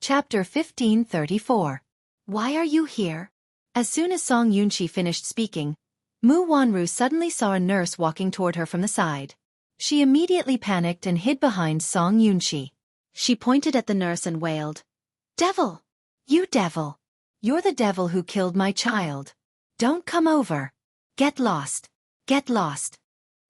Chapter 1534. Why are you here? As soon as Song Yunchi finished speaking, Mu Wanru suddenly saw a nurse walking toward her from the side. She immediately panicked and hid behind Song Yunchi. She pointed at the nurse and wailed, "Devil! You devil! You're the devil who killed my child. Don't come over. Get lost. Get lost."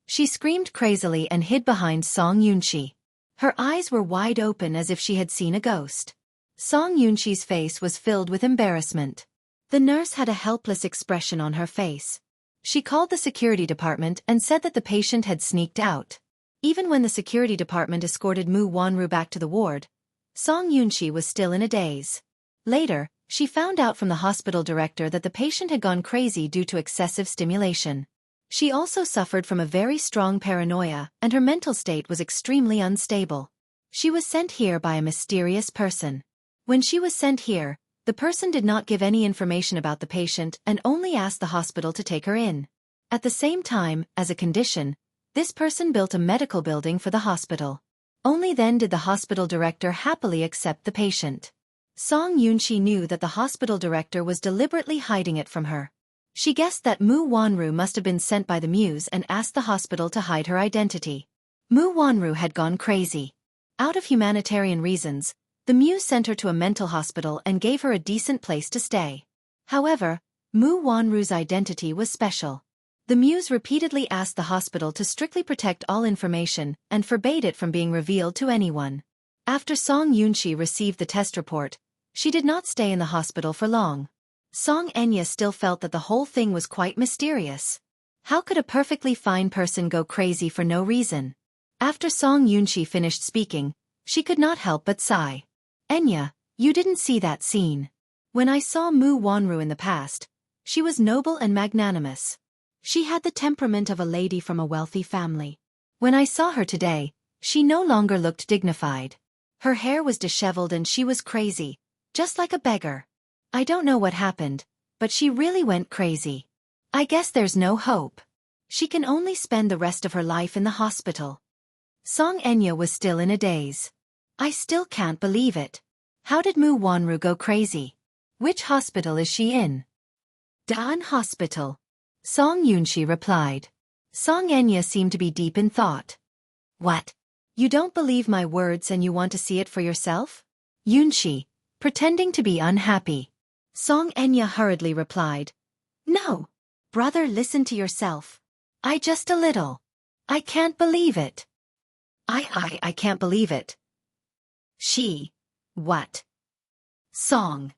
She screamed crazily and hid behind Song Yunchi. Her eyes were wide open as if she had seen a ghost. Song Yunchi's face was filled with embarrassment. The nurse had a helpless expression on her face. She called the security department and said that the patient had sneaked out. Even when the security department escorted Mu Wanru back to the ward, Song Yunchi was still in a daze. Later, she found out from the hospital director that the patient had gone crazy due to excessive stimulation. She also suffered from a very strong paranoia, and her mental state was extremely unstable. She was sent here by a mysterious person. When she was sent here, the person did not give any information about the patient and only asked the hospital to take her in. At the same time, as a condition, this person built a medical building for the hospital. Only then did the hospital director happily accept the patient. Song Yunchi knew that the hospital director was deliberately hiding it from her. She guessed that Mu Wanru must have been sent by the muse and asked the hospital to hide her identity. Mu Wanru had gone crazy. Out of humanitarian reasons, the muse sent her to a mental hospital and gave her a decent place to stay. However, Mu Wanru's identity was special. The muse repeatedly asked the hospital to strictly protect all information and forbade it from being revealed to anyone. After Song Yunchi received the test report, she did not stay in the hospital for long. Song Enya still felt that the whole thing was quite mysterious. How could a perfectly fine person go crazy for no reason? After Song Yunchi finished speaking, she could not help but sigh. "Enya, you didn't see that scene. When I saw Mu Wanru in the past, she was noble and magnanimous. She had the temperament of a lady from a wealthy family. When I saw her today, she no longer looked dignified. Her hair was disheveled and she was crazy, just like a beggar. I don't know what happened, but she really went crazy. I guess there's no hope. She can only spend the rest of her life in the hospital." Song Enya was still in a daze. "I still can't believe it. How did Mu Wanru go crazy? Which hospital is she in?" "Daan Hospital," Song Yunchi replied. Song Enya seemed to be deep in thought. "What? You don't believe my words and you want to see it for yourself?" Yunchi, pretending to be unhappy. Song Enya hurriedly replied, "No. Brother, listen to yourself. I just a little. I can't believe it. I can't believe it. She. What? Song.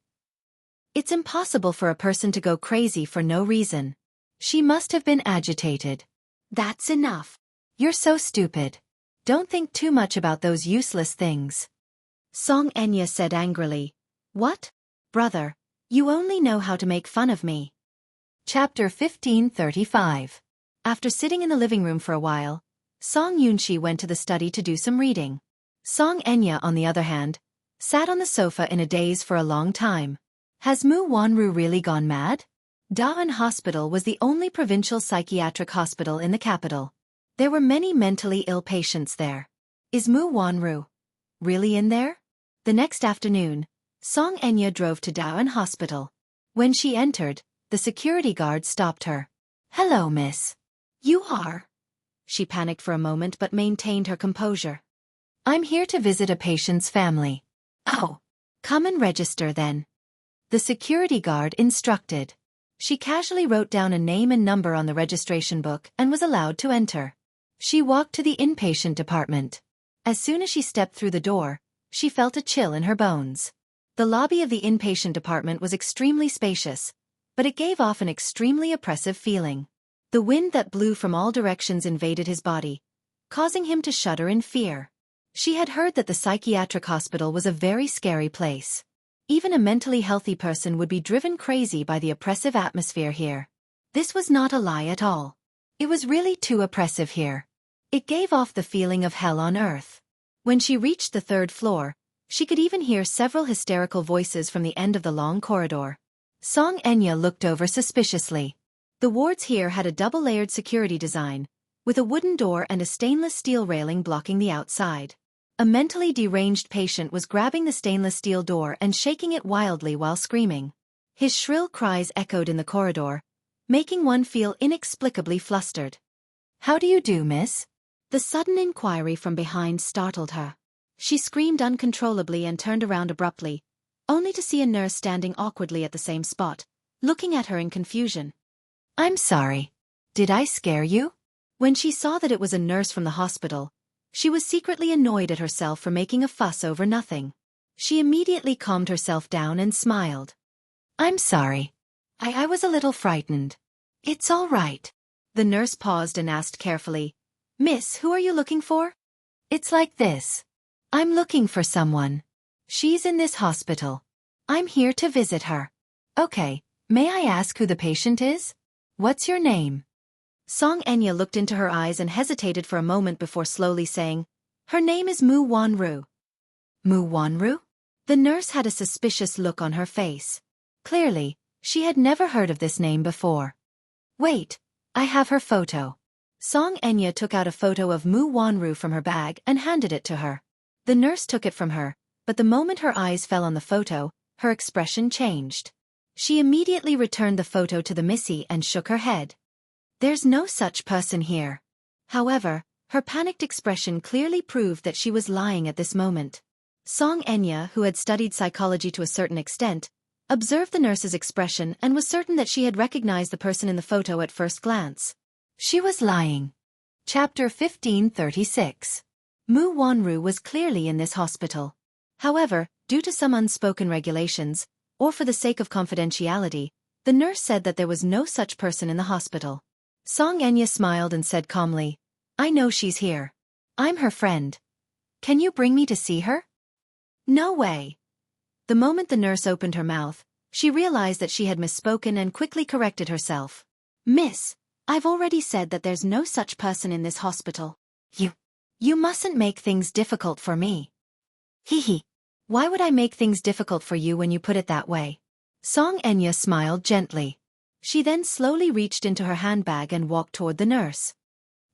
It's impossible for a person to go crazy for no reason. She must have been agitated. That's enough. You're so stupid. Don't think too much about those useless things." Song Enya said angrily, "What? Brother, you only know how to make fun of me." Chapter 1535. After sitting in the living room for a while, Song Yunchi went to the study to do some reading. Song Enya, on the other hand, sat on the sofa in a daze for a long time. Has Mu Wanru really gone mad? Daan Hospital was the only provincial psychiatric hospital in the capital. There were many mentally ill patients there. Is Mu Wanru really in there? The next afternoon, Song Enya drove to Daan Hospital. When she entered, the security guard stopped her. "Hello, miss. You are?" She panicked for a moment but maintained her composure. "I'm here to visit a patient's family." "Oh, come and register then," the security guard instructed. She casually wrote down a name and number on the registration book and was allowed to enter. She walked to the inpatient department. As soon as she stepped through the door, she felt a chill in her bones. The lobby of the inpatient department was extremely spacious, but it gave off an extremely oppressive feeling. The wind that blew from all directions invaded his body, causing him to shudder in fear. She had heard that the psychiatric hospital was a very scary place. Even a mentally healthy person would be driven crazy by the oppressive atmosphere here. This was not a lie at all. It was really too oppressive here. It gave off the feeling of hell on earth. When she reached the third floor, she could even hear several hysterical voices from the end of the long corridor. Song Enya looked over suspiciously. The wards here had a double-layered security design, with a wooden door and a stainless steel railing blocking the outside. A mentally deranged patient was grabbing the stainless steel door and shaking it wildly while screaming. His shrill cries echoed in the corridor, making one feel inexplicably flustered. "How do you do, miss?" The sudden inquiry from behind startled her. She screamed uncontrollably and turned around abruptly, only to see a nurse standing awkwardly at the same spot, looking at her in confusion. "I'm sorry. Did I scare you?" When she saw that it was a nurse from the hospital, she was secretly annoyed at herself for making a fuss over nothing. She immediately calmed herself down and smiled. "I'm sorry. I was a little frightened." "It's all right." The nurse paused and asked carefully, "Miss, who are you looking for?" "It's like this. I'm looking for someone. She's in this hospital. I'm here to visit her." "Okay, may I ask who the patient is? What's your name?" Song Enya looked into her eyes and hesitated for a moment before slowly saying, "Her name is Mu Wanru." Mu Wanru? The nurse had a suspicious look on her face. Clearly, she had never heard of this name before. "Wait, I have her photo." Song Enya took out a photo of Mu Wanru from her bag and handed it to her. The nurse took it from her, but the moment her eyes fell on the photo, her expression changed. She immediately returned the photo to the missy and shook her head. "There's no such person here." However, her panicked expression clearly proved that she was lying at this moment. Song Enya, who had studied psychology to a certain extent, observed the nurse's expression and was certain that she had recognized the person in the photo at first glance. She was lying. Chapter 1536. Mu Wanru was clearly in this hospital. However, due to some unspoken regulations, or for the sake of confidentiality, the nurse said that there was no such person in the hospital. Song Enya smiled and said calmly, "I know she's here. I'm her friend. Can you bring me to see her?" "No way." The moment the nurse opened her mouth, she realized that she had misspoken and quickly corrected herself. "Miss, I've already said that there's no such person in this hospital. You mustn't make things difficult for me." "Hee. Why would I make things difficult for you when you put it that way?" Song Enya smiled gently. She then slowly reached into her handbag and walked toward the nurse.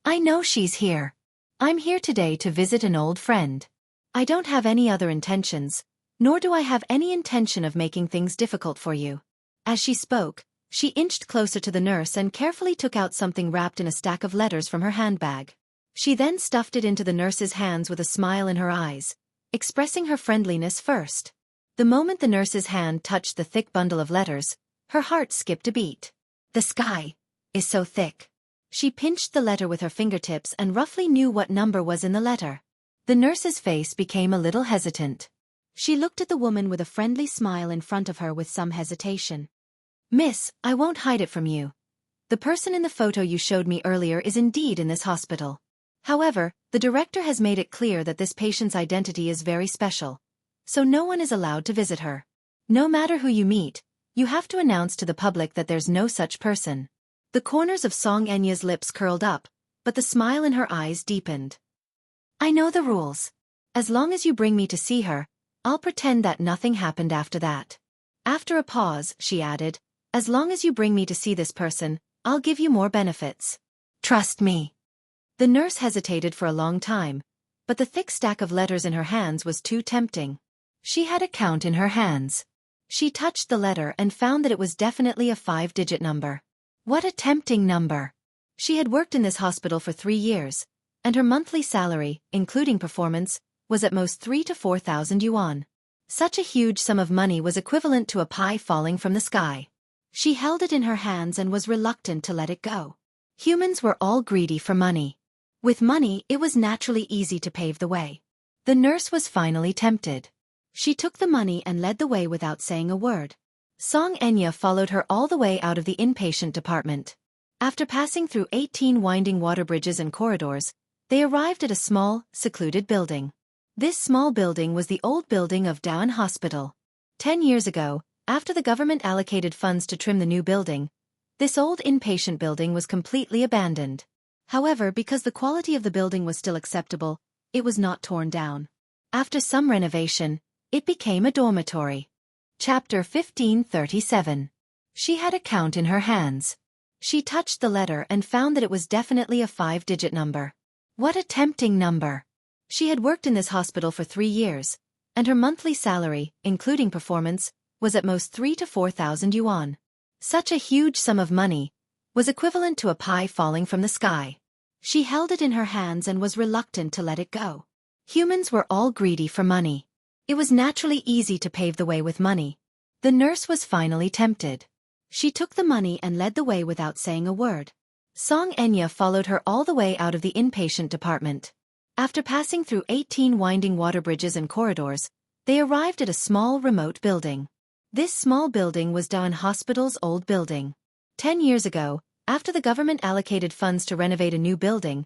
"I know she's here. I'm here today to visit an old friend. I don't have any other intentions, nor do I have any intention of making things difficult for you." As she spoke, she inched closer to the nurse and carefully took out something wrapped in a stack of letters from her handbag. She then stuffed it into the nurse's hands with a smile in her eyes, expressing her friendliness first. The moment the nurse's hand touched the thick bundle of letters, her heart skipped a beat. "The sky is so thick." She pinched the letter with her fingertips and roughly knew what number was in the letter. The nurse's face became a little hesitant. She looked at the woman with a friendly smile in front of her with some hesitation. "Miss, I won't hide it from you. The person in the photo you showed me earlier is indeed in this hospital. However, the director has made it clear that this patient's identity is very special, so no one is allowed to visit her. No matter who you meet, you have to announce to the public that there's no such person." The corners of Song Enya's lips curled up, but the smile in her eyes deepened. "I know the rules. As long as you bring me to see her, I'll pretend that nothing happened after that." After a pause, she added, "As long as you bring me to see this person, I'll give you more benefits. Trust me." The nurse hesitated for a long time, but the thick stack of letters in her hands was too tempting. She had a count in her hands. She touched the letter and found that it was definitely a 5-digit number. What a tempting number! She had worked in this hospital for 3 years, and her monthly salary, including performance, was at most 3,000 to 4,000 yuan. Such a huge sum of money was equivalent to a pie falling from the sky. She held it in her hands and was reluctant to let it go. Humans were all greedy for money. With money, it was naturally easy to pave the way. The nurse was finally tempted. She took the money and led the way without saying a word. Song Enya followed her all the way out of the inpatient department. After passing through 18 winding water bridges and corridors, they arrived at a small, secluded building. This small building was the old building of Dawan Hospital. 10 years ago, after the government allocated funds to trim the new building, this old inpatient building was completely abandoned. However, because the quality of the building was still acceptable, it was not torn down. After some renovation, it became a dormitory. Chapter 1537. She had a count in her hands. She touched the letter and found that it was definitely a 5-digit number. What a tempting number! She had worked in this hospital for 3 years, and her monthly salary, including performance, was at most 3 to 4,000 yuan. Such a huge sum of money was equivalent to a pie falling from the sky. She held it in her hands and was reluctant to let it go. Humans were all greedy for money. It was naturally easy to pave the way with money. The nurse was finally tempted. She took the money and led the way without saying a word. Song Enya followed her all the way out of the inpatient department. After passing through 18 winding water bridges and corridors, they arrived at a small remote building. This small building was Dawn Hospital's old building. 10 years ago, after the government allocated funds to renovate a new building,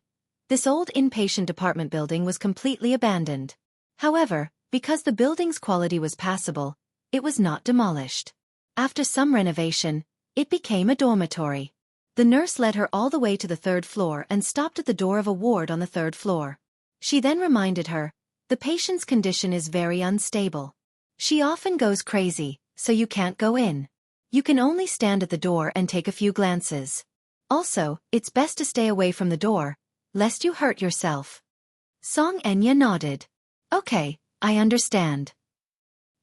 this old inpatient department building was completely abandoned. However, because the building's quality was passable, it was not demolished. After some renovation, it became a dormitory. The nurse led her all the way to the 3rd floor and stopped at the door of a ward on the 3rd floor. She then reminded her, "The patient's condition is very unstable. She often goes crazy, so you can't go in. You can only stand at the door and take a few glances. Also, it's best to stay away from the door, lest you hurt yourself." Song Enya nodded. "Okay, I understand.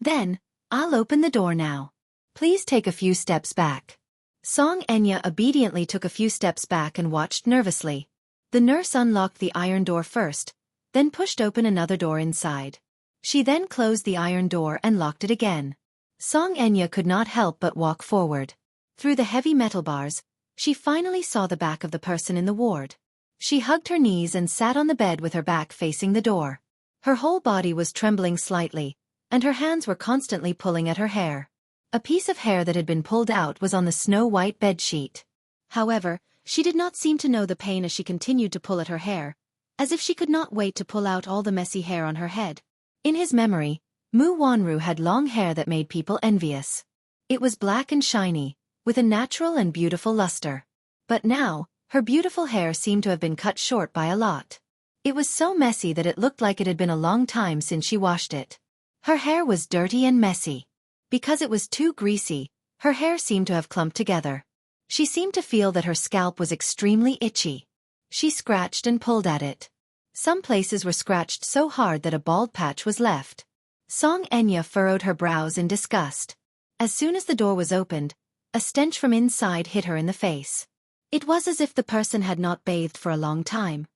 Then, I'll open the door now. Please take a few steps back." Song Enya obediently took a few steps back and watched nervously. The nurse unlocked the iron door first, then pushed open another door inside. She then closed the iron door and locked it again. Song Enya could not help but walk forward. Through the heavy metal bars, she finally saw the back of the person in the ward. She hugged her knees and sat on the bed with her back facing the door. Her whole body was trembling slightly, and her hands were constantly pulling at her hair. A piece of hair that had been pulled out was on the snow-white bedsheet. However, she did not seem to know the pain as she continued to pull at her hair, as if she could not wait to pull out all the messy hair on her head. In his memory, Mu Wanru had long hair that made people envious. It was black and shiny, with a natural and beautiful luster. But now, her beautiful hair seemed to have been cut short by a lot. It was so messy that it looked like it had been a long time since she washed it. Her hair was dirty and messy. Because it was too greasy, her hair seemed to have clumped together. She seemed to feel that her scalp was extremely itchy. She scratched and pulled at it. Some places were scratched so hard that a bald patch was left. Song Enya furrowed her brows in disgust. As soon as the door was opened, a stench from inside hit her in the face. It was as if the person had not bathed for a long time.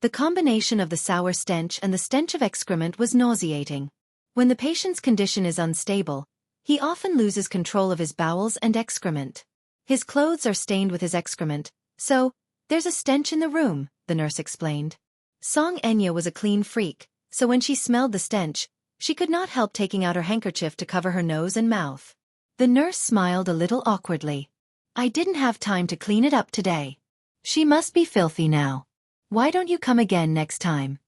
The combination of the sour stench and the stench of excrement was nauseating. When the patient's condition is unstable, he often loses control of his bowels and excrement. His clothes are stained with his excrement, so, there's a stench in the room, the nurse explained. Song Enya was a clean freak, so when she smelled the stench, she could not help taking out her handkerchief to cover her nose and mouth. The nurse smiled a little awkwardly. "I didn't have time to clean it up today. She must be filthy now. Why don't you come again next time?"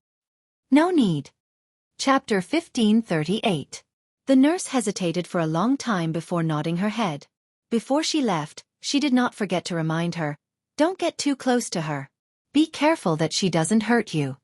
"No need." Chapter 1538. The nurse hesitated for a long time before nodding her head. Before she left, she did not forget to remind her, "Don't get too close to her. Be careful that she doesn't hurt you."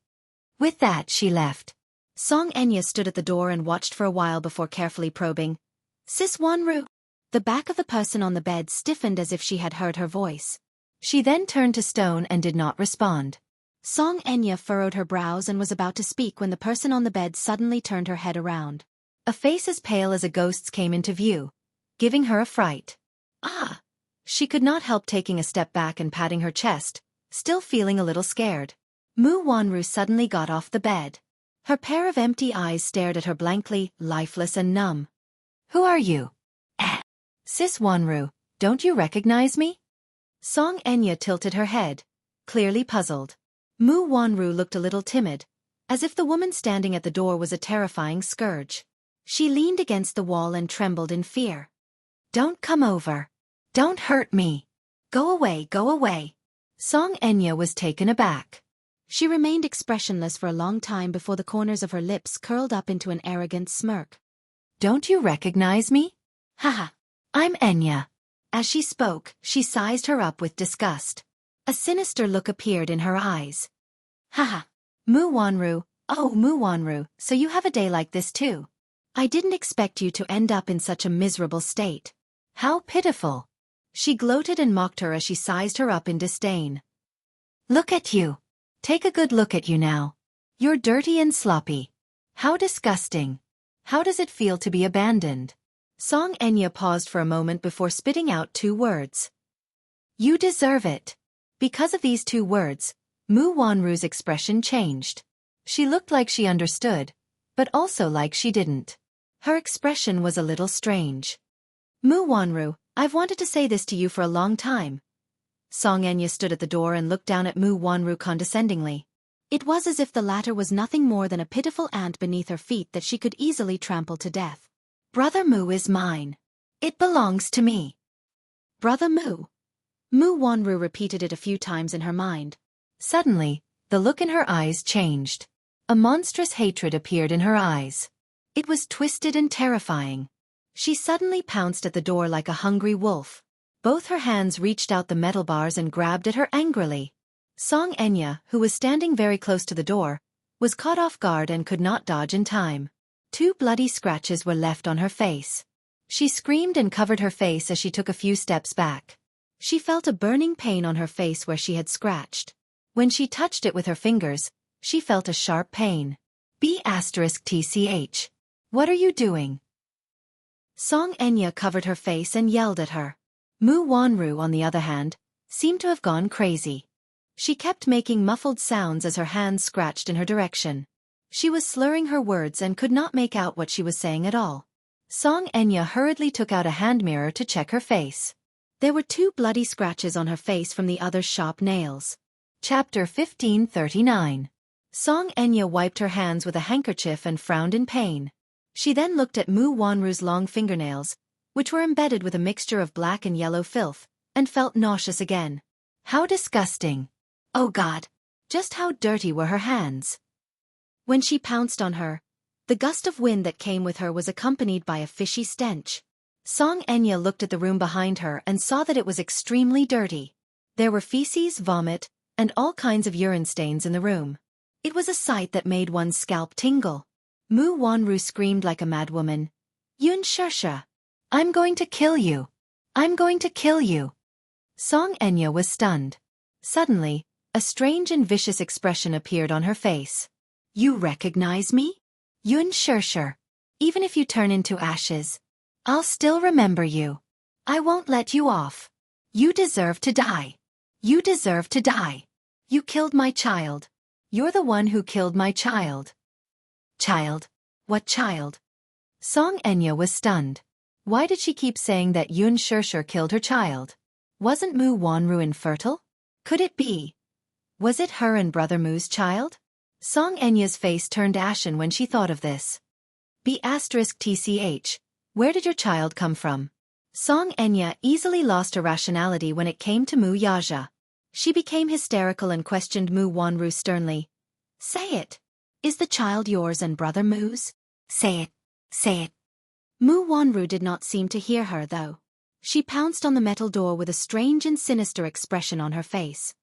With that, she left. Song Enya stood at the door and watched for a while before carefully probing, "Sis Wanru?" The back of the person on the bed stiffened as if she had heard her voice. She then turned to stone and did not respond. Song Enya furrowed her brows and was about to speak when the person on the bed suddenly turned her head around. A face as pale as a ghost's came into view, giving her a fright. "Ah!" She could not help taking a step back and patting her chest, still feeling a little scared. Mu Wanru suddenly got off the bed. Her pair of empty eyes stared at her blankly, lifeless and numb. "Who are you?" "Sis Wanru, don't you recognize me?" Song Enya tilted her head, clearly puzzled. Mu Wanru looked a little timid, as if the woman standing at the door was a terrifying scourge. She leaned against the wall and trembled in fear. "Don't come over. Don't hurt me. Go away, go away." Song Enya was taken aback. She remained expressionless for a long time before the corners of her lips curled up into an arrogant smirk. "Don't you recognize me? Haha, I'm Enya." As she spoke, she sized her up with disgust. A sinister look appeared in her eyes. "Haha, Mu Wanru, oh Mu Wanru, so you have a day like this too. I didn't expect you to end up in such a miserable state. How pitiful." She gloated and mocked her as she sized her up in disdain. "Look at you. Take a good look at you now. You're dirty and sloppy. How disgusting. How does it feel to be abandoned? Song Enya paused for a moment before spitting out 2 words. You deserve it. Because of these 2 words, Mu Wanru's expression changed. She looked like she understood, but also like she didn't. Her expression was a little strange. Mu Wanru, I've wanted to say this to you for a long time. Song Enya stood at the door and looked down at Mu Wanru condescendingly. It was as if the latter was nothing more than a pitiful ant beneath her feet that she could easily trample to death. Brother Mu is mine. It belongs to me. Brother Mu. Mu Wanru repeated it a few times in her mind. Suddenly, the look in her eyes changed. A monstrous hatred appeared in her eyes. It was twisted and terrifying. She suddenly pounced at the door like a hungry wolf. Both her hands reached out the metal bars and grabbed at her angrily. Song Enya, who was standing very close to the door, was caught off guard and could not dodge in time. 2 bloody scratches were left on her face. She screamed and covered her face as she took a few steps back. She felt a burning pain on her face where she had scratched. When she touched it with her fingers, she felt a sharp pain. B*TCH. What are you doing? Song Enya covered her face and yelled at her. Mu Wanru, on the other hand, seemed to have gone crazy. She kept making muffled sounds as her hands scratched in her direction. She was slurring her words and could not make out what she was saying at all. Song Enya hurriedly took out a hand mirror to check her face. There were 2 bloody scratches on her face from the other's sharp nails. Chapter 1539. Song Enya wiped her hands with a handkerchief and frowned in pain. She then looked at Mu Wanru's long fingernails, which were embedded with a mixture of black and yellow filth, and felt nauseous again. How disgusting. Oh God! Just how dirty were her hands? When she pounced on her, the gust of wind that came with her was accompanied by a fishy stench. Song Enya looked at the room behind her and saw that it was extremely dirty. There were feces, vomit, and all kinds of urine stains in the room. It was a sight that made one's scalp tingle. Mu Wanru screamed like a madwoman. Yun Shersha! I'm going to kill you! I'm going to kill you! Song Enya was stunned. Suddenly, a strange and vicious expression appeared on her face. You recognize me? Yun Shersha. Even if you turn into ashes, I'll still remember you. I won't let you off. You deserve to die. You deserve to die. You killed my child. You're the one who killed my child. Child? What child? Song Enya was stunned. Why did she keep saying that Yun Shersha killed her child? Wasn't Mu Wanru infertile? Could it be? Was it her and Brother Mu's child? Song Enya's face turned ashen when she thought of this. B*TCH. Where did your child come from? Song Enya easily lost her rationality when it came to Mu Yaja. She became hysterical and questioned Mu Wanru sternly. Say it. Is the child yours and Brother Mu's? Say it. Say it. Mu Wanru did not seem to hear her, though. She pounced on the metal door with a strange and sinister expression on her face.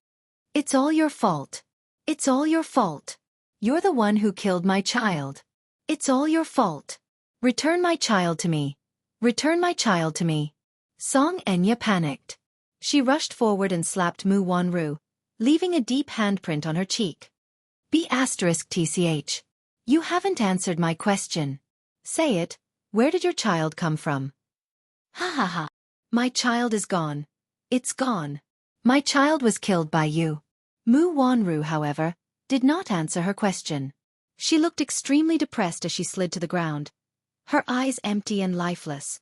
It's all your fault. It's all your fault. You're the one who killed my child. It's all your fault. Return my child to me. Return my child to me. Song Enya panicked. She rushed forward and slapped Mu Wanru, leaving a deep handprint on her cheek. B*TCH. You haven't answered my question. Say it, where did your child come from? Ha ha ha. My child is gone. It's gone. My child was killed by you. Mu Wanru, however, did not answer her question. She looked extremely depressed as she slid to the ground, her eyes empty and lifeless.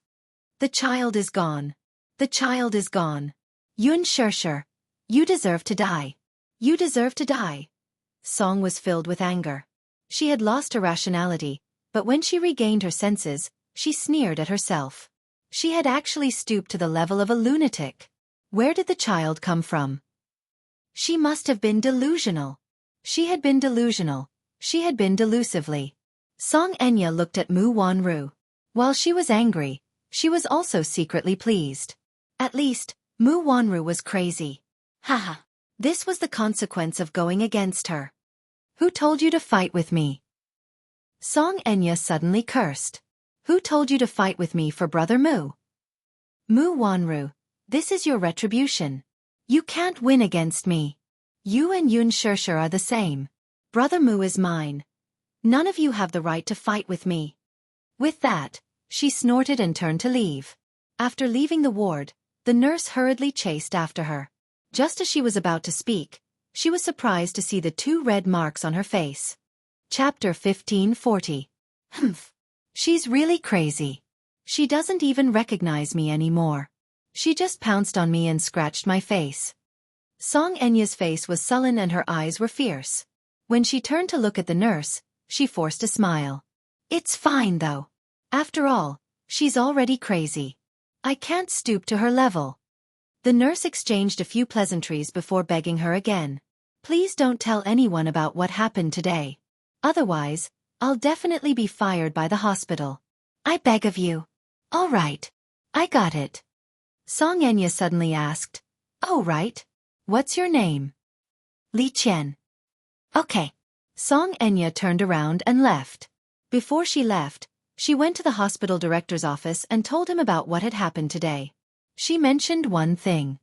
The child is gone. The child is gone. Yun Shersha, you deserve to die. You deserve to die. Song was filled with anger. She had lost her rationality, but when she regained her senses, she sneered at herself. She had actually stooped to the level of a lunatic. Where did the child come from? She must have been delusional. She had been delusional. She had been delusively. Song Enya looked at Mu Wanru. While she was angry, she was also secretly pleased. At least, Mu Wanru was crazy. Haha. This was the consequence of going against her. Who told you to fight with me? Song Enya suddenly cursed. Who told you to fight with me for Brother Mu? Mu Wanru, this is your retribution. You can't win against me. You and Yun Shersha are the same. Brother Mu is mine. None of you have the right to fight with me. With that, she snorted and turned to leave. After leaving the ward, the nurse hurriedly chased after her. Just as she was about to speak, she was surprised to see the 2 red marks on her face. Chapter 1540. Humph. She's really crazy. She doesn't even recognize me anymore. She just pounced on me and scratched my face. Song Enya's face was sullen and her eyes were fierce. When she turned to look at the nurse, she forced a smile. It's fine though. After all, she's already crazy. I can't stoop to her level. The nurse exchanged a few pleasantries before begging her again. Please don't tell anyone about what happened today. Otherwise, I'll definitely be fired by the hospital. I beg of you. All right. I got it. Song Enya suddenly asked. Oh right. What's your name? Li Qian. Okay. Song Enya turned around and left. Before she left, she went to the hospital director's office and told him about what had happened today. She mentioned one thing.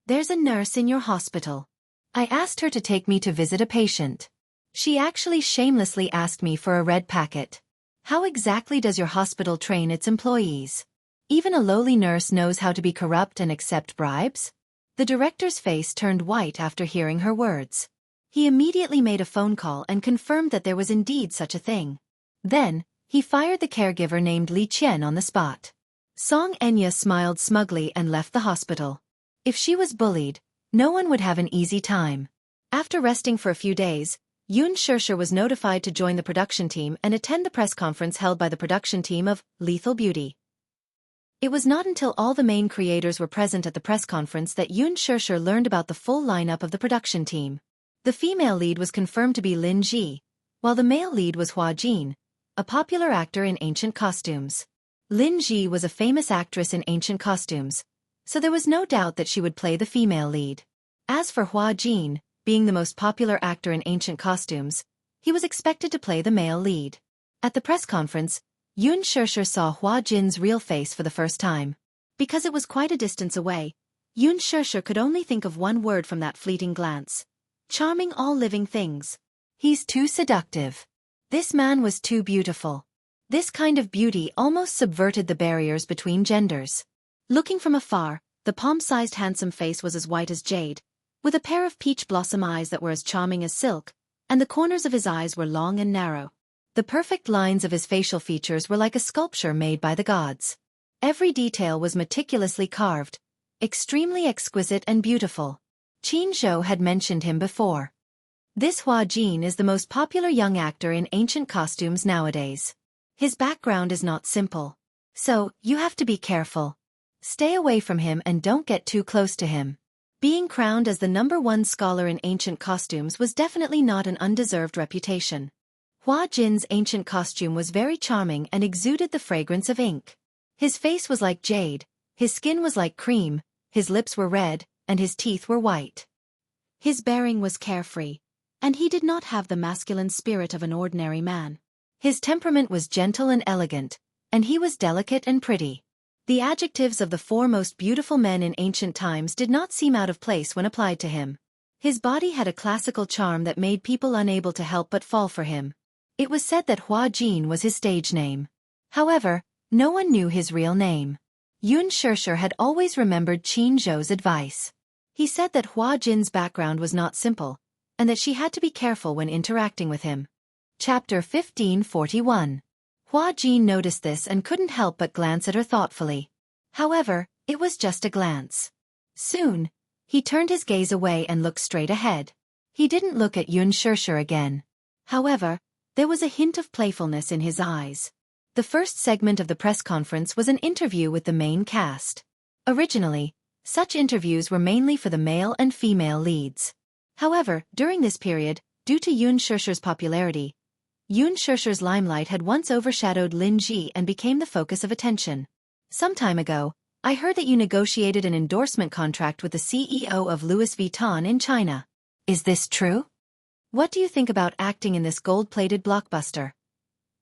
There's a nurse in your hospital. I asked her to take me to visit a patient. She actually shamelessly asked me for a red packet. How exactly does your hospital train its employees? Even a lowly nurse knows how to be corrupt and accept bribes? The director's face turned white after hearing her words. He immediately made a phone call and confirmed that there was indeed such a thing. Then, he fired the caregiver named Li Qian on the spot. Song Enya smiled smugly and left the hospital. If she was bullied, no one would have an easy time. After resting for a few days, Yun Shishir was notified to join the production team and attend the press conference held by the production team of Lethal Beauty. It was not until all the main creators were present at the press conference that Yun Shishir learned about the full lineup of the production team. The female lead was confirmed to be Lin Ji, while the male lead was Hua Jin, a popular actor in ancient costumes. Lin Ji was a famous actress in ancient costumes, so there was no doubt that she would play the female lead. As for Hua Jin, being the most popular actor in ancient costumes, he was expected to play the male lead. At the press conference, Yun Shishir saw Hua Jin's real face for the first time. Because it was quite a distance away, Yun Shishir could only think of one word from that fleeting glance. Charming all living things. He's too seductive. This man was too beautiful. This kind of beauty almost subverted the barriers between genders. Looking from afar, the palm-sized handsome face was as white as jade, with a pair of peach blossom eyes that were as charming as silk, and the corners of his eyes were long and narrow. The perfect lines of his facial features were like a sculpture made by the gods. Every detail was meticulously carved, extremely exquisite and beautiful. Qin Zhou had mentioned him before. This Hua Jin is the most popular young actor in ancient costumes nowadays. His background is not simple. So, you have to be careful. Stay away from him and don't get too close to him. Being crowned as the #1 scholar in ancient costumes was definitely not an undeserved reputation. Hua Jin's ancient costume was very charming and exuded the fragrance of ink. His face was like jade, his skin was like cream, his lips were red, and his teeth were white. His bearing was carefree, and he did not have the masculine spirit of an ordinary man. His temperament was gentle and elegant, and he was delicate and pretty. The adjectives of the 4 most beautiful men in ancient times did not seem out of place when applied to him. His body had a classical charm that made people unable to help but fall for him. It was said that Hua Jin was his stage name. However, no one knew his real name. Yun Shishir had always remembered Qin Zhou's advice. He said that Hua Jin's background was not simple, and that she had to be careful when interacting with him. Chapter 1541. Hua Jin noticed this and couldn't help but glance at her thoughtfully. However, it was just a glance. Soon, he turned his gaze away and looked straight ahead. He didn't look at Yun Shishir again. However, there was a hint of playfulness in his eyes. The first segment of the press conference was an interview with the main cast. Originally, such interviews were mainly for the male and female leads. However, during this period, due to Yun Shishir's popularity, Yun Shishir's limelight had once overshadowed Lin Ji and became the focus of attention. Some time ago, I heard that you negotiated an endorsement contract with the CEO of Louis Vuitton in China. Is this true? What do you think about acting in this gold-plated blockbuster?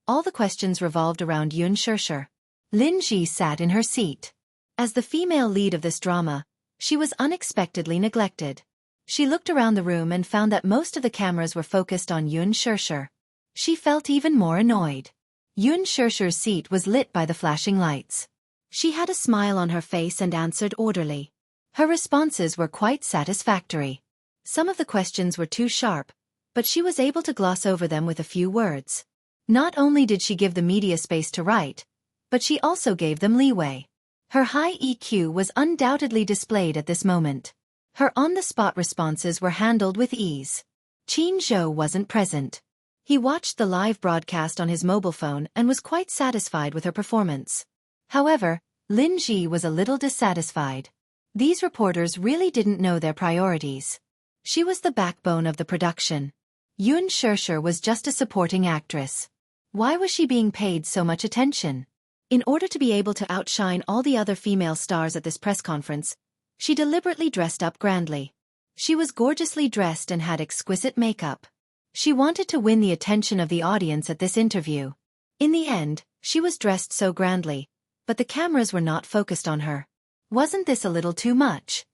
All the questions revolved around Yun Shishir. Lin Ji sat in her seat. As the female lead of this drama, she was unexpectedly neglected. She looked around the room and found that most of the cameras were focused on Yun Shirshir. She felt even more annoyed. Yun Shirshir's seat was lit by the flashing lights. She had a smile on her face and answered orderly. Her responses were quite satisfactory. Some of the questions were too sharp, but she was able to gloss over them with a few words. Not only did she give the media space to write, but she also gave them leeway. Her high EQ was undoubtedly displayed at this moment. Her on-the-spot responses were handled with ease. Qin Zhou wasn't present. He watched the live broadcast on his mobile phone and was quite satisfied with her performance. However, Lin Ji was a little dissatisfied. These reporters really didn't know their priorities. She was the backbone of the production. Yun Shirshir was just a supporting actress. Why was she being paid so much attention? In order to be able to outshine all the other female stars at this press conference, she deliberately dressed up grandly. She was gorgeously dressed and had exquisite makeup. She wanted to win the attention of the audience at this interview. In the end, she was dressed so grandly, but the cameras were not focused on her. Wasn't this a little too much?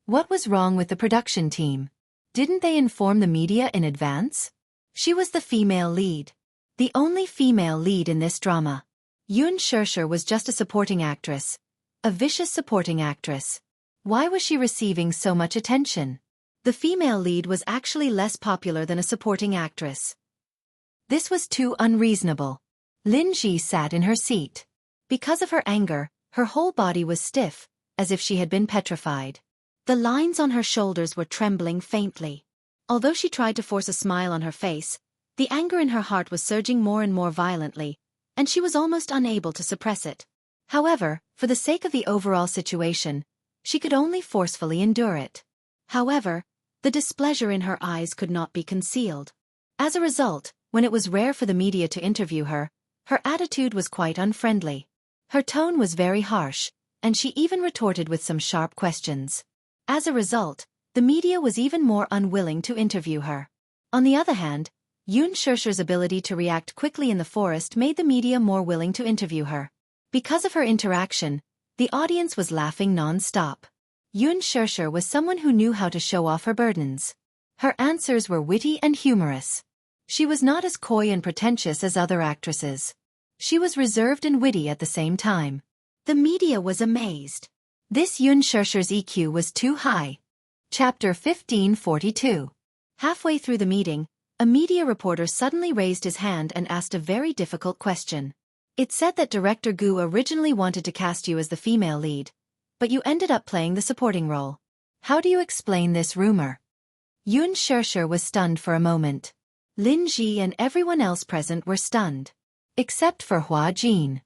What was wrong with the production team? Didn't they inform the media in advance? She was the female lead. The only female lead in this drama. Yun Shirshir was just a supporting actress. A vicious supporting actress. Why was she receiving so much attention? The female lead was actually less popular than a supporting actress. This was too unreasonable. Lin Ji sat in her seat. Because of her anger, her whole body was stiff, as if she had been petrified. The lines on her shoulders were trembling faintly. Although she tried to force a smile on her face, the anger in her heart was surging more and more violently, and she was almost unable to suppress it. However, for the sake of the overall situation, she could only forcefully endure it. However, the displeasure in her eyes could not be concealed. As a result, when it was rare for the media to interview her, her attitude was quite unfriendly. Her tone was very harsh, and she even retorted with some sharp questions. As a result, the media was even more unwilling to interview her. On the other hand, Yun Shirshir's ability to react quickly in the forest made the media more willing to interview her. Because of her interaction, the audience was laughing non-stop. Yun Shirshir was someone who knew how to show off her burdens. Her answers were witty and humorous. She was not as coy and pretentious as other actresses. She was reserved and witty at the same time. The media was amazed. This Yun Shirshir's EQ was too high. Chapter 1542. Halfway through the meeting, a media reporter suddenly raised his hand and asked a very difficult question. It said that director Gu originally wanted to cast you as the female lead, but you ended up playing the supporting role. How do you explain this rumor? Yun Shirshir was stunned for a moment. Lin Ji and everyone else present were stunned. Except for Hua Jin.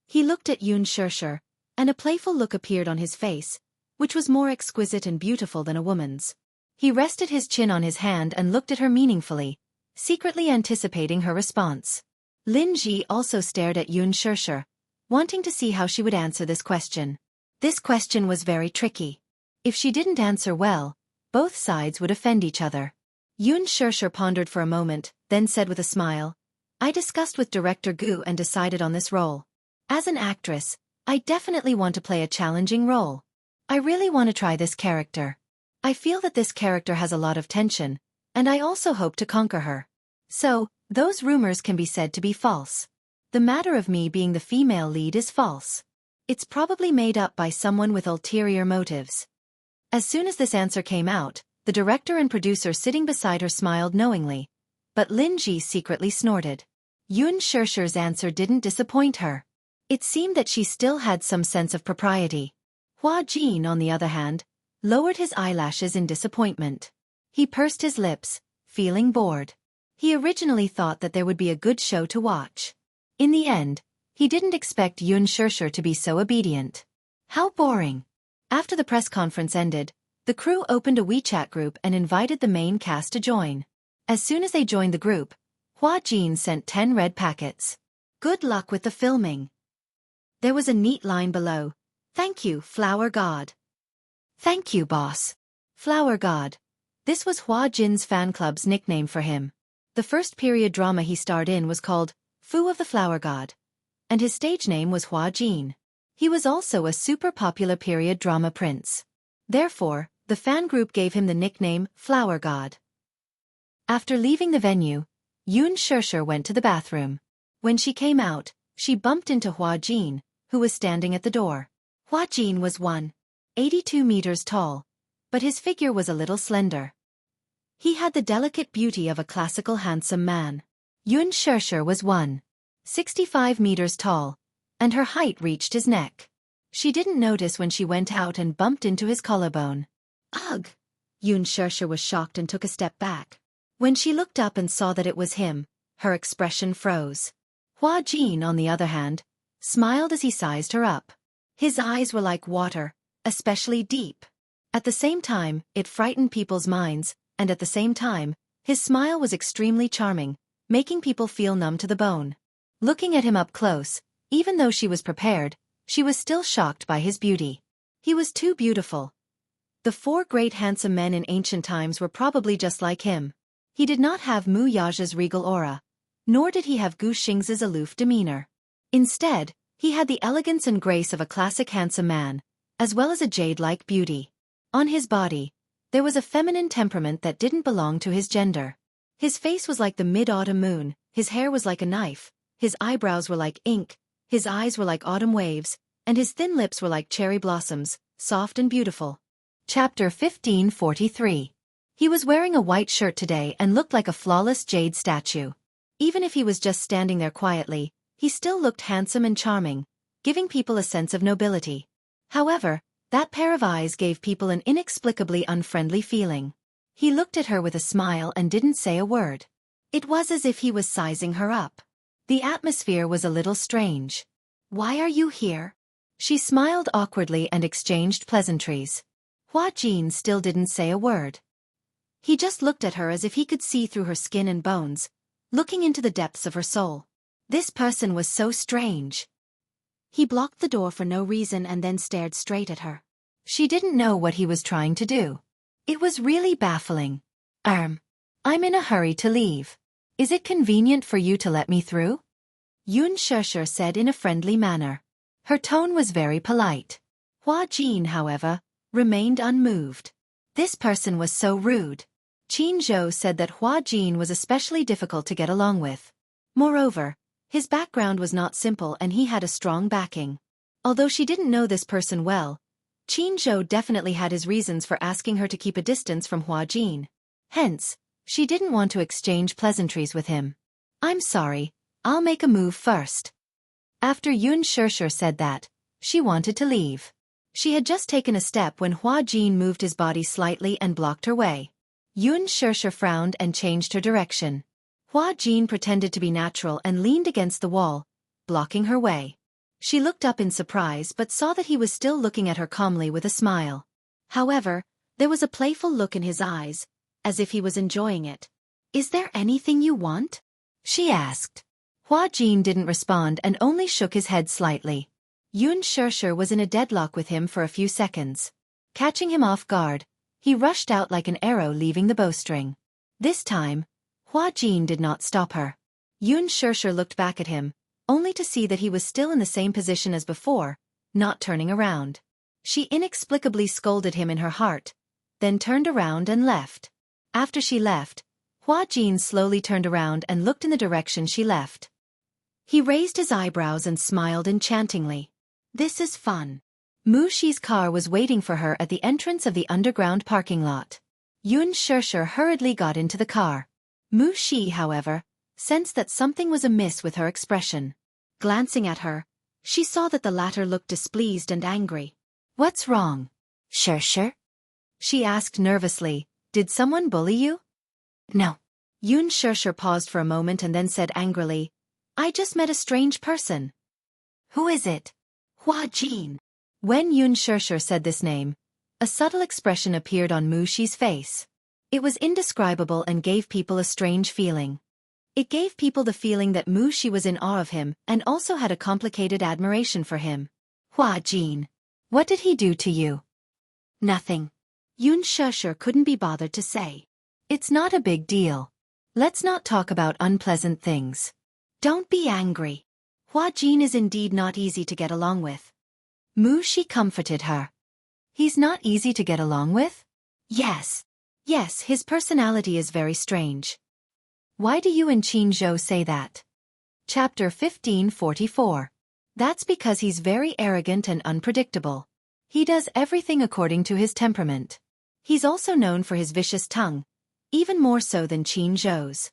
He looked at Yun Shirshir, and a playful look appeared on his face, which was more exquisite and beautiful than a woman's. He rested his chin on his hand and looked at her meaningfully, secretly anticipating her response. Lin Ji also stared at Yun Shirshir, wanting to see how she would answer this question. This question was very tricky. If she didn't answer well, both sides would offend each other. Yun Shirshir pondered for a moment, then said with a smile, I discussed with director Gu and decided on this role. As an actress, I definitely want to play a challenging role. I really want to try this character. I feel that this character has a lot of tension, and I also hope to conquer her. So, those rumors can be said to be false. The matter of me being the female lead is false. It's probably made up by someone with ulterior motives. As soon as this answer came out, the director and producer sitting beside her smiled knowingly, but Lin Ji secretly snorted. Yun Shirshir's answer didn't disappoint her. It seemed that she still had some sense of propriety. Hua Jin, on the other hand, lowered his eyelashes in disappointment. He pursed his lips, feeling bored. He originally thought that there would be a good show to watch. In the end, he didn't expect Yun Shirshir to be so obedient. How boring. After the press conference ended, the crew opened a WeChat group and invited the main cast to join. As soon as they joined the group, Hua Jin sent 10 red packets. Good luck with the filming. There was a neat line below. Thank you, Flower God. Thank you, boss. Flower God. This was Hua Jin's fan club's nickname for him. The first period drama he starred in was called Fu of the Flower God, and his stage name was Hua Jin. He was also a super popular period drama prince. Therefore, The fan group gave him the nickname Flower God. After leaving the venue, Yoon Shirshir went to the bathroom. When she came out, she bumped into Hua Jin, who was standing at the door. Hua Jin was 182 meters tall, but his figure was a little slender. He had the delicate beauty of a classical handsome man. Yoon Shirshir was 165 meters tall, and her height reached his neck. She didn't notice when she went out and bumped into his collarbone. Ugh! Yoon Shirshir was shocked and took a step back. When she looked up and saw that it was him, her expression froze. Hua Jin, on the other hand, smiled as he sized her up. His eyes were like water, especially deep. At the same time, it frightened people's minds, and at the same time, his smile was extremely charming, making people feel numb to the bone. Looking at him up close, even though she was prepared, she was still shocked by his beauty. He was too beautiful. The 4 great handsome men in ancient times were probably just like him. He did not have Mu Yaja's regal aura, nor did he have Gu Xing's aloof demeanor. Instead, he had the elegance and grace of a classic handsome man, as well as a jade-like beauty. On his body, there was a feminine temperament that didn't belong to his gender. His face was like the mid-autumn moon, his hair was like a knife, his eyebrows were like ink, his eyes were like autumn waves, and his thin lips were like cherry blossoms, soft and beautiful. Chapter 1543. He was wearing a white shirt today and looked like a flawless jade statue. Even if he was just standing there quietly, he still looked handsome and charming, giving people a sense of nobility. However, that pair of eyes gave people an inexplicably unfriendly feeling. He looked at her with a smile and didn't say a word. It was as if he was sizing her up. The atmosphere was a little strange. "Why are you here?" She smiled awkwardly and exchanged pleasantries. Hua Jin still didn't say a word. He just looked at her as if he could see through her skin and bones, looking into the depths of her soul. This person was so strange. He blocked the door for no reason and then stared straight at her. She didn't know what he was trying to do. It was really baffling. I'm in a hurry to leave. Is it convenient for you to let me through?" Yoon Shirshir said in a friendly manner. Her tone was very polite. Hua Jin, however, remained unmoved. This person was so rude. Qin Zhou said that Hua Jin was especially difficult to get along with. Moreover, his background was not simple and he had a strong backing. Although she didn't know this person well, Qin Zhou definitely had his reasons for asking her to keep a distance from Hua Jin. Hence, she didn't want to exchange pleasantries with him. "I'm sorry, I'll make a move first." After Yoon Shirshir said that, she wanted to leave. She had just taken a step when Hua Jin moved his body slightly and blocked her way. Yoon Shirshir frowned and changed her direction. Hua Jin pretended to be natural and leaned against the wall, blocking her way. She looked up in surprise but saw that he was still looking at her calmly with a smile. However, there was a playful look in his eyes, as if he was enjoying it. "Is there anything you want?" she asked. Hua Jin didn't respond and only shook his head slightly. Yoon Shirshir was in a deadlock with him for a few seconds. Catching him off guard, he rushed out like an arrow leaving the bowstring. This time, Hua Jin did not stop her. Yoon Shirshir looked back at him, only to see that he was still in the same position as before, not turning around. She inexplicably scolded him in her heart, then turned around and left. After she left, Hua Jin slowly turned around and looked in the direction she left. He raised his eyebrows and smiled enchantingly. "This is fun." Mu Shi's car was waiting for her at the entrance of the underground parking lot. Yoon Shirshir hurriedly got into the car. Mu Shi, however, sensed that something was amiss with her expression. Glancing at her, she saw that the latter looked displeased and angry. "What's wrong, Shirshir?" she asked nervously. "Did someone bully you?" "No." Yoon Shirshir paused for a moment and then said angrily, "I just met a strange person." "Who is it?" "Hua Jin." When Yoon Shirshir said this name, a subtle expression appeared on Mu Shi's face. It was indescribable and gave people a strange feeling. It gave people the feeling that Mu Shi was in awe of him and also had a complicated admiration for him. "Hua Jin, what did he do to you?" "Nothing." Yoon Shirshir couldn't be bothered to say. "It's not a big deal. Let's not talk about unpleasant things." "Don't be angry. Hua Jin is indeed not easy to get along with." Mu Shi comforted her. "He's not easy to get along with?" Yes. Yes, his personality is very strange. Why do you and Qin Zhou say that? Chapter 1544. That's because he's very arrogant and unpredictable. He does everything according to his temperament. He's also known for his vicious tongue, even more so than Qin Zhou's.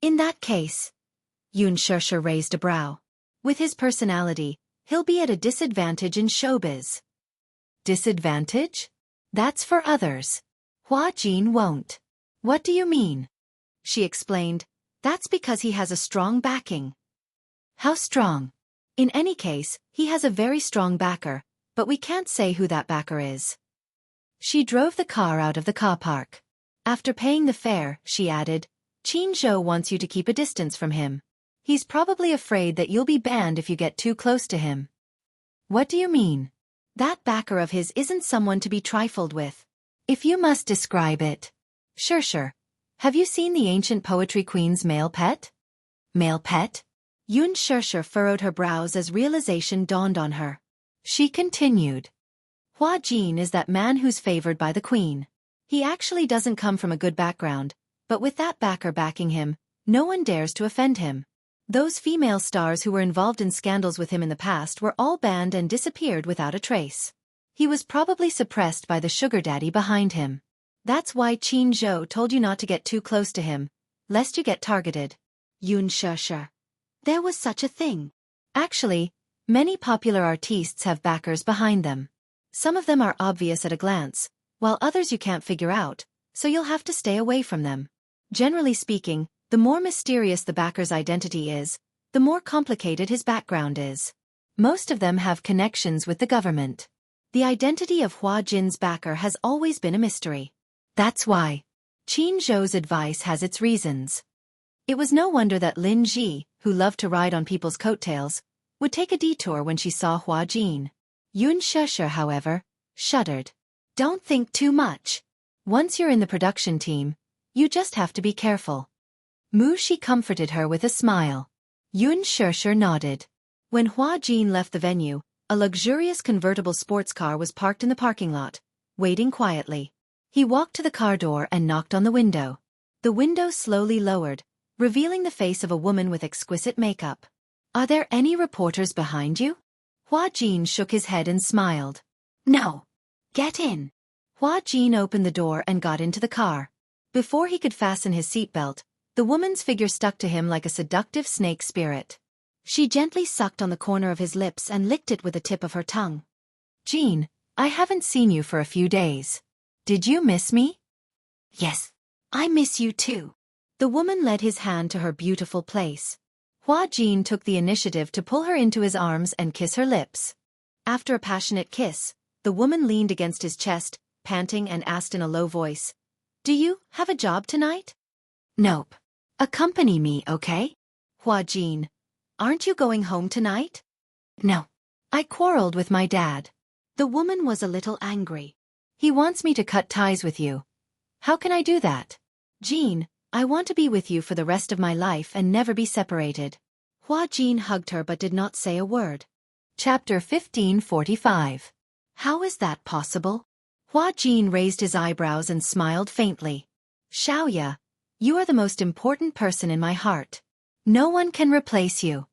In that case, Yun Shusher raised a brow. With his personality, he'll be at a disadvantage in showbiz. Disadvantage? That's for others. Hua Jin won't. What do you mean? She explained, that's because he has a strong backing. How strong? In any case, he has a very strong backer, but we can't say who that backer is. She drove the car out of the car park. After paying the fare, she added, Qin Zhou wants you to keep a distance from him. He's probably afraid that you'll be banned if you get too close to him. What do you mean? That backer of his isn't someone to be trifled with. If you must describe it. Sure. Have you seen the ancient poetry queen's male pet? Male pet? Yun Shusher furrowed her brows as realization dawned on her. She continued. Hua Jin is that man who's favored by the queen. He actually doesn't come from a good background, but with that backer backing him, no one dares to offend him. Those female stars who were involved in scandals with him in the past were all banned and disappeared without a trace. He was probably suppressed by the sugar daddy behind him. That's why Qin Zhou told you not to get too close to him, lest you get targeted. Yun Shusher. There was such a thing. Actually, many popular artistes have backers behind them. Some of them are obvious at a glance, while others you can't figure out, so you'll have to stay away from them. Generally speaking, the more mysterious the backer's identity is, the more complicated his background is. Most of them have connections with the government. The identity of Hua Jin's backer has always been a mystery. That's why. Qin Zhou's advice has its reasons. It was no wonder that Lin Ji, who loved to ride on people's coattails, would take a detour when she saw Hua Jin. Yun Shusher, however, shuddered. Don't think too much. Once you're in the production team, you just have to be careful. Mu Shi comforted her with a smile. Yun Shusher nodded. When Hua Jin left the venue, a luxurious convertible sports car was parked in the parking lot, waiting quietly. He walked to the car door and knocked on the window. The window slowly lowered, revealing the face of a woman with exquisite makeup. Are there any reporters behind you? Hua Jin shook his head and smiled. No. Get in. Hua Jin opened the door and got into the car. Before he could fasten his seatbelt, the woman's figure stuck to him like a seductive snake spirit. She gently sucked on the corner of his lips and licked it with the tip of her tongue. Jin, I haven't seen you for a few days. Did you miss me? Yes. I miss you too. The woman led his hand to her beautiful place. Hua Jin took the initiative to pull her into his arms and kiss her lips. After a passionate kiss, the woman leaned against his chest, panting, and asked in a low voice, Do you have a job tonight? Nope. Accompany me, okay? Hua Jin, aren't you going home tonight? No. I quarreled with my dad. The woman was a little angry. He wants me to cut ties with you. How can I do that? Jin, I want to be with you for the rest of my life and never be separated. Hua Jin hugged her but did not say a word. Chapter 1545. How is that possible? Hua Jin raised his eyebrows and smiled faintly. Xiaoya, you are the most important person in my heart. No one can replace you.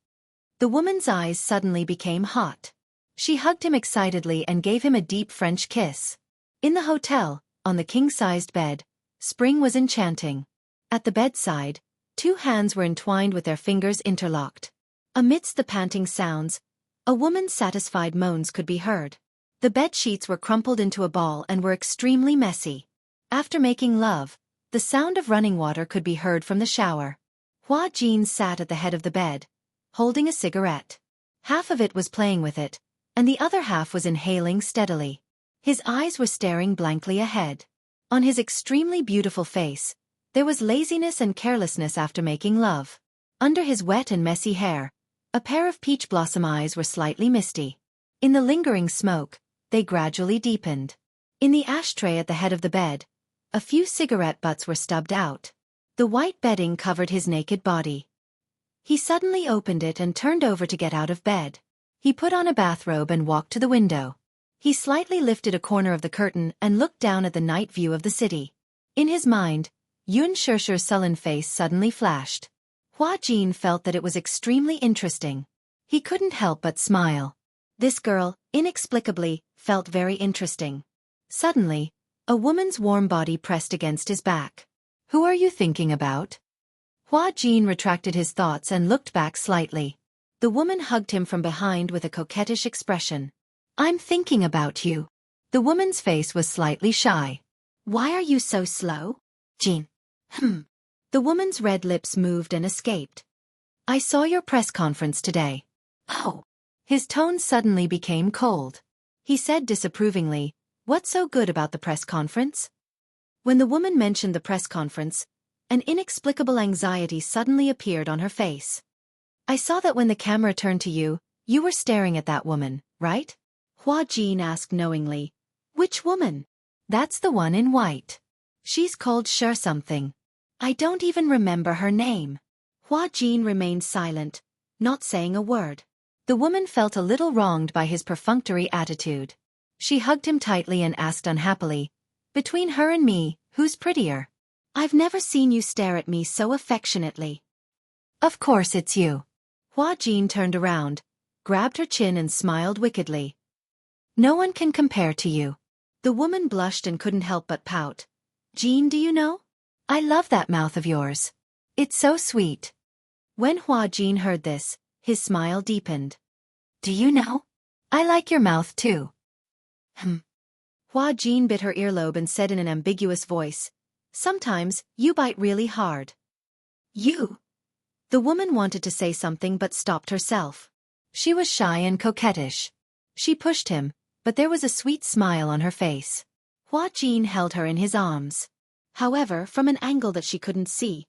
The woman's eyes suddenly became hot. She hugged him excitedly and gave him a deep French kiss. In the hotel, on the king-sized bed, Spring was enchanting. At the bedside, two hands were entwined with their fingers interlocked. Amidst the panting sounds, a woman's satisfied moans could be heard. The bed sheets were crumpled into a ball and were extremely messy. After making love, the sound of running water could be heard from the shower. Hua Jin sat at the head of the bed, holding a cigarette. Half of it was playing with it, and the other half was inhaling steadily. His eyes were staring blankly ahead. On his extremely beautiful face, there was laziness and carelessness after making love. Under his wet and messy hair, a pair of peach blossom eyes were slightly misty. In the lingering smoke, they gradually deepened. In the ashtray at the head of the bed, a few cigarette butts were stubbed out. The white bedding covered his naked body. He suddenly opened it and turned over to get out of bed. He put on a bathrobe and walked to the window. He slightly lifted a corner of the curtain and looked down at the night view of the city. In his mind, Yun Shishir's sullen face suddenly flashed. Hua Jin felt that it was extremely interesting. He couldn't help but smile. This girl, inexplicably, felt very interesting. Suddenly, a woman's warm body pressed against his back. Who are you thinking about? Hua Jin retracted his thoughts and looked back slightly. The woman hugged him from behind with a coquettish expression. I'm thinking about you. The woman's face was slightly shy. Why are you so slow? Jin. The woman's red lips moved and escaped. I saw your press conference today. Oh. His tone suddenly became cold. He said disapprovingly, what's so good about the press conference? When the woman mentioned the press conference, an inexplicable anxiety suddenly appeared on her face. I saw that when the camera turned to you, you were staring at that woman, right? Hua Jin asked knowingly. Which woman? That's the one in white. She's called Sure something. I don't even remember her name. Hua Jin remained silent, not saying a word. The woman felt a little wronged by his perfunctory attitude. She hugged him tightly and asked unhappily, between her and me, who's prettier? I've never seen you stare at me so affectionately. Of course it's you. Hua Jin turned around, grabbed her chin and smiled wickedly. No one can compare to you. The woman blushed and couldn't help but pout. Jin, do you know? I love that mouth of yours. It's so sweet. When Hua Jin heard this, his smile deepened. Do you know? I like your mouth too. Hua Jin bit her earlobe and said in an ambiguous voice, sometimes, you bite really hard. You? The woman wanted to say something but stopped herself. She was shy and coquettish. She pushed him, but there was a sweet smile on her face. Hua Jin held her in his arms. However, from an angle that she couldn't see,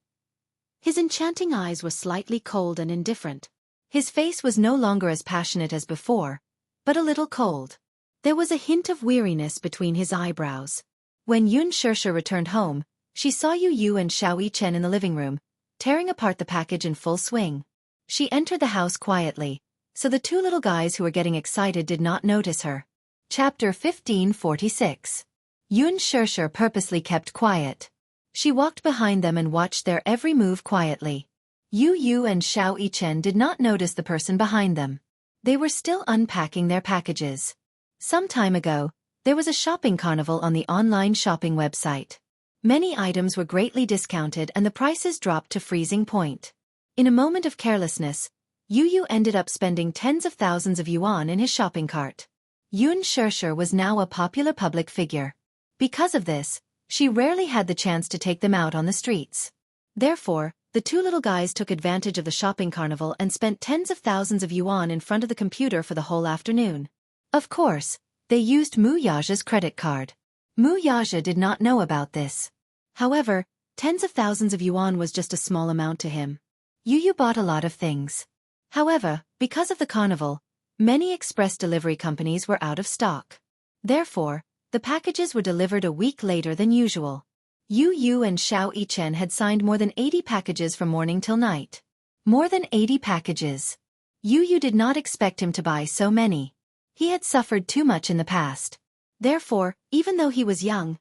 his enchanting eyes were slightly cold and indifferent. His face was no longer as passionate as before, but a little cold. There was a hint of weariness between his eyebrows. When Yun Shishir returned home, she saw Yu Yu and Xiao Yichen in the living room, tearing apart the package in full swing. She entered the house quietly, so the two little guys who were getting excited did not notice her. Chapter 1546. Yun Shishir purposely kept quiet. She walked behind them and watched their every move quietly. Yu Yu and Xiao Yichen did not notice the person behind them. They were still unpacking their packages. Some time ago, there was a shopping carnival on the online shopping website. Many items were greatly discounted and the prices dropped to freezing point. In a moment of carelessness, Yu Yu ended up spending tens of thousands of yuan in his shopping cart. Yun Shishir was now a popular public figure. Because of this, she rarely had the chance to take them out on the streets. Therefore, the two little guys took advantage of the shopping carnival and spent tens of thousands of yuan in front of the computer for the whole afternoon. Of course, they used Mu Yaja's credit card. Mu Yaja did not know about this. However, tens of thousands of yuan was just a small amount to him. Yu Yu bought a lot of things. However, because of the carnival, many express delivery companies were out of stock. Therefore, the packages were delivered a week later than usual. Yu Yu and Xiao Yichen had signed more than 80 packages from morning till night. More than 80 packages. Yu Yu did not expect him to buy so many. He had suffered too much in the past. Therefore, even though he was young,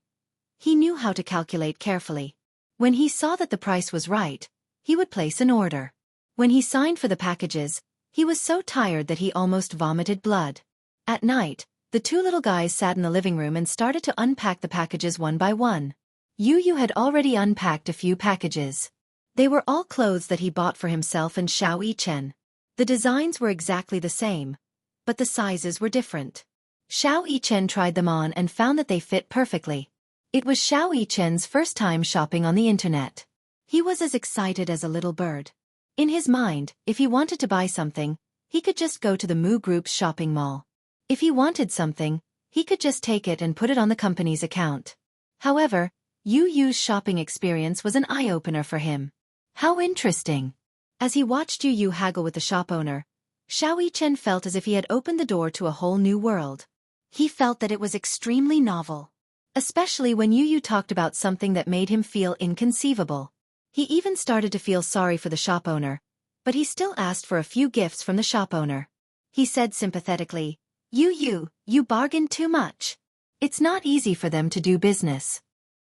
he knew how to calculate carefully. When he saw that the price was right, he would place an order. When he signed for the packages, he was so tired that he almost vomited blood. At night, the two little guys sat in the living room and started to unpack the packages one by one. Yu Yu had already unpacked a few packages. They were all clothes that he bought for himself and Xiao Yichen. The designs were exactly the same, but the sizes were different. Xiao Yichen tried them on and found that they fit perfectly. It was Xiao Yichen's first time shopping on the internet. He was as excited as a little bird. In his mind, if he wanted to buy something, he could just go to the Mu Group's shopping mall. If he wanted something, he could just take it and put it on the company's account. However, Yu Yu's shopping experience was an eye-opener for him. How interesting! As he watched Yu Yu haggle with the shop owner, Xiao Yichen felt as if he had opened the door to a whole new world. He felt that it was extremely novel. Especially when Yu Yu talked about something that made him feel inconceivable. He even started to feel sorry for the shop owner, but he still asked for a few gifts from the shop owner. He said sympathetically, You bargained too much. It's not easy for them to do business.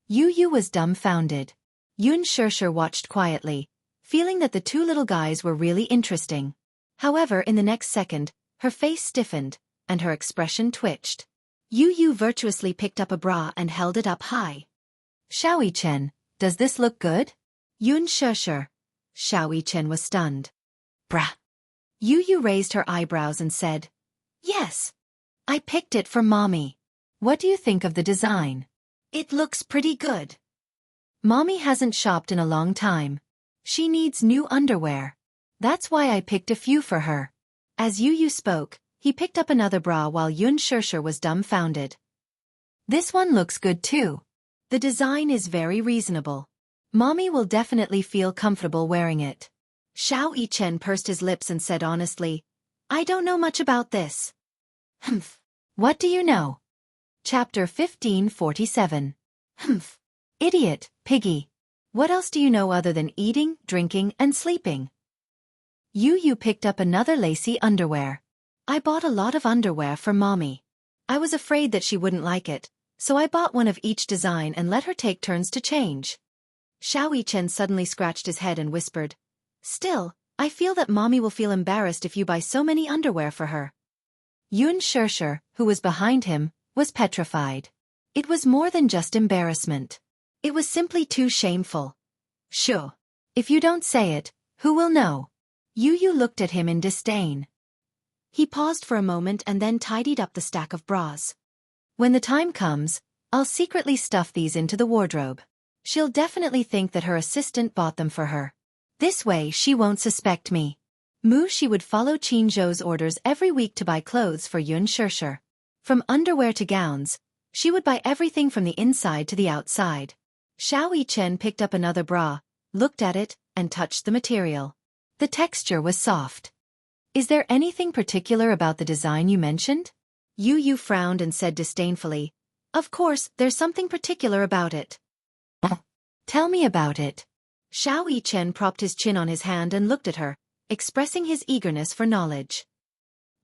Yu was dumbfounded. Yun Shirshir watched quietly, feeling that the two little guys were really interesting. However, in the next second, her face stiffened, and her expression twitched. Yu virtuously picked up a bra and held it up high. Xiaoyi Chen, does this look good? Yun Shirshir. Xiaoyi Chen was stunned. Brah. Yu raised her eyebrows and said, Yes. I picked it for Mommy. What do you think of the design? It looks pretty good. Mommy hasn't shopped in a long time. She needs new underwear. That's why I picked a few for her. As Yu spoke, he picked up another bra while Yun Shirshir was dumbfounded. This one looks good too. The design is very reasonable. Mommy will definitely feel comfortable wearing it. Xiaoyi Chen pursed his lips and said honestly, I don't know much about this. Humph. What do you know? Chapter 1547. Humph. Idiot, piggy. What else do you know other than eating, drinking, and sleeping? Yu picked up another lacy underwear. I bought a lot of underwear for Mommy. I was afraid that she wouldn't like it, so I bought one of each design and let her take turns to change. Xiaoyi Chen suddenly scratched his head and whispered, Still, I feel that Mommy will feel embarrassed if you buy so many underwear for her. Yun Shirshir, who was behind him, was petrified. It was more than just embarrassment. It was simply too shameful. Sure. If you don't say it, who will know? Yu looked at him in disdain. He paused for a moment and then tidied up the stack of bras. When the time comes, I'll secretly stuff these into the wardrobe. She'll definitely think that her assistant bought them for her. This way she won't suspect me. She would follow Qin Zhou's orders every week to buy clothes for Yun Shirshir. From underwear to gowns, she would buy everything from the inside to the outside. Xiaoyi Chen picked up another bra, looked at it, and touched the material. The texture was soft. Is there anything particular about the design you mentioned? Yu frowned and said disdainfully, Of course, there's something particular about it. Tell me about it. Xiaoyi Chen propped his chin on his hand and looked at her, expressing his eagerness for knowledge.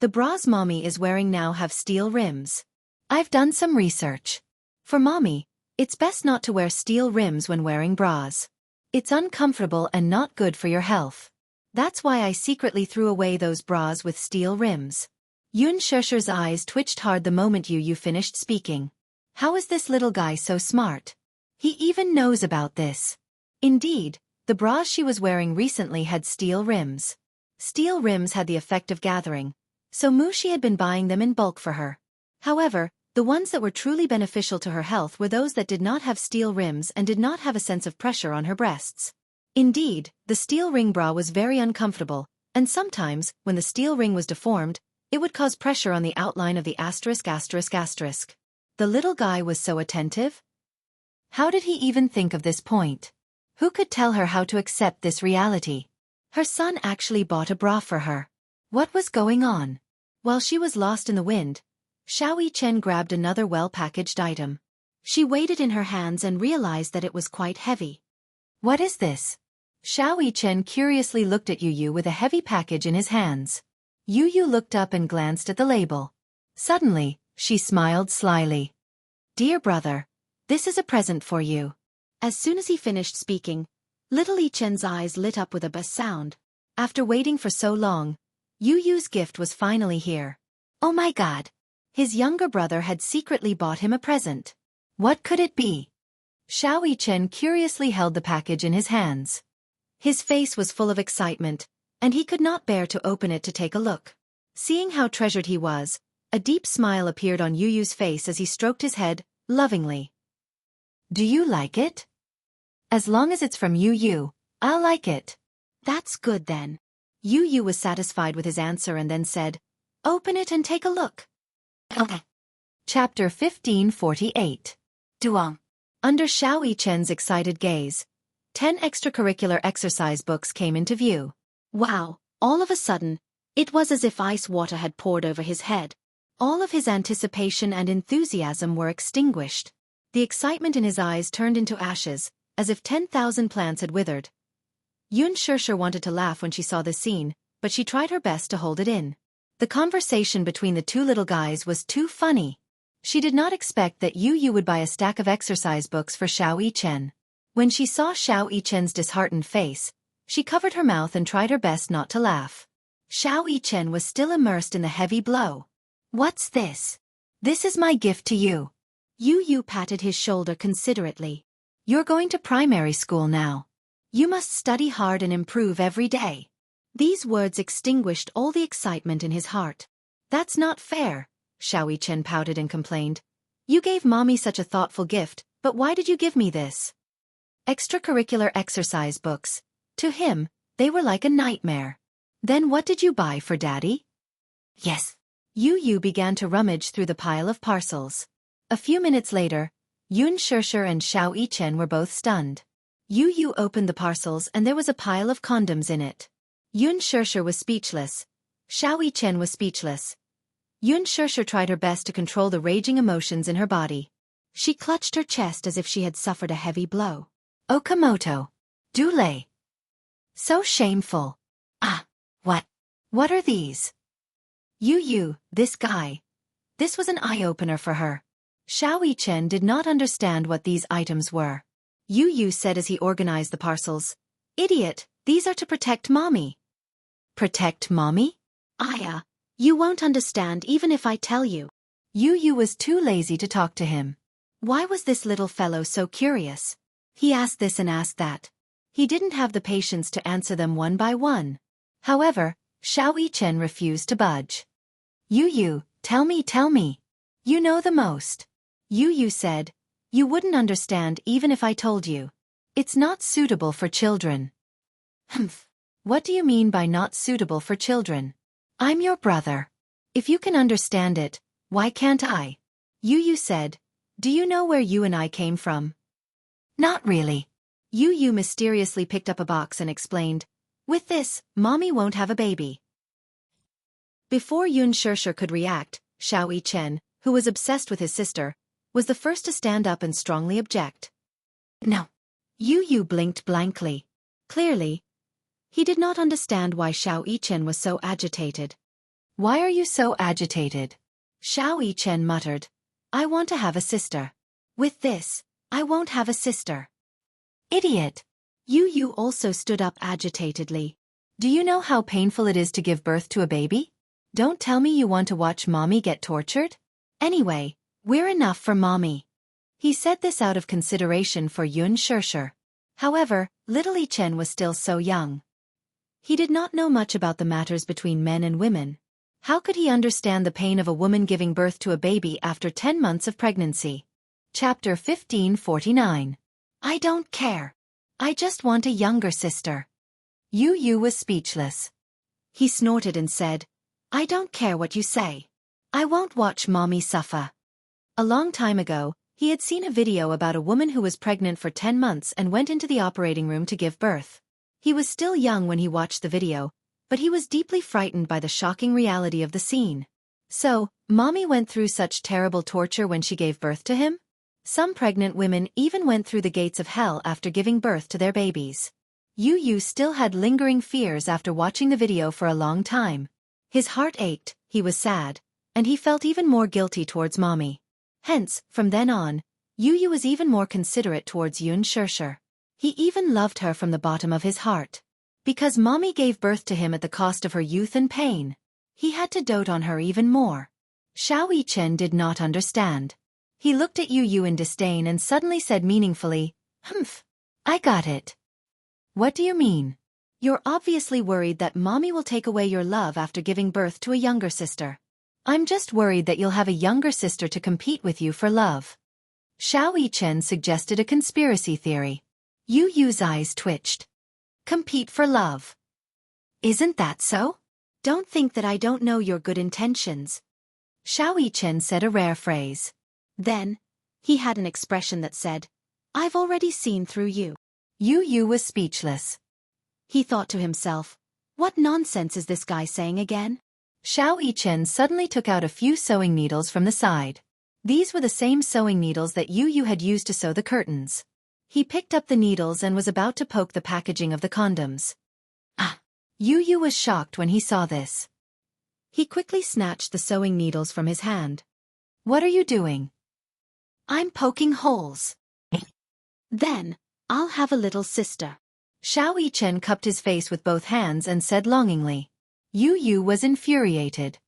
The bras Mommy is wearing now have steel rims. I've done some research. For Mommy, it's best not to wear steel rims when wearing bras. It's uncomfortable and not good for your health. That's why I secretly threw away those bras with steel rims. Yun Shirshir's eyes twitched hard the moment Yu finished speaking. How is this little guy so smart? He even knows about this. Indeed, the bras she was wearing recently had steel rims. Steel rims had the effect of gathering, so she had been buying them in bulk for her. However, the ones that were truly beneficial to her health were those that did not have steel rims and did not have a sense of pressure on her breasts. Indeed, the steel ring bra was very uncomfortable, and sometimes, when the steel ring was deformed, it would cause pressure on the outline of the asterisk. The little guy was so attentive. How did he even think of this point? Who could tell her how to accept this reality? Her son actually bought a bra for her. What was going on? While she was lost in the wind, Xiaoyi Chen grabbed another well-packaged item. She weighed it in her hands and realized that it was quite heavy. What is this? Xiaoyi Chen curiously looked at Yu with a heavy package in his hands. Yu looked up and glanced at the label. Suddenly, she smiled slyly. Dear brother, this is a present for you. As soon as he finished speaking, little Yi Chen's eyes lit up with a buzz sound. After waiting for so long, Yu's gift was finally here. Oh my god! His younger brother had secretly bought him a present. What could it be? Xiaoyi Chen curiously held the package in his hands. His face was full of excitement, and he could not bear to open it to take a look. Seeing how treasured he was, a deep smile appeared on Yu's face as he stroked his head, lovingly. Do you like it? As long as it's from Yu, I'll like it. That's good then. Yu was satisfied with his answer and then said, Open it and take a look. Okay. Chapter 1548. Duong. Under Xiaoyi Chen's excited gaze, 10 extracurricular exercise books came into view. Wow, all of a sudden, it was as if ice water had poured over his head. All of his anticipation and enthusiasm were extinguished. The excitement in his eyes turned into ashes, as if 10,000 plants had withered. Yun Shirshir wanted to laugh when she saw this scene, but she tried her best to hold it in. The conversation between the two little guys was too funny. She did not expect that Yu Yu would buy a stack of exercise books for Xiao Yichen. When she saw Xiao Yichen's disheartened face, she covered her mouth and tried her best not to laugh. Xiao Yichen was still immersed in the heavy blow. "What's this?" "This is my gift to you." Yu Yu patted his shoulder considerately. "You're going to primary school now. You must study hard and improve every day." These words extinguished all the excitement in his heart. "That's not fair," Xiao Yichen pouted and complained. "You gave Mommy such a thoughtful gift, but why did you give me this?" Extracurricular exercise books. To him, they were like a nightmare. "Then what did you buy for Daddy?" "Yes." Yu Yu began to rummage through the pile of parcels. A few minutes later, Yun Shishir and Xiao Yichen were both stunned. Yu Yu opened the parcels and there was a pile of condoms in it. Yun Shishir was speechless. Xiao Yichen was speechless. Yun Shishir tried her best to control the raging emotions in her body. She clutched her chest as if she had suffered a heavy blow. "Okamoto. Dule. So shameful. Ah, what? What are these?" Yu Yu, this guy. This was an eye-opener for her. Xiao Yichen did not understand what these items were. Yu Yu said as he organized the parcels, "Idiot, these are to protect Mommy." "Protect Mommy?" "Aya, you won't understand even if I tell you." Yu Yu was too lazy to talk to him. Why was this little fellow so curious? He asked this and asked that. He didn't have the patience to answer them one by one. However, Xiao Yichen refused to budge. "Yu Yu, tell me. You know the most." Yu Yu said, "You wouldn't understand even if I told you. It's not suitable for children." "Humph. What do you mean by not suitable for children?" "I'm your brother. If you can understand it, why can't I?" Yu Yu said, "Do you know where you and I came from?" "Not really." Yu Yu mysteriously picked up a box and explained, "With this, Mommy won't have a baby." Before Yun Shishir could react, Xiao Yichen, who was obsessed with his sister, was the first to stand up and strongly object. "No." Yu Yu blinked blankly. Clearly, he did not understand why Xiao Yichen was so agitated. "Why are you so agitated?" Xiao Yichen muttered, "I want to have a sister. With this, I won't have a sister." "Idiot." Yu Yu also stood up agitatedly. "Do you know how painful it is to give birth to a baby? Don't tell me you want to watch Mommy get tortured? Anyway, we're enough for Mommy." He said this out of consideration for Yun Shishir. However, little Yichen was still so young. He did not know much about the matters between men and women. How could he understand the pain of a woman giving birth to a baby after 10 months of pregnancy? Chapter 1549. "I don't care. I just want a younger sister." Yu Yu was speechless. He snorted and said, "I don't care what you say. I won't watch Mommy suffer." A long time ago, he had seen a video about a woman who was pregnant for 10 months and went into the operating room to give birth. He was still young when he watched the video, but he was deeply frightened by the shocking reality of the scene. So, Mommy went through such terrible torture when she gave birth to him? Some pregnant women even went through the gates of hell after giving birth to their babies. Yu Yu still had lingering fears after watching the video for a long time. His heart ached, he was sad, and he felt even more guilty towards Mommy. Hence, from then on, Yu Yu was even more considerate towards Yun Shishir. He even loved her from the bottom of his heart. Because Mommy gave birth to him at the cost of her youth and pain, he had to dote on her even more. Xiao Yichen did not understand. He looked at Yu Yu in disdain and suddenly said meaningfully, "Humph. I got it." "What do you mean?" "You're obviously worried that Mommy will take away your love after giving birth to a younger sister. I'm just worried that you'll have a younger sister to compete with you for love." Xiao Yichen suggested a conspiracy theory. Yu Yu's eyes twitched. "Compete for love. Isn't that so? Don't think that I don't know your good intentions." Xiao Yichen said a rare phrase. Then, he had an expression that said, "I've already seen through you." Yu Yu was speechless. He thought to himself, what nonsense is this guy saying again? Xiao Yichen suddenly took out a few sewing needles from the side. These were the same sewing needles that Yu Yu had used to sew the curtains. He picked up the needles and was about to poke the packaging of the condoms. Ah! Yu Yu was shocked when he saw this. He quickly snatched the sewing needles from his hand. What are you doing? I'm poking holes. Then, I'll have a little sister. Xiao Yichen cupped his face with both hands and said longingly. Yu Yu was infuriated.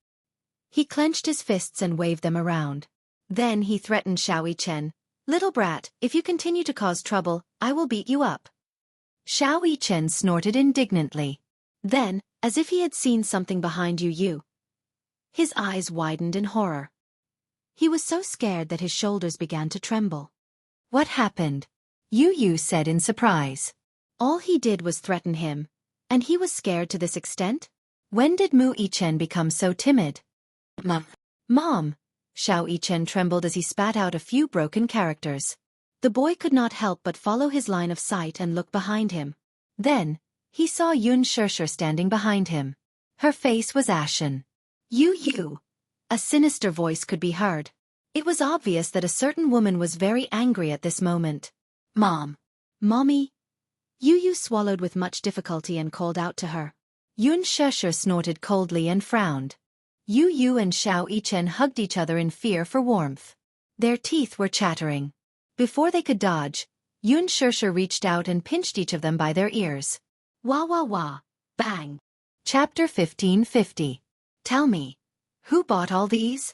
He clenched his fists and waved them around. Then he threatened Xiao Yichen, Little brat, if you continue to cause trouble, I will beat you up. Xiao Yichen snorted indignantly. Then, as if he had seen something behind Yu Yu, his eyes widened in horror. He was so scared that his shoulders began to tremble. What happened? Yu Yu said in surprise. All he did was threaten him, and he was scared to this extent? When did Mu Yichen become so timid? Mom! Xiao Yichen trembled as he spat out a few broken characters. The boy could not help but follow his line of sight and look behind him. Then, he saw Yun Shishir standing behind him. Her face was ashen. Yu Yu! A sinister voice could be heard. It was obvious that a certain woman was very angry at this moment. Mom! Mommy! Yu Yu swallowed with much difficulty and called out to her. Yun Shishir snorted coldly and frowned. Yu Yu and Xiao Yichen hugged each other in fear for warmth. Their teeth were chattering. Before they could dodge, Yun Shishir reached out and pinched each of them by their ears. Wah wah wah, bang. Chapter 1550. Tell me, who bought all these?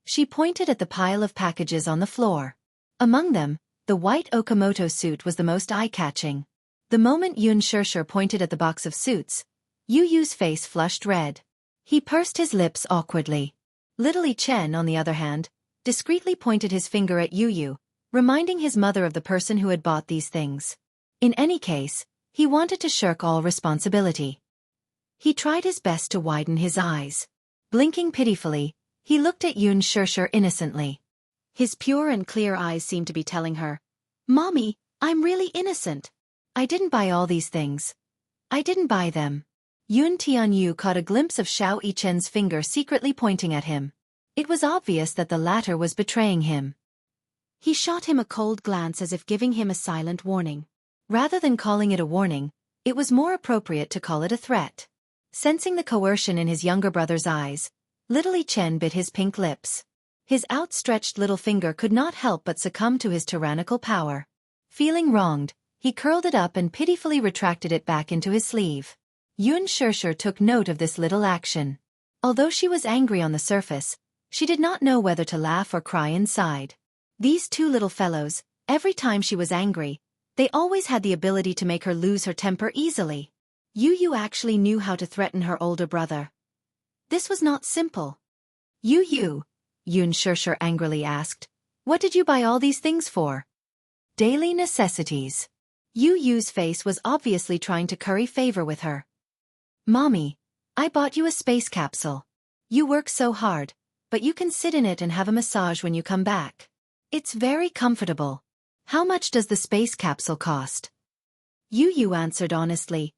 She pointed at the pile of packages on the floor. Among them, the white Okamoto suit was the most eye-catching. The moment Yun Shishir pointed at the box of suits, Yu Yu's face flushed red. He pursed his lips awkwardly. Little Yichen, on the other hand, discreetly pointed his finger at Yu Yu, reminding his mother of the person who had bought these things. In any case, he wanted to shirk all responsibility. He tried his best to widen his eyes. Blinking pitifully, he looked at Yun Shishir innocently. His pure and clear eyes seemed to be telling her, Mommy, I'm really innocent. I didn't buy all these things. I didn't buy them. Yun Tianyu caught a glimpse of Xiao Yichen's finger secretly pointing at him. It was obvious that the latter was betraying him. He shot him a cold glance as if giving him a silent warning. Rather than calling it a warning, it was more appropriate to call it a threat. Sensing the coercion in his younger brother's eyes, little Yichen bit his pink lips. His outstretched little finger could not help but succumb to his tyrannical power. Feeling wronged, he curled it up and pitifully retracted it back into his sleeve. Yun Shishir took note of this little action. Although she was angry on the surface, she did not know whether to laugh or cry inside. These two little fellows, every time she was angry, they always had the ability to make her lose her temper easily. Yu Yu actually knew how to threaten her older brother. This was not simple. Yu Yu, Yun Shishir angrily asked, what did you buy all these things for? Daily necessities. Yu Yu's face was obviously trying to curry favor with her. Mommy, I bought you a space capsule. You work so hard, but you can sit in it and have a massage when you come back. It's very comfortable. How much does the space capsule cost? Yu Yu answered honestly,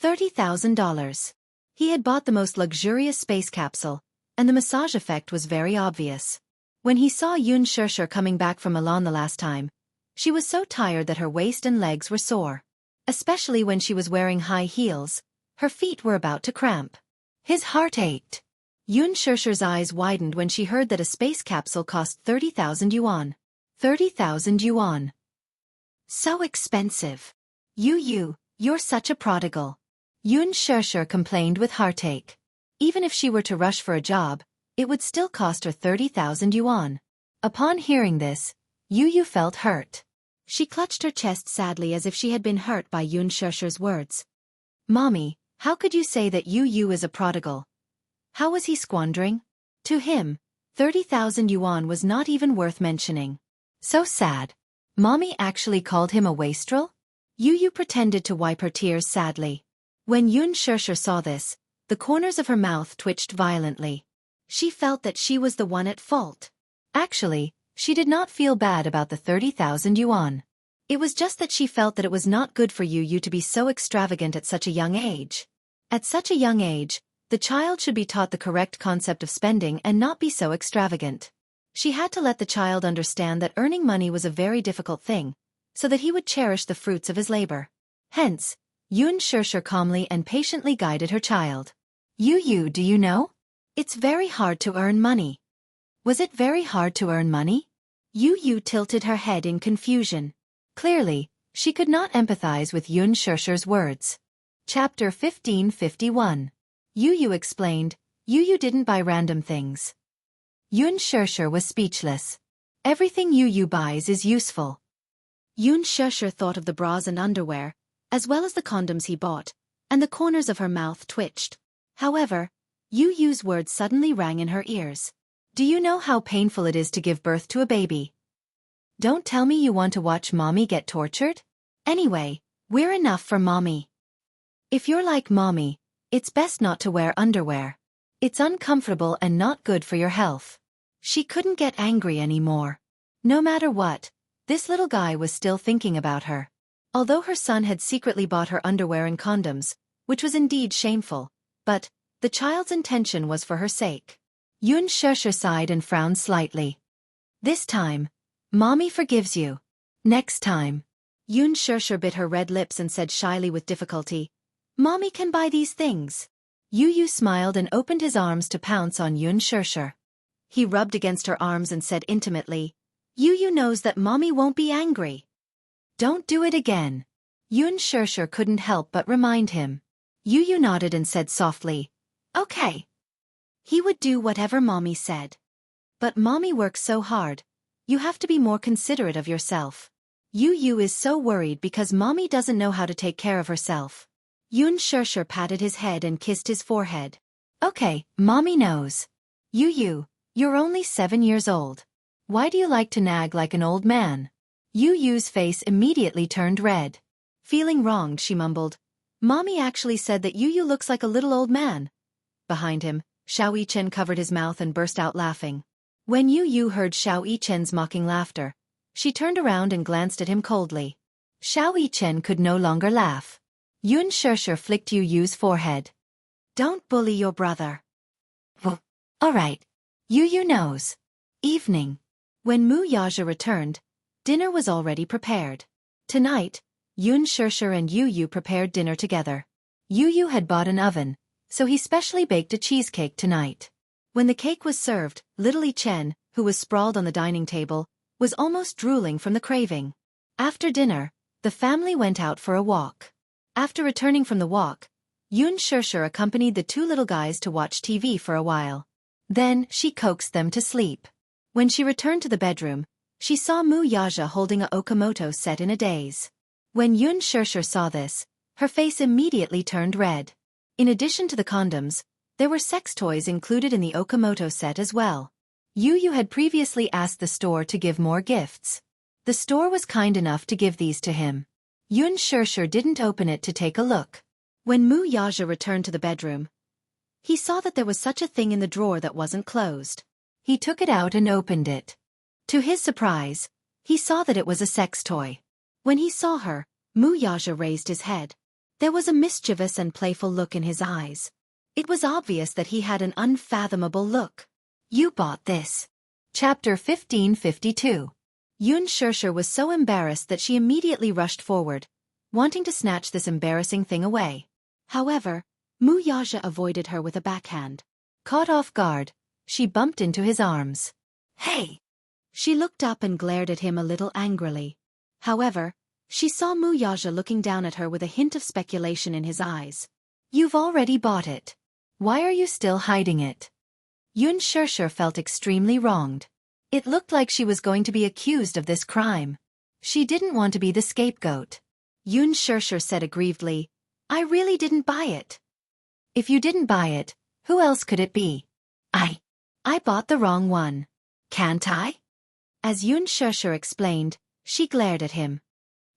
$30,000. He had bought the most luxurious space capsule, and the massage effect was very obvious. When he saw Yun Shishir coming back from Milan the last time, she was so tired that her waist and legs were sore. Especially when she was wearing high heels, her feet were about to cramp. His heart ached. Yun Shishir's eyes widened when she heard that a space capsule cost 30,000 yuan. 30,000 yuan. So expensive. Yu, you're such a prodigal. Yun Shishir complained with heartache. Even if she were to rush for a job, it would still cost her 30,000 yuan. Upon hearing this, Yu felt hurt. She clutched her chest sadly as if she had been hurt by Yun Shishir's words. Mommy, how could you say that Yu is a prodigal? How was he squandering? To him, 30,000 yuan was not even worth mentioning. So sad. Mommy actually called him a wastrel? Yu pretended to wipe her tears sadly. When Yun Shishir saw this, the corners of her mouth twitched violently. She felt that she was the one at fault. Actually, she did not feel bad about the 30,000 yuan. It was just that she felt that it was not good for Yu to be so extravagant at such a young age. At such a young age, the child should be taught the correct concept of spending and not be so extravagant. She had to let the child understand that earning money was a very difficult thing, so that he would cherish the fruits of his labor. Hence, Yun Shishir calmly and patiently guided her child. Yu, do you know? It's very hard to earn money. Was it very hard to earn money? Yu tilted her head in confusion. Clearly, she could not empathize with Yun Shusher's words. Chapter 1551. Yu explained, Yu didn't buy random things. Yun Shusher was speechless. Everything Yu buys is useful. Yun Shusher thought of the bras and underwear, as well as the condoms he bought, and the corners of her mouth twitched. However, Yu's words suddenly rang in her ears. Do you know how painful it is to give birth to a baby? Don't tell me you want to watch mommy get tortured? Anyway, we're enough for mommy. If you're like mommy, it's best not to wear underwear. It's uncomfortable and not good for your health. She couldn't get angry anymore. No matter what, this little guy was still thinking about her. Although her son had secretly bought her underwear and condoms, which was indeed shameful, but the child's intention was for her sake. Yun Shusher sighed and frowned slightly. This time, mommy forgives you. Next time. Yun Shusher bit her red lips and said shyly with difficulty, Mommy can buy these things. Yu smiled and opened his arms to pounce on Yun Shusher. He rubbed against her arms and said intimately, Yu knows that mommy won't be angry. Don't do it again. Yun Shusher couldn't help but remind him. Yu nodded and said softly, Okay. He would do whatever mommy said. But mommy works so hard. You have to be more considerate of yourself. Yu is so worried because mommy doesn't know how to take care of herself. Yun Shusher patted his head and kissed his forehead. Okay, mommy knows. You're only 7 years old. Why do you like to nag like an old man? Yu's face immediately turned red. Feeling wronged, she mumbled, Mommy actually said that Yu looks like a little old man. Behind him, Xiao Yichen covered his mouth and burst out laughing. When Yu heard Xiao Yichen's mocking laughter, she turned around and glanced at him coldly. Xiao Yichen could no longer laugh. Yun Shusher flicked Yu's forehead. Don't bully your brother. Well, all right. Yu knows. Evening. When Mu Yaja returned, dinner was already prepared. Tonight, Yun Shusher and Yu prepared dinner together. Yu had bought an oven, so he specially baked a cheesecake tonight. When the cake was served, little Yi Chen, who was sprawled on the dining table, was almost drooling from the craving. After dinner, the family went out for a walk. After returning from the walk, Yun Shusher accompanied the two little guys to watch TV for a while. Then, she coaxed them to sleep. When she returned to the bedroom, she saw Mu Yaja holding a Okamoto set in a daze. When Yun Shusher saw this, her face immediately turned red. In addition to the condoms, there were sex toys included in the Okamoto set as well. Yu had previously asked the store to give more gifts. The store was kind enough to give these to him. Yun Shusher didn't open it to take a look. When Mu Yaja returned to the bedroom, he saw that there was such a thing in the drawer that wasn't closed. He took it out and opened it. To his surprise, he saw that it was a sex toy. When he saw her, Mu Yaja raised his head. There was a mischievous and playful look in his eyes. It was obvious that he had an unfathomable look. You bought this. Chapter 1552. Yun Shusher was so embarrassed that she immediately rushed forward, wanting to snatch this embarrassing thing away. However, Mu Yaja avoided her with a backhand. Caught off guard, she bumped into his arms. Hey! She looked up and glared at him a little angrily. However, she saw Mu Yaja looking down at her with a hint of speculation in his eyes. You've already bought it. Why are you still hiding it? Yun Shusher felt extremely wronged. It looked like she was going to be accused of this crime. She didn't want to be the scapegoat. Yun Shusher said aggrievedly, I really didn't buy it. If you didn't buy it, who else could it be? I bought the wrong one. Can't I? As Yun Shusher explained, she glared at him.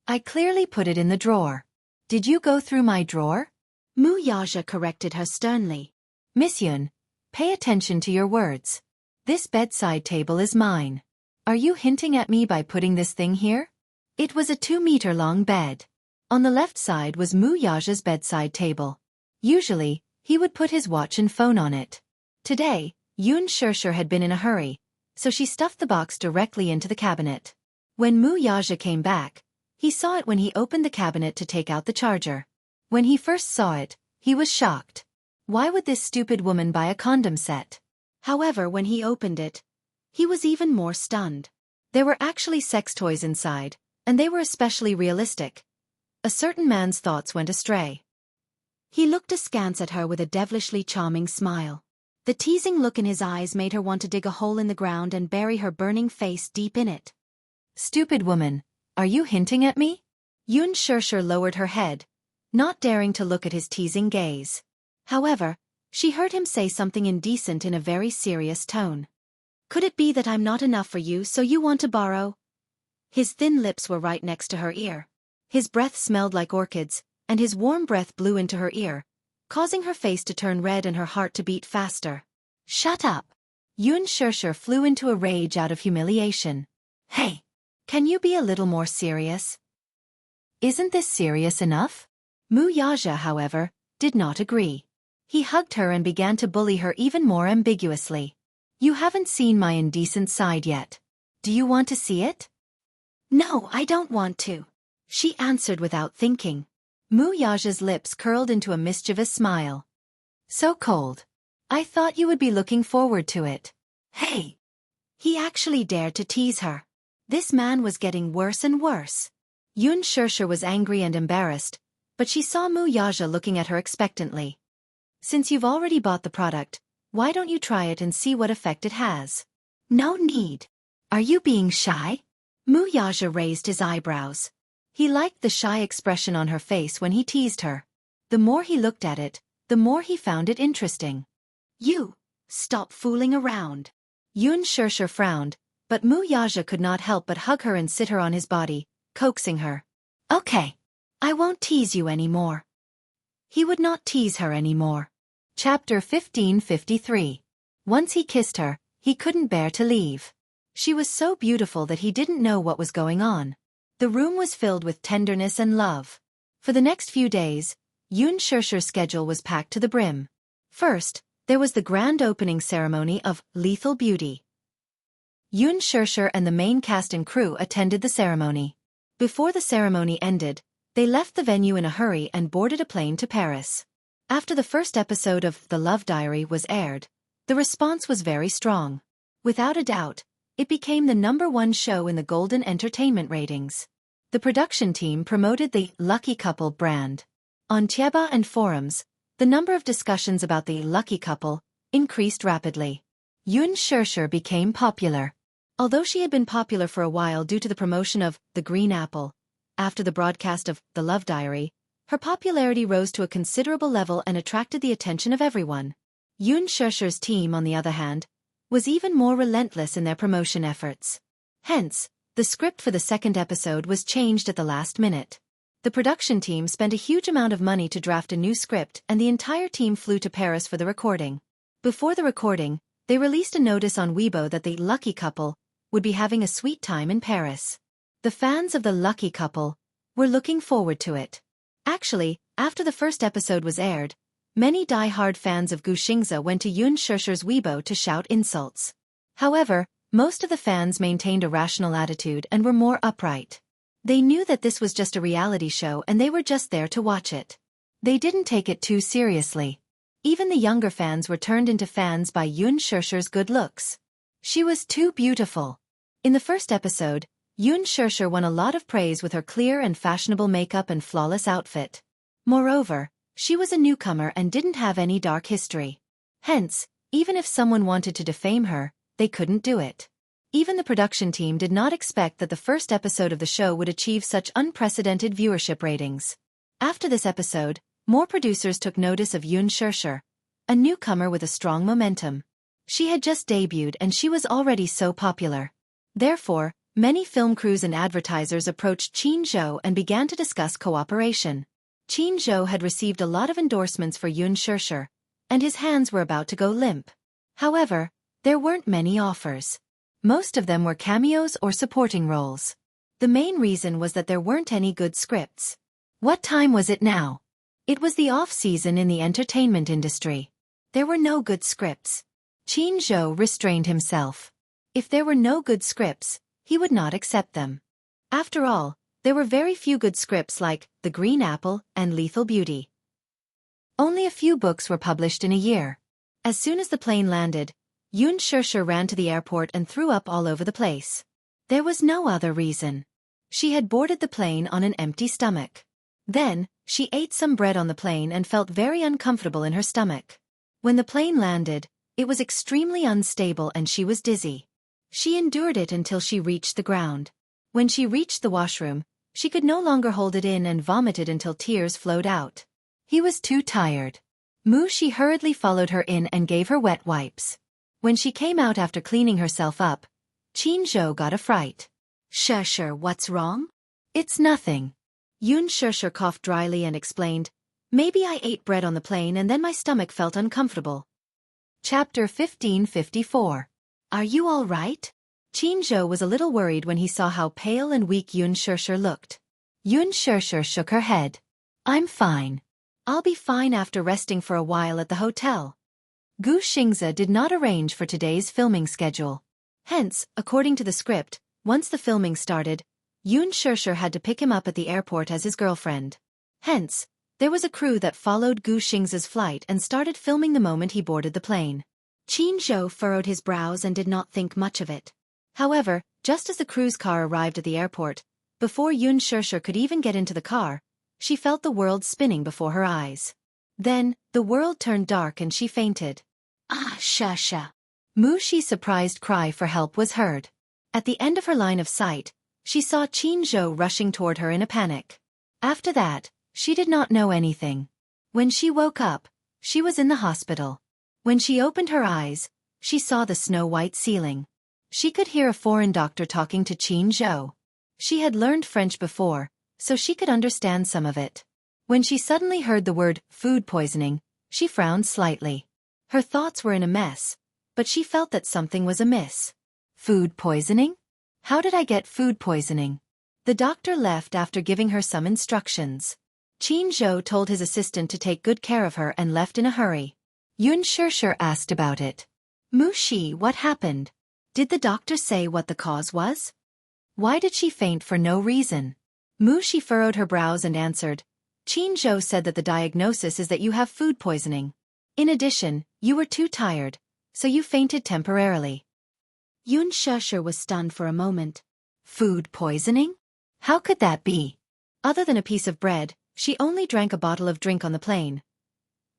I clearly put it in the drawer. Did you go through my drawer? Mu Yaja corrected her sternly. Miss Yun, pay attention to your words. This bedside table is mine. Are you hinting at me by putting this thing here? It was a 2-meter-long bed. On the left side was Mu Yaja's bedside table. Usually, he would put his watch and phone on it. Today, Yun Shusher had been in a hurry, so she stuffed the box directly into the cabinet. When Mu Yaja came back, he saw it when he opened the cabinet to take out the charger. When he first saw it, he was shocked. Why would this stupid woman buy a condom set? However, when he opened it, he was even more stunned. There were actually sex toys inside, and they were especially realistic. A certain man's thoughts went astray. He looked askance at her with a devilishly charming smile. The teasing look in his eyes made her want to dig a hole in the ground and bury her burning face deep in it. Stupid woman, are you hinting at me? Yun Shirshir lowered her head, not daring to look at his teasing gaze. However, she heard him say something indecent in a very serious tone. Could it be that I'm not enough for you, so you want to borrow? His thin lips were right next to her ear. His breath smelled like orchids, and his warm breath blew into her ear, causing her face to turn red and her heart to beat faster. Shut up! Yun Shirshir flew into a rage out of humiliation. Hey! Can you be a little more serious? Isn't this serious enough? Mu Yaja, however, did not agree. He hugged her and began to bully her even more ambiguously. You haven't seen my indecent side yet. Do you want to see it? No, I don't want to, she answered without thinking. Mu Yaja's lips curled into a mischievous smile. So cold. I thought you would be looking forward to it. Hey! He actually dared to tease her. This man was getting worse and worse. Yun Shirshir was angry and embarrassed, but she saw Mu Yaja looking at her expectantly. Since you've already bought the product, why don't you try it and see what effect it has? No need. Are you being shy? Mu Yaja raised his eyebrows. He liked the shy expression on her face when he teased her. The more he looked at it, the more he found it interesting. You! Stop fooling around. Yun Shirshir frowned, but Mu Yaja could not help but hug her and sit her on his body, coaxing her. Okay. I won't tease you anymore. He would not tease her anymore. Chapter 1553. Once he kissed her, he couldn't bear to leave. She was so beautiful that he didn't know what was going on. The room was filled with tenderness and love. For the next few days, Yun Shirshir's schedule was packed to the brim. First, there was the grand opening ceremony of Lethal Beauty. Yun Shirshir and the main cast and crew attended the ceremony. Before the ceremony ended, they left the venue in a hurry and boarded a plane to Paris. After the first episode of The Love Diary was aired, the response was very strong. Without a doubt, it became the #1 show in the Golden Entertainment ratings. The production team promoted the Lucky Couple brand. On Tieba and forums, the number of discussions about the Lucky Couple increased rapidly. Yun Shirshir became popular. Although she had been popular for a while due to the promotion of The Green Apple, after the broadcast of The Love Diary, her popularity rose to a considerable level and attracted the attention of everyone. Yun Shirshir's team, on the other hand, was even more relentless in their promotion efforts. Hence, the script for the second episode was changed at the last minute. The production team spent a huge amount of money to draft a new script, and the entire team flew to Paris for the recording. Before the recording, they released a notice on Weibo that the Lucky Couple would be having a sweet time in Paris. The fans of the Lucky Couple were looking forward to it. Actually, after the first episode was aired, many die-hard fans of Gu Xingzi went to Yun Shirshir's Weibo to shout insults. However, most of the fans maintained a rational attitude and were more upright. They knew that this was just a reality show and they were just there to watch it. They didn't take it too seriously. Even the younger fans were turned into fans by Yun Shirshir's good looks. She was too beautiful. In the first episode, Yun Shirshir won a lot of praise with her clear and fashionable makeup and flawless outfit. Moreover, she was a newcomer and didn't have any dark history. Hence, even if someone wanted to defame her, they couldn't do it. Even the production team did not expect that the first episode of the show would achieve such unprecedented viewership ratings. After this episode, more producers took notice of Yun Shirshir, a newcomer with a strong momentum. She had just debuted and she was already so popular. Therefore, many film crews and advertisers approached Qin Zhou and began to discuss cooperation. Qin Zhou had received a lot of endorsements for Yun Shirshir, and his hands were about to go limp. However, there weren't many offers. Most of them were cameos or supporting roles. The main reason was that there weren't any good scripts. What time was it now? It was the off-season in the entertainment industry. There were no good scripts. Qin Zhou restrained himself. If there were no good scripts, he would not accept them. After all, there were very few good scripts like The Green Apple and Lethal Beauty. Only a few books were published in a year. As soon as the plane landed, Yoon Shusher ran to the airport and threw up all over the place. There was no other reason. She had boarded the plane on an empty stomach. Then, she ate some bread on the plane and felt very uncomfortable in her stomach. When the plane landed, it was extremely unstable and she was dizzy. She endured it until she reached the ground. When she reached the washroom, she could no longer hold it in and vomited until tears flowed out. He was too tired. She hurriedly followed her in and gave her wet wipes. When she came out after cleaning herself up, Chin-jo got a fright. Shusher, what's wrong? It's nothing. Yoon Shusher coughed dryly and explained, maybe I ate bread on the plane and then my stomach felt uncomfortable. Chapter 1554. Are you all right? Chin-jo was a little worried when he saw how pale and weak Yoon Shusher looked. Yoon Shusher shook her head. I'm fine. I'll be fine after resting for a while at the hotel. Gu Xingze did not arrange for today's filming schedule. Hence, according to the script, once the filming started, Yoon Shusher had to pick him up at the airport as his girlfriend. Hence, there was a crew that followed Gu Xingze's flight and started filming the moment he boarded the plane. Chin-jo furrowed his brows and did not think much of it. However, just as the crew's car arrived at the airport, before Yoon Shusher could even get into the car, she felt the world spinning before her eyes. Then, the world turned dark and she fainted. Ah, Shusha. Mushi's surprised cry for help was heard. At the end of her line of sight, she saw Chin-jo rushing toward her in a panic. After that, she did not know anything. When she woke up, she was in the hospital. When she opened her eyes, she saw the snow-white ceiling. She could hear a foreign doctor talking to Chin-jo. She had learned French before, so she could understand some of it. When she suddenly heard the word food poisoning, she frowned slightly. Her thoughts were in a mess, but she felt that something was amiss. Food poisoning? How did I get food poisoning? The doctor left after giving her some instructions. Chin-jo told his assistant to take good care of her and left in a hurry. Yoon Shusher asked about it. Mushi, what happened? Did the doctor say what the cause was? Why did she faint for no reason? Mushi furrowed her brows and answered, Chin-jo said that the diagnosis is that you have food poisoning. In addition, you were too tired, so you fainted temporarily. Yoon Shusher was stunned for a moment. Food poisoning? How could that be? Other than a piece of bread, she only drank a bottle of drink on the plane.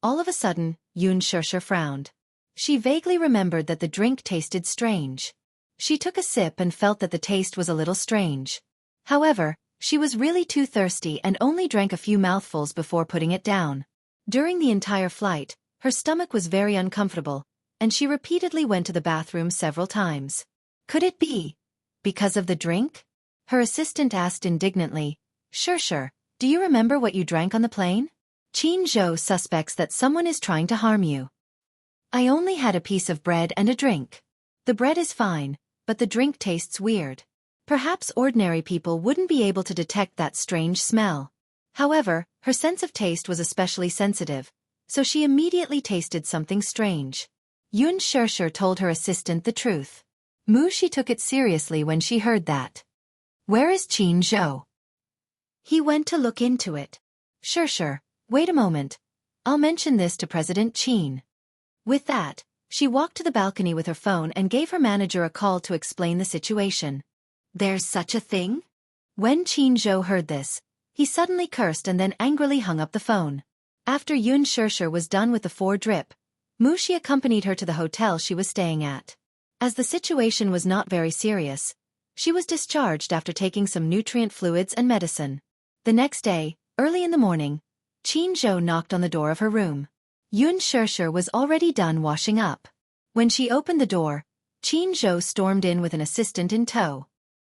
All of a sudden, Yoon Shusher frowned. She vaguely remembered that the drink tasted strange. She took a sip and felt that the taste was a little strange. However, she was really too thirsty and only drank a few mouthfuls before putting it down. During the entire flight, her stomach was very uncomfortable, and she repeatedly went to the bathroom several times. Could it be because of the drink? Her assistant asked indignantly, Shusher, do you remember what you drank on the plane? Chin-jo suspects that someone is trying to harm you. I only had a piece of bread and a drink. The bread is fine, but the drink tastes weird. Perhaps ordinary people wouldn't be able to detect that strange smell. However, her sense of taste was especially sensitive, so she immediately tasted something strange. Yoon Shusher told her assistant the truth. Mushi took it seriously when she heard that. Where is Chin-jo? He went to look into it. Shusher, wait a moment. I'll mention this to President Chin. With that, she walked to the balcony with her phone and gave her manager a call to explain the situation. There's such a thing? When Chin-jo heard this, he suddenly cursed and then angrily hung up the phone. After Yoon Shusher was done with the 4-drip, Mushi accompanied her to the hotel she was staying at. As the situation was not very serious, she was discharged after taking some nutrient fluids and medicine. The next day, early in the morning, Chin-jo knocked on the door of her room. Yoon Shusher was already done washing up. When she opened the door, Chin-jo stormed in with an assistant in tow.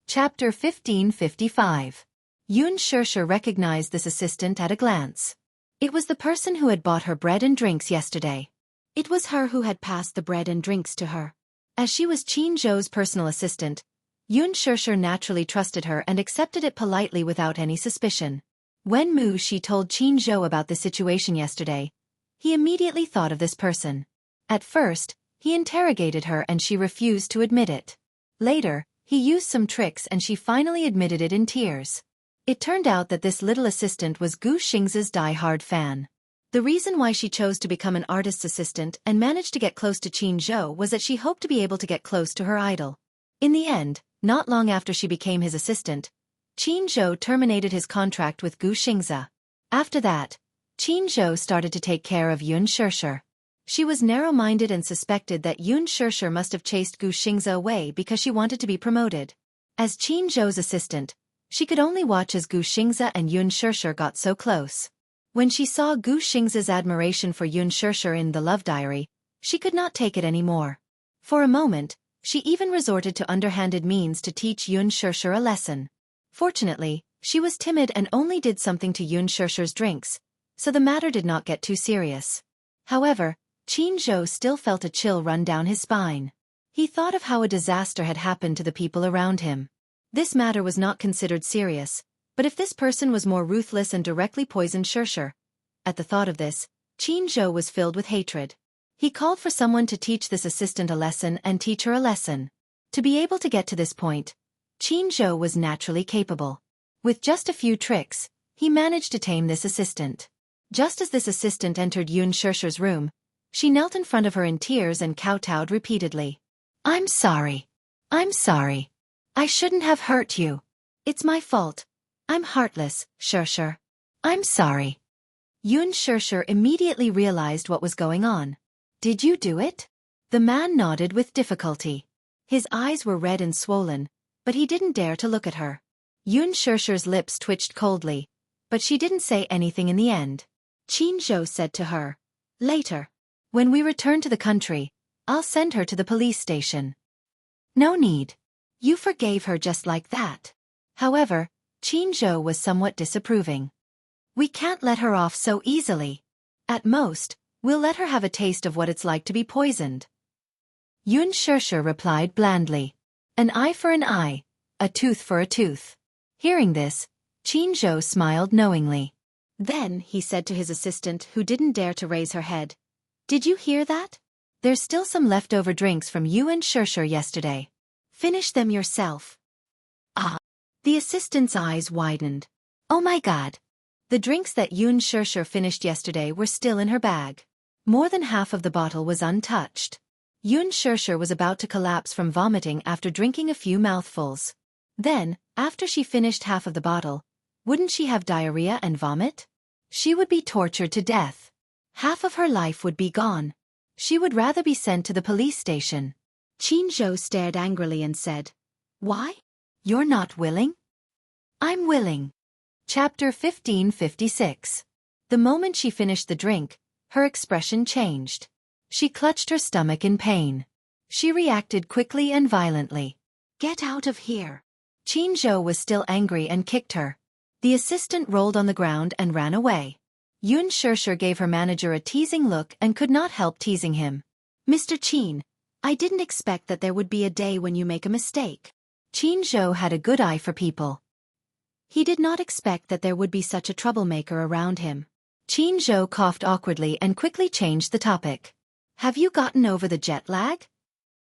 Chapter 1555. Yoon Shusher recognized this assistant at a glance. It was the person who had bought her bread and drinks yesterday. It was her who had passed the bread and drinks to her. As she was Chin-jo's personal assistant, Yoon Shusher naturally trusted her and accepted it politely without any suspicion. When Mushi told Chin-jo about the situation yesterday, he immediately thought of this person. At first, he interrogated her and she refused to admit it. Later, he used some tricks and she finally admitted it in tears. It turned out that this little assistant was Gu Xingze's die-hard fan. The reason why she chose to become an artist's assistant and managed to get close to Qin Zhou was that she hoped to be able to get close to her idol. In the end, not long after she became his assistant, Qin Zhou terminated his contract with Gu Xingze. After that, Qin Zhou started to take care of Yun Shishir. She was narrow-minded and suspected that Yun Shishir must have chased Gu Xingze away because she wanted to be promoted. As Qin Zhou's assistant, she could only watch as Gu Xingze and Yun Shishir got so close. When she saw Gu Xingze's admiration for Yun Shishir in the love diary, she could not take it anymore. For a moment, she even resorted to underhanded means to teach Yun Shishir a lesson. Fortunately, she was timid and only did something to Yun Shishir's drinks, so the matter did not get too serious. However, Qin Zhou still felt a chill run down his spine. He thought of how a disaster had happened to the people around him. This matter was not considered serious, but if this person was more ruthless and directly poisoned Shishir. At the thought of this, Qin Zhou was filled with hatred. He called for someone to teach this assistant a lesson and teach her a lesson. To be able to get to this point, Qin Zhou was naturally capable. With just a few tricks, he managed to tame this assistant. Just as this assistant entered Yun Shishir's room, she knelt in front of her in tears and kowtowed repeatedly. "I'm sorry. I'm sorry. I shouldn't have hurt you. It's my fault. I'm heartless, Shishir. I'm sorry." Yun Shishir immediately realized what was going on. "Did you do it?" The man nodded with difficulty. His eyes were red and swollen, but he didn't dare to look at her. Yun Shishir's lips twitched coldly, but she didn't say anything in the end. Qin Zhou said to her, "Later, when we return to the country, I'll send her to the police station." "No need. You forgave her just like that." However, Qin Zhou was somewhat disapproving. "We can't let her off so easily. At most, we'll let her have a taste of what it's like to be poisoned." Yun Shishir replied blandly, "An eye for an eye, a tooth for a tooth." Hearing this, Qin Zhou smiled knowingly. Then he said to his assistant, who didn't dare to raise her head, "Did you hear that? There's still some leftover drinks from you and Shishir yesterday. Finish them yourself." Ah! The assistant's eyes widened. Oh my God! The drinks that Yun Shishir finished yesterday were still in her bag. More than half of the bottle was untouched. Yun Shishir was about to collapse from vomiting after drinking a few mouthfuls. Then, after she finished half of the bottle, wouldn't she have diarrhea and vomit? She would be tortured to death. Half of her life would be gone. She would rather be sent to the police station. Qin Zhou stared angrily and said, "Why? You're not willing?" "I'm willing." Chapter 1556. The moment she finished the drink, her expression changed. She clutched her stomach in pain. She reacted quickly and violently. "Get out of here." Qin Zhou was still angry and kicked her. The assistant rolled on the ground and ran away. Yun Shishir gave her manager a teasing look and could not help teasing him. "Mr. Qin, I didn't expect that there would be a day when you make a mistake." Qin Zhou had a good eye for people. He did not expect that there would be such a troublemaker around him. Qin Zhou coughed awkwardly and quickly changed the topic. "Have you gotten over the jet lag?"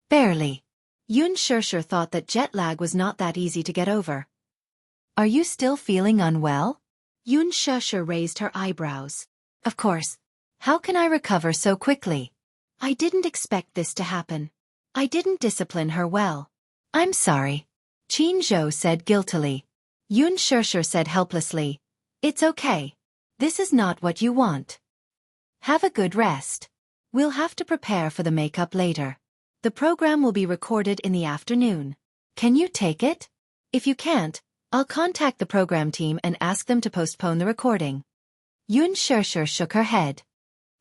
"Barely." Yun Shishir thought that jet lag was not that easy to get over. "Are you still feeling unwell?" Yun Shishir raised her eyebrows. "Of course. How can I recover so quickly? I didn't expect this to happen. I didn't discipline her well." "I'm sorry," Qin Zhou said guiltily. Yun Shishir said helplessly, "It's okay. This is not what you want. Have a good rest. We'll have to prepare for the makeup later. The program will be recorded in the afternoon. Can you take it? If you can't, I'll contact the program team and ask them to postpone the recording." Yun Shishir shook her head.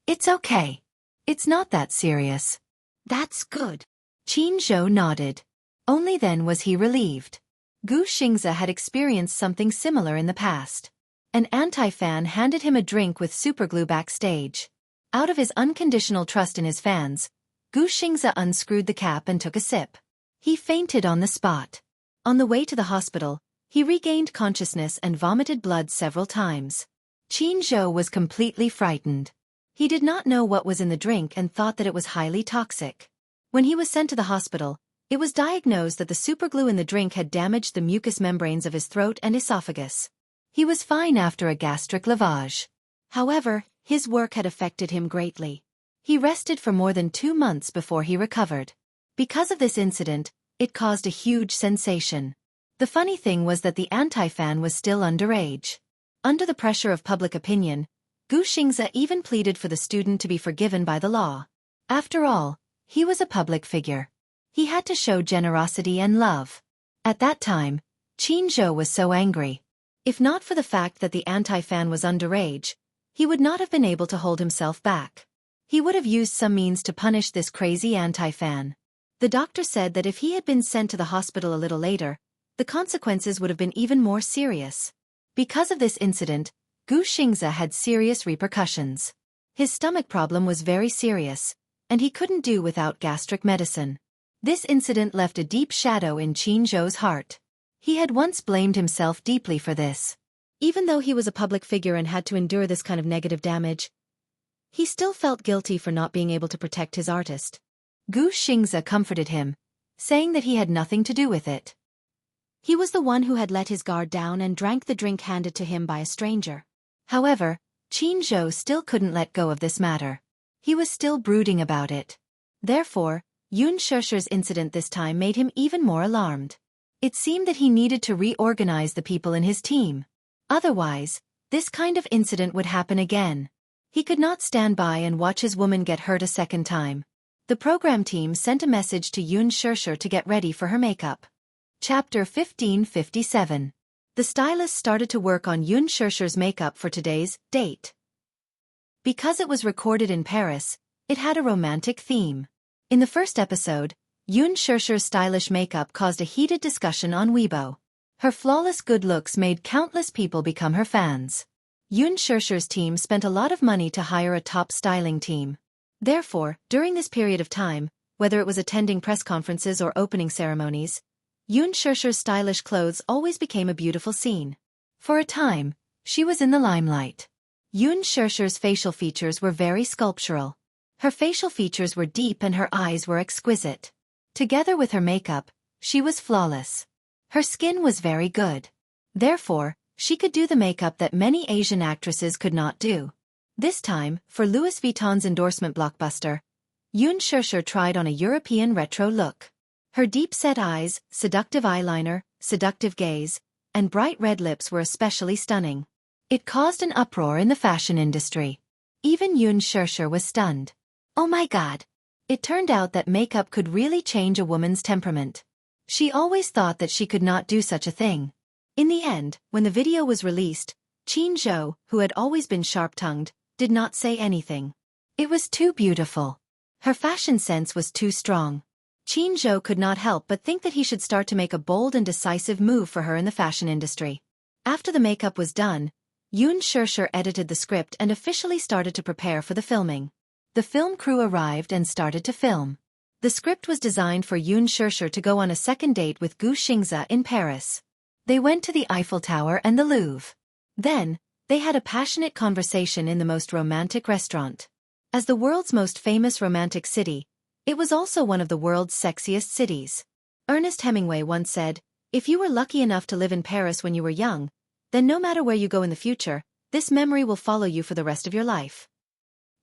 "It's okay. It's not that serious." "That's good." Qin Zhou nodded. Only then was he relieved. Gu Xingze had experienced something similar in the past. An anti-fan handed him a drink with superglue backstage. Out of his unconditional trust in his fans, Gu Xingze unscrewed the cap and took a sip. He fainted on the spot. On the way to the hospital, he regained consciousness and vomited blood several times. Qin Zhou was completely frightened. He did not know what was in the drink and thought that it was highly toxic. When he was sent to the hospital, it was diagnosed that the superglue in the drink had damaged the mucous membranes of his throat and esophagus. He was fine after a gastric lavage. However, His work had affected him greatly. He rested for more than 2 months before he recovered. Because of this incident, it caused a huge sensation. The funny thing was that the anti-fan was still underage. Under the pressure of public opinion, Gu Xingze even pleaded for the student to be forgiven by the law. After all, he was a public figure. He had to show generosity and love. At that time, Qin Zhou was so angry. If not for the fact that the anti-fan was underage, he would not have been able to hold himself back. He would have used some means to punish this crazy anti-fan. The doctor said that if he had been sent to the hospital a little later, the consequences would have been even more serious. Because of this incident, Gu Xingze had serious repercussions. His stomach problem was very serious, and he couldn't do without gastric medicine. This incident left a deep shadow in Qin Zhou's heart. He had once blamed himself deeply for this. Even though he was a public figure and had to endure this kind of negative damage, he still felt guilty for not being able to protect his artist. Gu Xingze comforted him, saying that he had nothing to do with it. He was the one who had let his guard down and drank the drink handed to him by a stranger. However, Qin Zhou still couldn't let go of this matter. He was still brooding about it. Therefore, Yun Shishi's incident this time made him even more alarmed. It seemed that he needed to reorganize the people in his team. Otherwise, this kind of incident would happen again. He could not stand by and watch his woman get hurt a second time. The program team sent a message to Yun Shishi to get ready for her makeup. Chapter 1557. The stylist started to work on Yun Shishi's makeup for today's date. Because it was recorded in Paris, it had a romantic theme. In the first episode, Yun Shishi's stylish makeup caused a heated discussion on Weibo. Her flawless good looks made countless people become her fans. Yun Shishi's team spent a lot of money to hire a top styling team. Therefore, during this period of time, whether it was attending press conferences or opening ceremonies, Yun Shishi's stylish clothes always became a beautiful scene. For a time, she was in the limelight. Yun Shishi's facial features were very sculptural. Her facial features were deep and her eyes were exquisite. Together with her makeup, she was flawless. Her skin was very good. Therefore, she could do the makeup that many Asian actresses could not do. This time, for Louis Vuitton's endorsement blockbuster, Yun Shishi tried on a European retro look. Her deep-set eyes, seductive eyeliner, seductive gaze, and bright red lips were especially stunning. It caused an uproar in the fashion industry. Even Yun Shishi was stunned. Oh my god! It turned out that makeup could really change a woman's temperament. She always thought that she could not do such a thing. In the end, when the video was released, Qin Zhou, who had always been sharp-tongued, did not say anything. It was too beautiful. Her fashion sense was too strong. Qin Zhou could not help but think that he should start to make a bold and decisive move for her in the fashion industry. After the makeup was done, Yun Shishi edited the script and officially started to prepare for the filming. The film crew arrived and started to film. The script was designed for Yun Shishi to go on a second date with Gu Xingze in Paris. They went to the Eiffel Tower and the Louvre. Then, they had a passionate conversation in the most romantic restaurant. As the world's most famous romantic city, it was also one of the world's sexiest cities. Ernest Hemingway once said, "If you were lucky enough to live in Paris when you were young, then no matter where you go in the future, this memory will follow you for the rest of your life."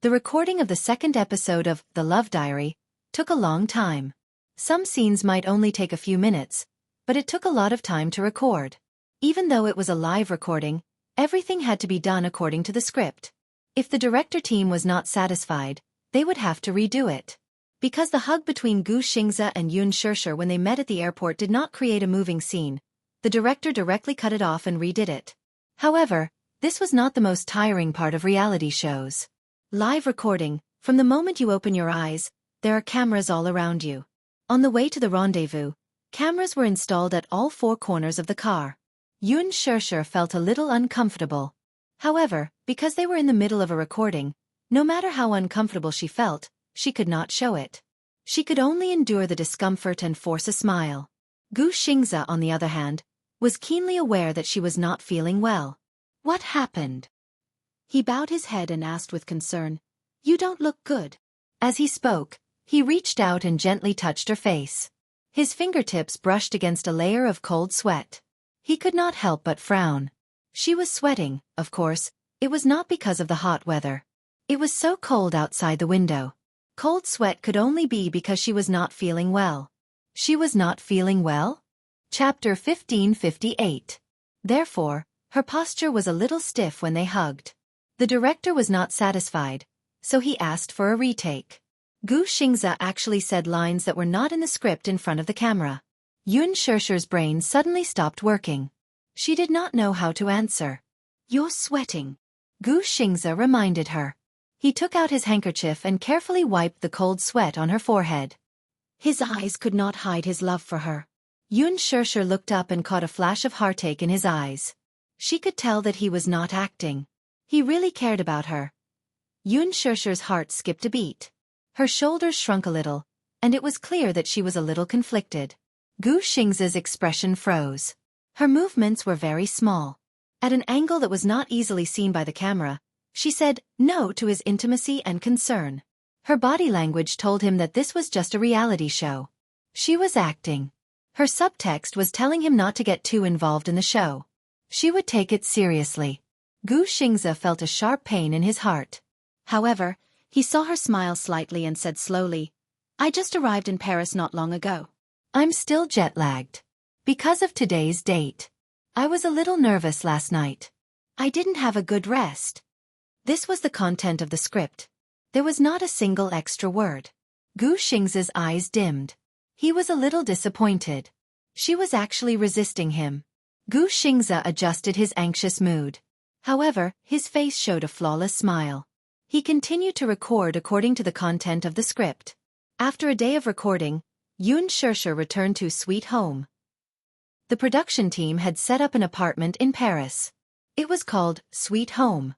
The recording of the second episode of The Love Diary took a long time. Some scenes might only take a few minutes, but it took a lot of time to record. Even though it was a live recording, everything had to be done according to the script. If the director team was not satisfied, they would have to redo it. Because the hug between Gu Xingze and Yun Shishi when they met at the airport did not create a moving scene, the director directly cut it off and redid it. However, this was not the most tiring part of reality shows. Live recording, from the moment you open your eyes, there are cameras all around you. On the way to the rendezvous, cameras were installed at all 4 corners of the car. Yun Shishi felt a little uncomfortable. However, because they were in the middle of a recording, no matter how uncomfortable she felt, she could not show it. She could only endure the discomfort and force a smile. Gu Xingze, on the other hand, was keenly aware that she was not feeling well. What happened? He bowed his head and asked with concern, "You don't look good." As he spoke, he reached out and gently touched her face. His fingertips brushed against a layer of cold sweat. He could not help but frown. She was sweating, of course. It was not because of the hot weather. It was so cold outside the window. Cold sweat could only be because she was not feeling well. She was not feeling well? Chapter 1558. Therefore, her posture was a little stiff when they hugged. The director was not satisfied, so he asked for a retake. Gu Xingze actually said lines that were not in the script in front of the camera. Yun Shishir's brain suddenly stopped working. She did not know how to answer. "You're sweating," Gu Xingze reminded her. He took out his handkerchief and carefully wiped the cold sweat on her forehead. His eyes could not hide his love for her. Yun Shishir looked up and caught a flash of heartache in his eyes. She could tell that he was not acting. He really cared about her. Yun Shishir's heart skipped a beat. Her shoulders shrunk a little, and it was clear that she was a little conflicted. Gu Xingze's expression froze. Her movements were very small. At an angle that was not easily seen by the camera, she said no to his intimacy and concern. Her body language told him that this was just a reality show. She was acting. Her subtext was telling him not to get too involved in the show. She would take it seriously. Gu Xingze felt a sharp pain in his heart. However, he saw her smile slightly and said slowly, "I just arrived in Paris not long ago. I'm still jet-lagged. Because of today's date. I was a little nervous last night. I didn't have a good rest." This was the content of the script. There was not a single extra word. Gu Xingze's eyes dimmed. He was a little disappointed. She was actually resisting him. Gu Xingze adjusted his anxious mood. However, his face showed a flawless smile. He continued to record according to the content of the script. After a day of recording, Yun Shishir returned to Sweet Home. The production team had set up an apartment in Paris. It was called Sweet Home.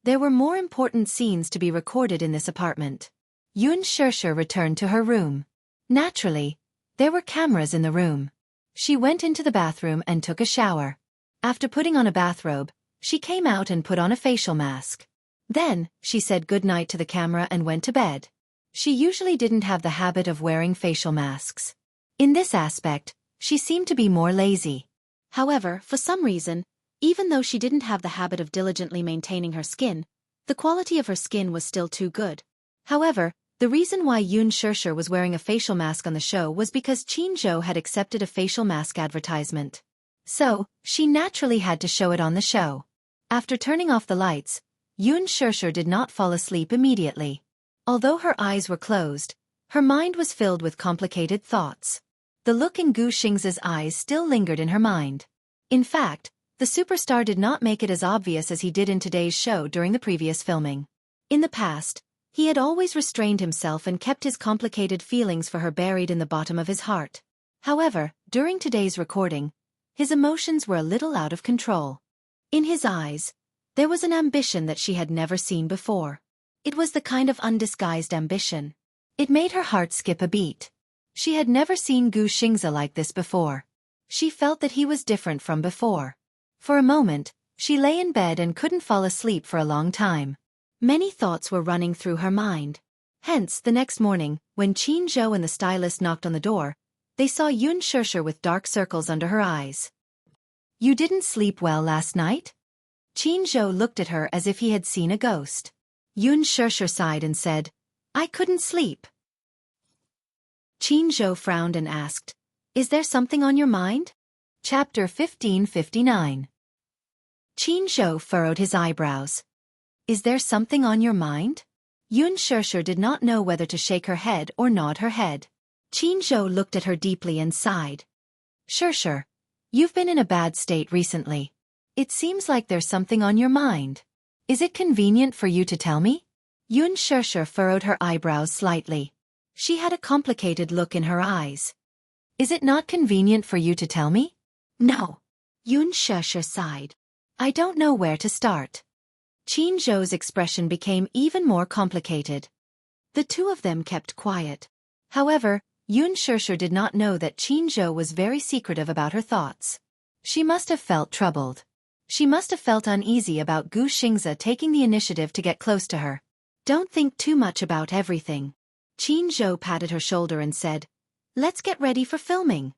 There were more important scenes to be recorded in this apartment. Yun Shishir returned to her room. Naturally, there were cameras in the room. She went into the bathroom and took a shower. After putting on a bathrobe, she came out and put on a facial mask. Then, she said goodnight to the camera and went to bed. She usually didn't have the habit of wearing facial masks. In this aspect, she seemed to be more lazy. However, for some reason, even though she didn't have the habit of diligently maintaining her skin, the quality of her skin was still too good. However, the reason why Yun Shishir was wearing a facial mask on the show was because Qin Zhou had accepted a facial mask advertisement. So, she naturally had to show it on the show. After turning off the lights, Yun Shishir did not fall asleep immediately. Although her eyes were closed, her mind was filled with complicated thoughts. The look in Gu Xingze's eyes still lingered in her mind. In fact, the superstar did not make it as obvious as he did in today's show during the previous filming. In the past, he had always restrained himself and kept his complicated feelings for her buried in the bottom of his heart. However, during today's recording, his emotions were a little out of control. In his eyes, there was an ambition that she had never seen before. It was the kind of undisguised ambition. It made her heart skip a beat. She had never seen Gu Xingze like this before. She felt that he was different from before. For a moment, she lay in bed and couldn't fall asleep for a long time. Many thoughts were running through her mind. Hence, the next morning, when Qin Zhou and the stylist knocked on the door, they saw Yun Shishir with dark circles under her eyes. "You didn't sleep well last night?" Qin Zhou looked at her as if he had seen a ghost. Yun Shishir sighed and said, "I couldn't sleep." Qin Zhou frowned and asked, "Is there something on your mind?" Chapter 1559. Qin Zhou furrowed his eyebrows. "Is there something on your mind?" Yun Shishir did not know whether to shake her head or nod her head. Qin Zhou looked at her deeply and sighed. "Shishir, you've been in a bad state recently. It seems like there's something on your mind. Is it convenient for you to tell me?" Yun Shishir furrowed her eyebrows slightly. She had a complicated look in her eyes. "Is it not convenient for you to tell me?" "No." Yun Shishir sighed. "I don't know where to start." Qin Zhou's expression became even more complicated. The two of them kept quiet. However, Yun Shishir did not know that Qin Zhou was very secretive about her thoughts. She must have felt troubled. She must have felt uneasy about Gu Xingze taking the initiative to get close to her. "Don't think too much about everything." Qin Zhou patted her shoulder and said, "Let's get ready for filming."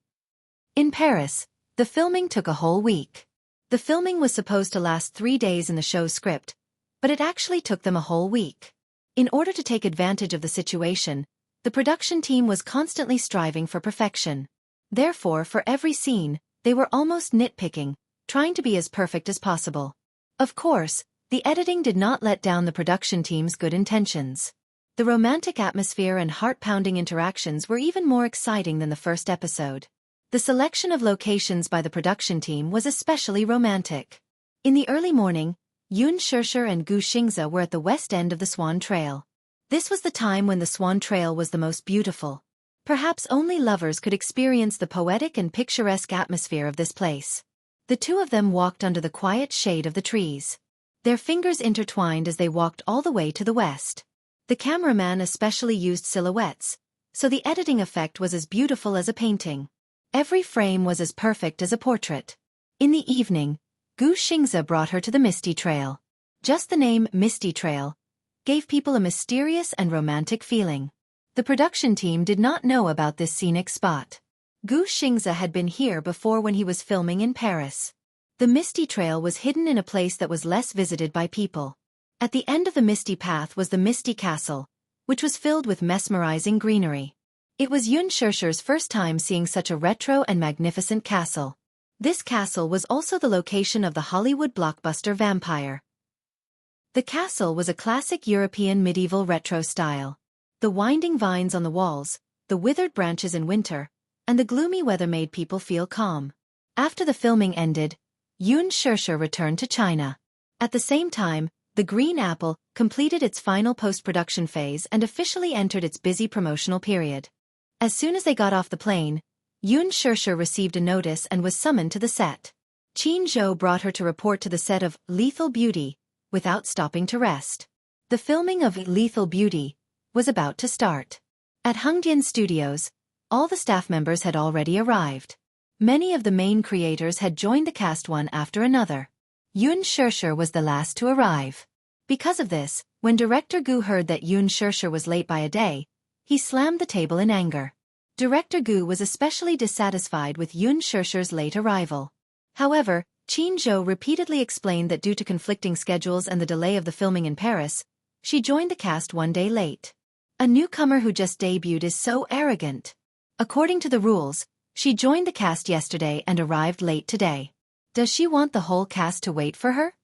In Paris, the filming took a whole week. The filming was supposed to last 3 days in the show's script, but it actually took them a whole week. In order to take advantage of the situation, the production team was constantly striving for perfection. Therefore, for every scene, they were almost nitpicking, trying to be as perfect as possible. Of course, the editing did not let down the production team's good intentions. The romantic atmosphere and heart-pounding interactions were even more exciting than the first episode. The selection of locations by the production team was especially romantic. In the early morning, Yoon Shurshur and Gu Xingze were at the west end of the Swan Trail. This was the time when the Swan Trail was the most beautiful. Perhaps only lovers could experience the poetic and picturesque atmosphere of this place. The two of them walked under the quiet shade of the trees. Their fingers intertwined as they walked all the way to the west. The cameraman especially used silhouettes, so the editing effect was as beautiful as a painting. Every frame was as perfect as a portrait. In the evening, Gu Xingze brought her to the Misty Trail. Just the name Misty Trail gave people a mysterious and romantic feeling. The production team did not know about this scenic spot. Gu Xingze had been here before when he was filming in Paris. The Misty Trail was hidden in a place that was less visited by people. At the end of the Misty Path was the Misty Castle, which was filled with mesmerizing greenery. It was Yoon Shurshur's first time seeing such a retro and magnificent castle. This castle was also the location of the Hollywood blockbuster Vampire. The castle was a classic European medieval retro style. The winding vines on the walls, the withered branches in winter, and the gloomy weather made people feel calm. After the filming ended, Yoon Shurshur returned to China. At the same time, The Green Apple completed its final post-production phase and officially entered its busy promotional period. As soon as they got off the plane, Yoon Shurshur received a notice and was summoned to the set. Qin Zhou brought her to report to the set of Lethal Beauty, without stopping to rest. The filming of Lethal Beauty was about to start. At Hungdian Studios, all the staff members had already arrived. Many of the main creators had joined the cast one after another. Yoon Shurshur was the last to arrive. Because of this, when director Gu heard that Yoon Shurshur was late by a day, he slammed the table in anger. Director Gu was especially dissatisfied with Yoon Shurshur's late arrival. However, Qin Zhou repeatedly explained that due to conflicting schedules and the delay of the filming in Paris, she joined the cast one day late. A newcomer who just debuted is so arrogant. According to the rules, she joined the cast yesterday and arrived late today. Does she want the whole cast to wait for her?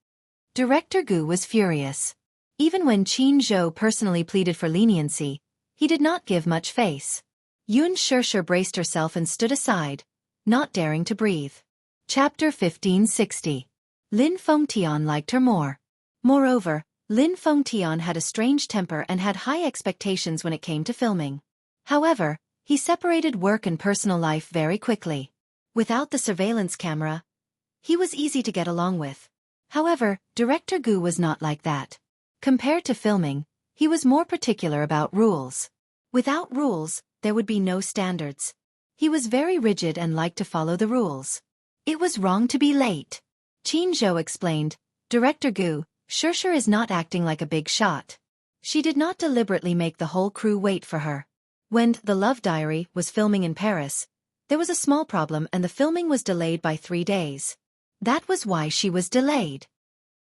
Director Gu was furious. Even when Qin Zhou personally pleaded for leniency, he did not give much face. Yoon Shurshur braced herself and stood aside, not daring to breathe. Chapter 1560. Lin Fengtian liked her more. Moreover, Lin Fengtian had a strange temper and had high expectations when it came to filming. However, he separated work and personal life very quickly. Without the surveillance camera, he was easy to get along with. However, director Gu was not like that. Compared to filming, he was more particular about rules. Without rules, there would be no standards. He was very rigid and liked to follow the rules. It was wrong to be late. Qin Zhou explained, Director Gu, Shurshur is not acting like a big shot. She did not deliberately make the whole crew wait for her. When The Love Diary was filming in Paris, there was a small problem and the filming was delayed by 3 days. That was why she was delayed.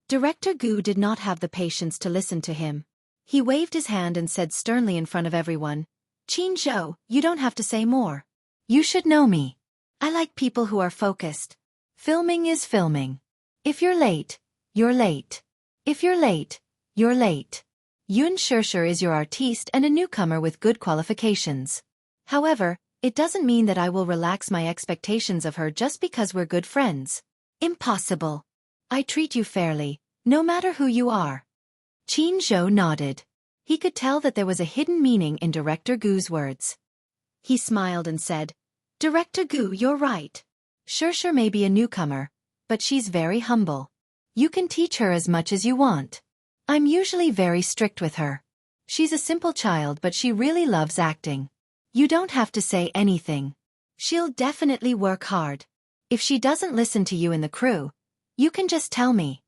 Director Gu did not have the patience to listen to him. He waved his hand and said sternly in front of everyone, Qin Zhou, you don't have to say more. You should know me. I like people who are focused. Filming is filming. If you're late, you're late. If you're late, you're late. Yoon Shurshur is your artiste and a newcomer with good qualifications. However, it doesn't mean that I will relax my expectations of her just because we're good friends. Impossible. I treat you fairly, no matter who you are. Qin Zhou nodded. He could tell that there was a hidden meaning in Director Gu's words. He smiled and said, Director Gu, you're right. Shurshur may be a newcomer, but she's very humble. You can teach her as much as you want. I'm usually very strict with her. She's a simple child but she really loves acting. You don't have to say anything. She'll definitely work hard. If she doesn't listen to you in the crew, you can just tell me.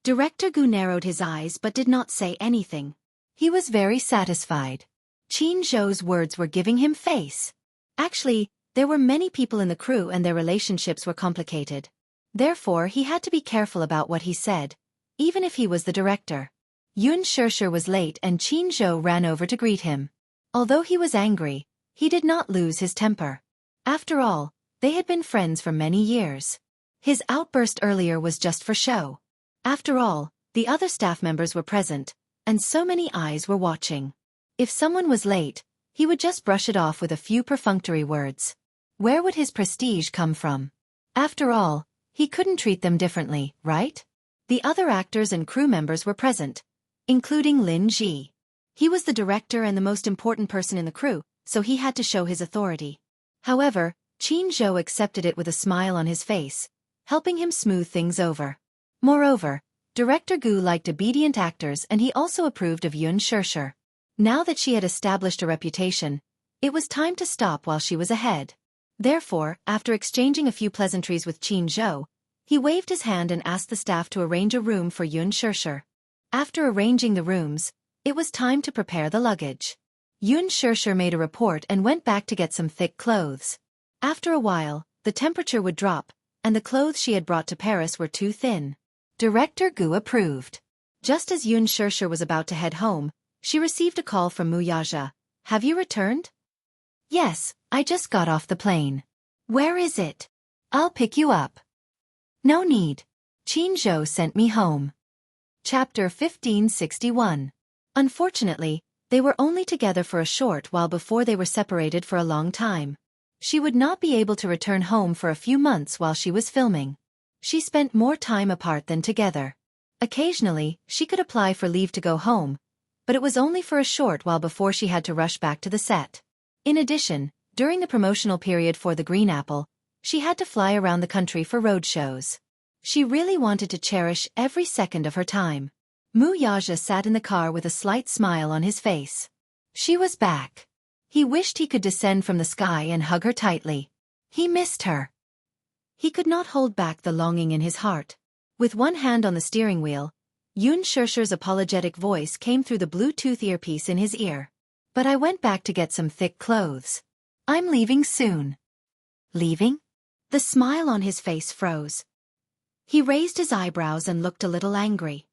Director Gu narrowed his eyes but did not say anything. He was very satisfied. Qin Zhou's words were giving him face. Actually, there were many people in the crew and their relationships were complicated. Therefore he had to be careful about what he said, even if he was the director. Yoon Shirshir was late and Qin Zhou ran over to greet him. Although he was angry, he did not lose his temper. After all, they had been friends for many years. His outburst earlier was just for show. After all, the other staff members were present, and so many eyes were watching. If someone was late, he would just brush it off with a few perfunctory words. Where would his prestige come from? After all, he couldn't treat them differently, right? The other actors and crew members were present, including Lin Ji. He was the director and the most important person in the crew, so he had to show his authority. However, Qin Zhou accepted it with a smile on his face, helping him smooth things over. Moreover, Director Gu liked obedient actors and he also approved of Yoon Shirshir. Now that she had established a reputation, it was time to stop while she was ahead. Therefore, after exchanging a few pleasantries with Qin Zhou, he waved his hand and asked the staff to arrange a room for Yoon Shirshir. After arranging the rooms, it was time to prepare the luggage. Yoon Shirshir made a report and went back to get some thick clothes. After a while, the temperature would drop, and the clothes she had brought to Paris were too thin. Director Gu approved. Just as Yoon Shirshir was about to head home, she received a call from Mu Yaja. Have you returned? Yes, I just got off the plane. Where is it? I'll pick you up. No need. Qin Zhou sent me home. Chapter 1561. Unfortunately, they were only together for a short while before they were separated for a long time. She would not be able to return home for a few months while she was filming. She spent more time apart than together. Occasionally, she could apply for leave to go home, but it was only for a short while before she had to rush back to the set. In addition, during the promotional period for The Green Apple, she had to fly around the country for road shows. She really wanted to cherish every second of her time. Mu Yaja sat in the car with a slight smile on his face. She was back. He wished he could descend from the sky and hug her tightly. He missed her. He could not hold back the longing in his heart. With one hand on the steering wheel, Yoon Shirshir's apologetic voice came through the Bluetooth earpiece in his ear. But I went back to get some thick clothes. I'm leaving soon. Leaving? The smile on his face froze. He raised his eyebrows and looked a little angry.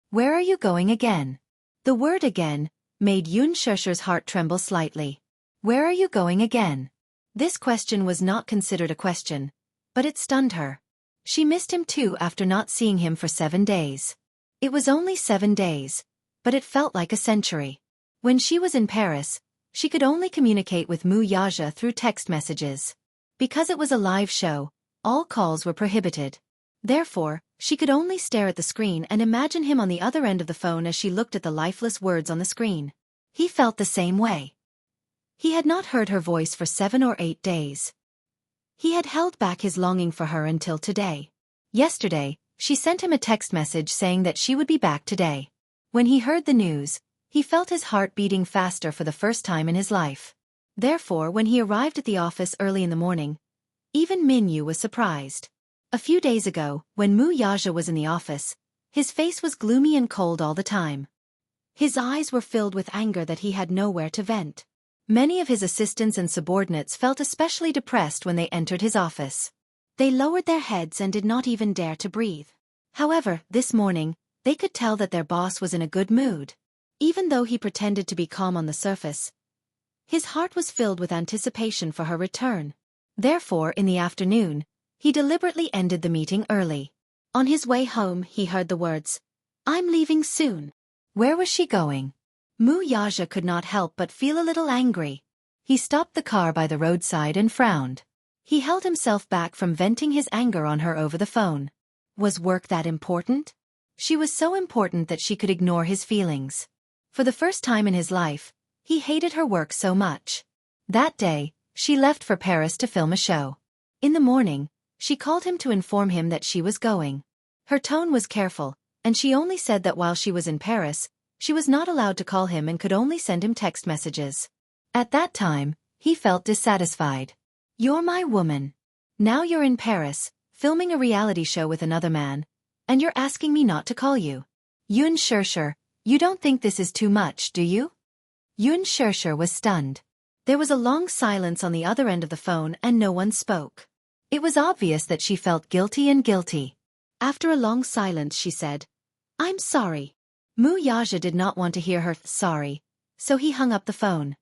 Where are you going again? The word again made Yoon Shirshir's heart tremble slightly. Where are you going again? This question was not considered a question, but it stunned her. She missed him too after not seeing him for 7 days. It was only 7 days, but it felt like a century. When she was in Paris, she could only communicate with Mu Yaja through text messages. Because it was a live show, all calls were prohibited. Therefore, she could only stare at the screen and imagine him on the other end of the phone as she looked at the lifeless words on the screen. He felt the same way. He had not heard her voice for 7 or 8 days. He had held back his longing for her until today. Yesterday, she sent him a text message saying that she would be back today. When he heard the news, he felt his heart beating faster for the first time in his life. Therefore, when he arrived at the office early in the morning, even Min Yu was surprised. A few days ago, when Mu Yaja was in the office, his face was gloomy and cold all the time. His eyes were filled with anger that he had nowhere to vent. Many of his assistants and subordinates felt especially depressed when they entered his office. They lowered their heads and did not even dare to breathe. However, this morning, they could tell that their boss was in a good mood. Even though he pretended to be calm on the surface, his heart was filled with anticipation for her return. Therefore, in the afternoon, he deliberately ended the meeting early. On his way home, he heard the words, "I'm leaving soon." Where was she going? Mu Yaja could not help but feel a little angry. He stopped the car by the roadside and frowned. He held himself back from venting his anger on her over the phone. Was work that important? She was so important that she could ignore his feelings. For the first time in his life, he hated her work so much. That day, she left for Paris to film a show. In the morning, she called him to inform him that she was going. Her tone was careful, and she only said that while she was in Paris, she was not allowed to call him and could only send him text messages. At that time, he felt dissatisfied. You're my woman. Now you're in Paris, filming a reality show with another man, and you're asking me not to call you. Yoon Shirshir, you don't think this is too much, do you? Yoon Shirshir was stunned. There was a long silence on the other end of the phone and no one spoke. It was obvious that she felt guilty and guilty. After a long silence she said, "I'm sorry. Mu Yaja did not want to hear her sorry, so he hung up the phone.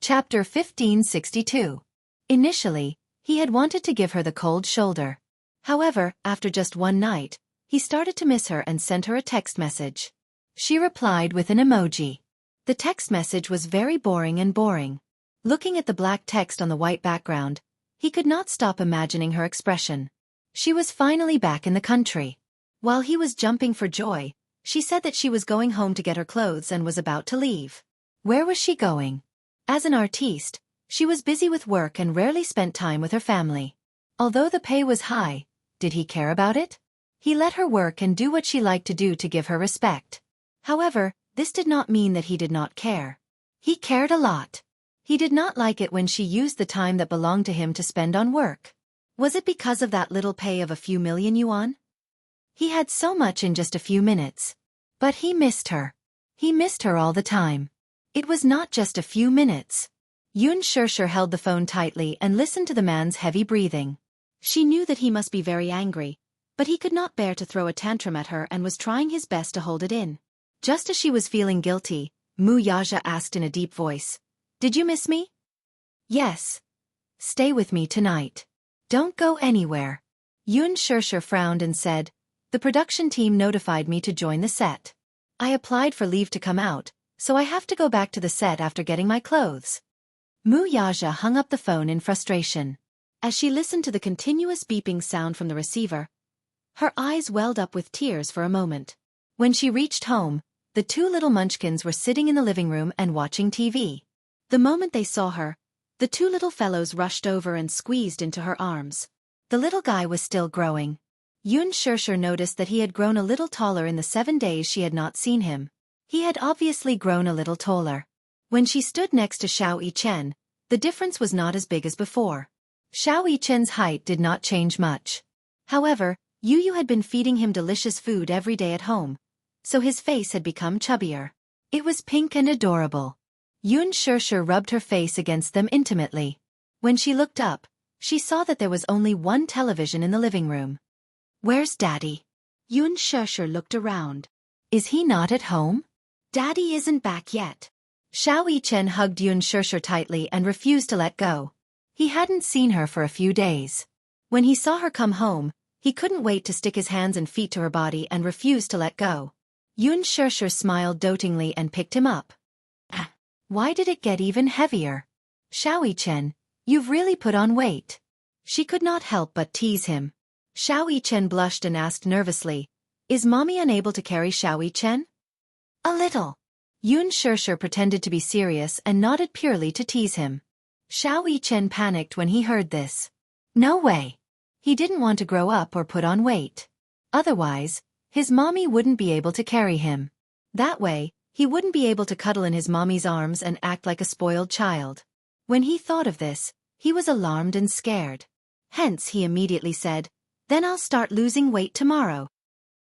Chapter 1562. Initially, he had wanted to give her the cold shoulder. However, after just one night, he started to miss her and sent her a text message. She replied with an emoji. The text message was very boring. Looking at the black text on the white background, he could not stop imagining her expression. She was finally back in the country. While he was jumping for joy, she said that she was going home to get her clothes and was about to leave. Where was she going? As an artiste, she was busy with work and rarely spent time with her family. Although the pay was high, did he care about it? He let her work and do what she liked to do to give her respect. However, this did not mean that he did not care. He cared a lot. He did not like it when she used the time that belonged to him to spend on work. Was it because of that little pay of a few million yuan? He had so much in just a few minutes. But he missed her. He missed her all the time. It was not just a few minutes. Yun Shirshir held the phone tightly and listened to the man's heavy breathing. She knew that he must be very angry, but he could not bear to throw a tantrum at her and was trying his best to hold it in. Just as she was feeling guilty, Mu Yaja asked in a deep voice, "Did you miss me?" "Yes. Stay with me tonight. Don't go anywhere." Yun Shirshir frowned and said, "The production team notified me to join the set. I applied for leave to come out, so I have to go back to the set after getting my clothes." Mu Yaja hung up the phone in frustration. As she listened to the continuous beeping sound from the receiver, her eyes welled up with tears for a moment. When she reached home, the two little munchkins were sitting in the living room and watching TV. The moment they saw her, the two little fellows rushed over and squeezed into her arms. The little guy was still growing. Yun Shirshir noticed that he had grown a little taller in the 7 days she had not seen him. He had obviously grown a little taller. When she stood next to Xiao Yichen, the difference was not as big as before. Xiao Yichen's height did not change much. However, Yu had been feeding him delicious food every day at home, so his face had become chubbier. It was pink and adorable. Yun Shirshir rubbed her face against them intimately. When she looked up, she saw that there was only one television in the living room. "Where's Daddy?" Yun Shirshir looked around. "Is he not at home?" "Daddy isn't back yet." Xiao Yichen hugged Yun Shirshir tightly and refused to let go. He hadn't seen her for a few days. When he saw her come home, he couldn't wait to stick his hands and feet to her body and refused to let go. Yun Shirshir smiled dotingly and picked him up. Why did it get even heavier? "Xiao Yichen, you've really put on weight." She could not help but tease him. Xiao Yichen blushed and asked nervously, "Is mommy unable to carry Xiao Yichen?" "A little." Yun Shirshir pretended to be serious and nodded purely to tease him. Xiao Yichen panicked when he heard this. No way. He didn't want to grow up or put on weight. Otherwise, his mommy wouldn't be able to carry him. That way, he wouldn't be able to cuddle in his mommy's arms and act like a spoiled child. When he thought of this, he was alarmed and scared. Hence he immediately said, "Then I'll start losing weight tomorrow."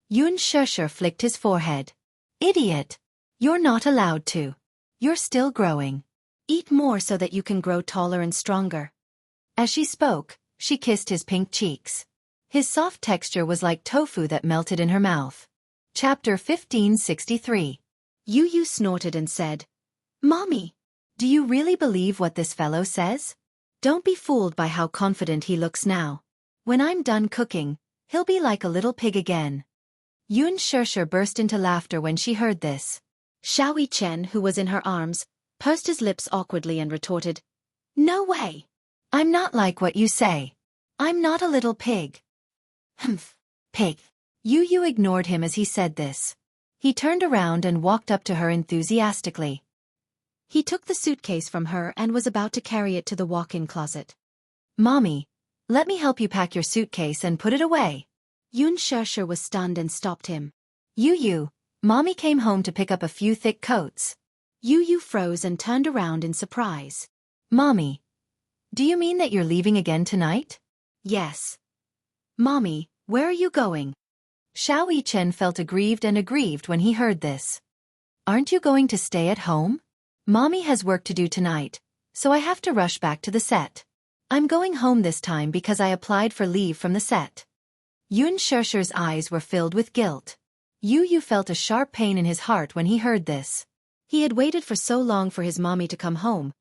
Yun Shirshir flicked his forehead. "Idiot! You're not allowed to. You're still growing. Eat more so that you can grow taller and stronger." As she spoke, she kissed his pink cheeks. His soft texture was like tofu that melted in her mouth. Chapter 1563. Yu snorted and said, "Mommy, do you really believe what this fellow says? Don't be fooled by how confident he looks now. When I'm done cooking, he'll be like a little pig again." Yun Shirshir burst into laughter when she heard this. Xiao Yichen, who was in her arms, pursed his lips awkwardly and retorted, "No way. I'm not like what you say. I'm not a little pig." "Humph, pig." Yu ignored him as he said this. He turned around and walked up to her enthusiastically. He took the suitcase from her and was about to carry it to the walk-in closet. "Mommy, let me help you pack your suitcase and put it away." Yun Shirshir was stunned and stopped him. Yu, Mommy came home to pick up a few thick coats." Yu froze and turned around in surprise. "Mommy, do you mean that you're leaving again tonight?" "Yes." "Mommy, where are you going?" Xiao Yichen felt aggrieved when he heard this. "Aren't you going to stay at home? Mommy has work to do tonight, so I have to rush back to the set. I'm going home this time because I applied for leave from the set." Yun Shirshir's eyes were filled with guilt. Yu Yu felt a sharp pain in his heart when he heard this. He had waited for so long for his mommy to come home,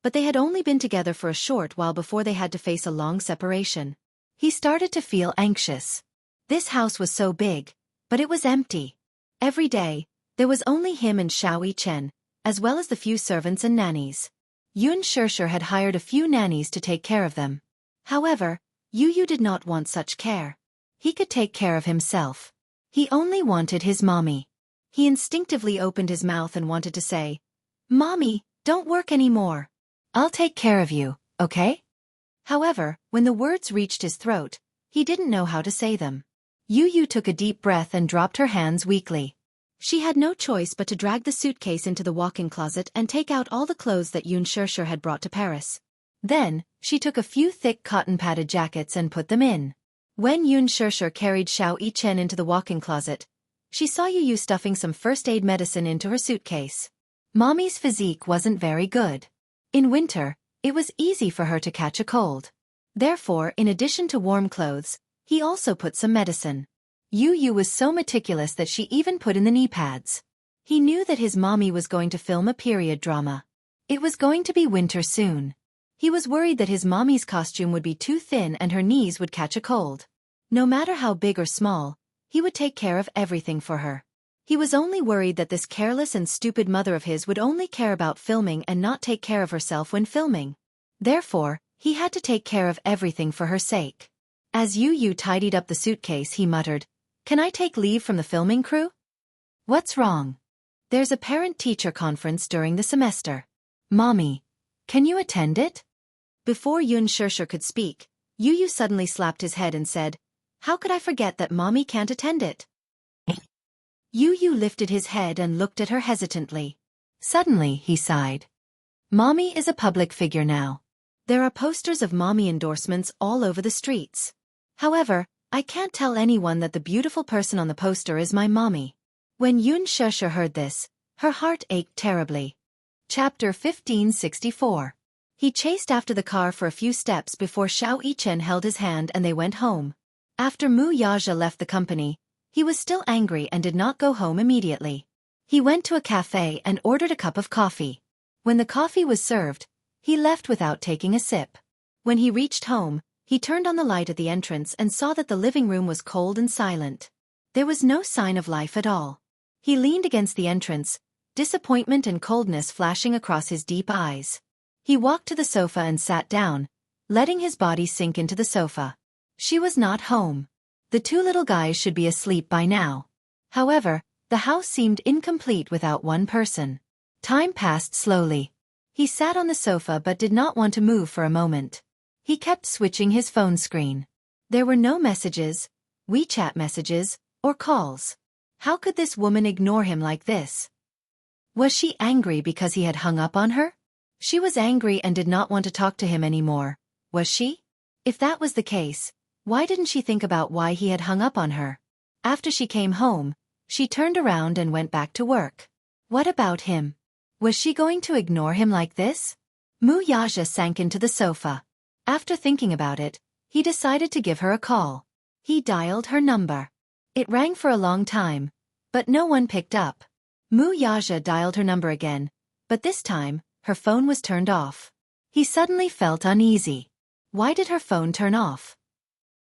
but they had only been together for a short while before they had to face a long separation. He started to feel anxious. This house was so big, but it was empty. Every day, there was only him and Xiao Yi-chen, as well as the few servants and nannies. Yun Shishir had hired a few nannies to take care of them. However, Yu Yu did not want such care. He could take care of himself. He only wanted his mommy. He instinctively opened his mouth and wanted to say, "Mommy, don't work anymore. I'll take care of you, okay?" However, when the words reached his throat, he didn't know how to say them. Yu Yu took a deep breath and dropped her hands weakly. She had no choice but to drag the suitcase into the walk-in closet and take out all the clothes that Yun Shishir had brought to Paris. Then, she took a few thick cotton-padded jackets and put them in. When Yun Shishir carried Xiao Yi-chen into the walk-in closet, she saw Yu Yu stuffing some first-aid medicine into her suitcase. Mommy's physique wasn't very good. In winter, it was easy for her to catch a cold. Therefore, in addition to warm clothes, he also put some medicine. Yu Yu was so meticulous that she even put in the knee pads. He knew that his mommy was going to film a period drama. It was going to be winter soon. He was worried that his mommy's costume would be too thin and her knees would catch a cold. No matter how big or small, he would take care of everything for her. He was only worried that this careless and stupid mother of his would only care about filming and not take care of herself when filming. Therefore, he had to take care of everything for her sake. As Yu Yu tidied up the suitcase, he muttered, "Can I take leave from the filming crew?" "What's wrong?" "There's a parent-teacher conference during the semester. Mommy, can you attend it?" Before Yun Shishir could speak, Yu Yu suddenly slapped his head and said, "How could I forget that Mommy can't attend it?" Yu Yu lifted his head and looked at her hesitantly. Suddenly, he sighed. Mommy is a public figure now. There are posters of Mommy endorsements all over the streets. However, I can't tell anyone that the beautiful person on the poster is my mommy. When Yun Shishir heard this, her heart ached terribly. Chapter 1564. He chased after the car for a few steps before Xiao Yi-chen held his hand and they went home. After Mu Yaja left the company, he was still angry and did not go home immediately. He went to a cafe and ordered a cup of coffee. When the coffee was served, he left without taking a sip. When he reached home, he turned on the light at the entrance and saw that the living room was cold and silent. There was no sign of life at all. He leaned against the entrance, disappointment and coldness flashing across his deep eyes. He walked to the sofa and sat down, letting his body sink into the sofa. She was not home. The two little guys should be asleep by now. However, the house seemed incomplete without one person. Time passed slowly. He sat on the sofa but did not want to move for a moment. He kept switching his phone screen. There were no messages, WeChat messages, or calls. How could this woman ignore him like this? Was she angry because he had hung up on her? She was angry and did not want to talk to him anymore, was she? If that was the case, why didn't she think about why he had hung up on her? After she came home, she turned around and went back to work. What about him? Was she going to ignore him like this? Mu Yaja sank into the sofa. After thinking about it, he decided to give her a call. He dialed her number. It rang for a long time, but no one picked up. Mu Yaja dialed her number again, but this time, her phone was turned off. He suddenly felt uneasy. Why did her phone turn off?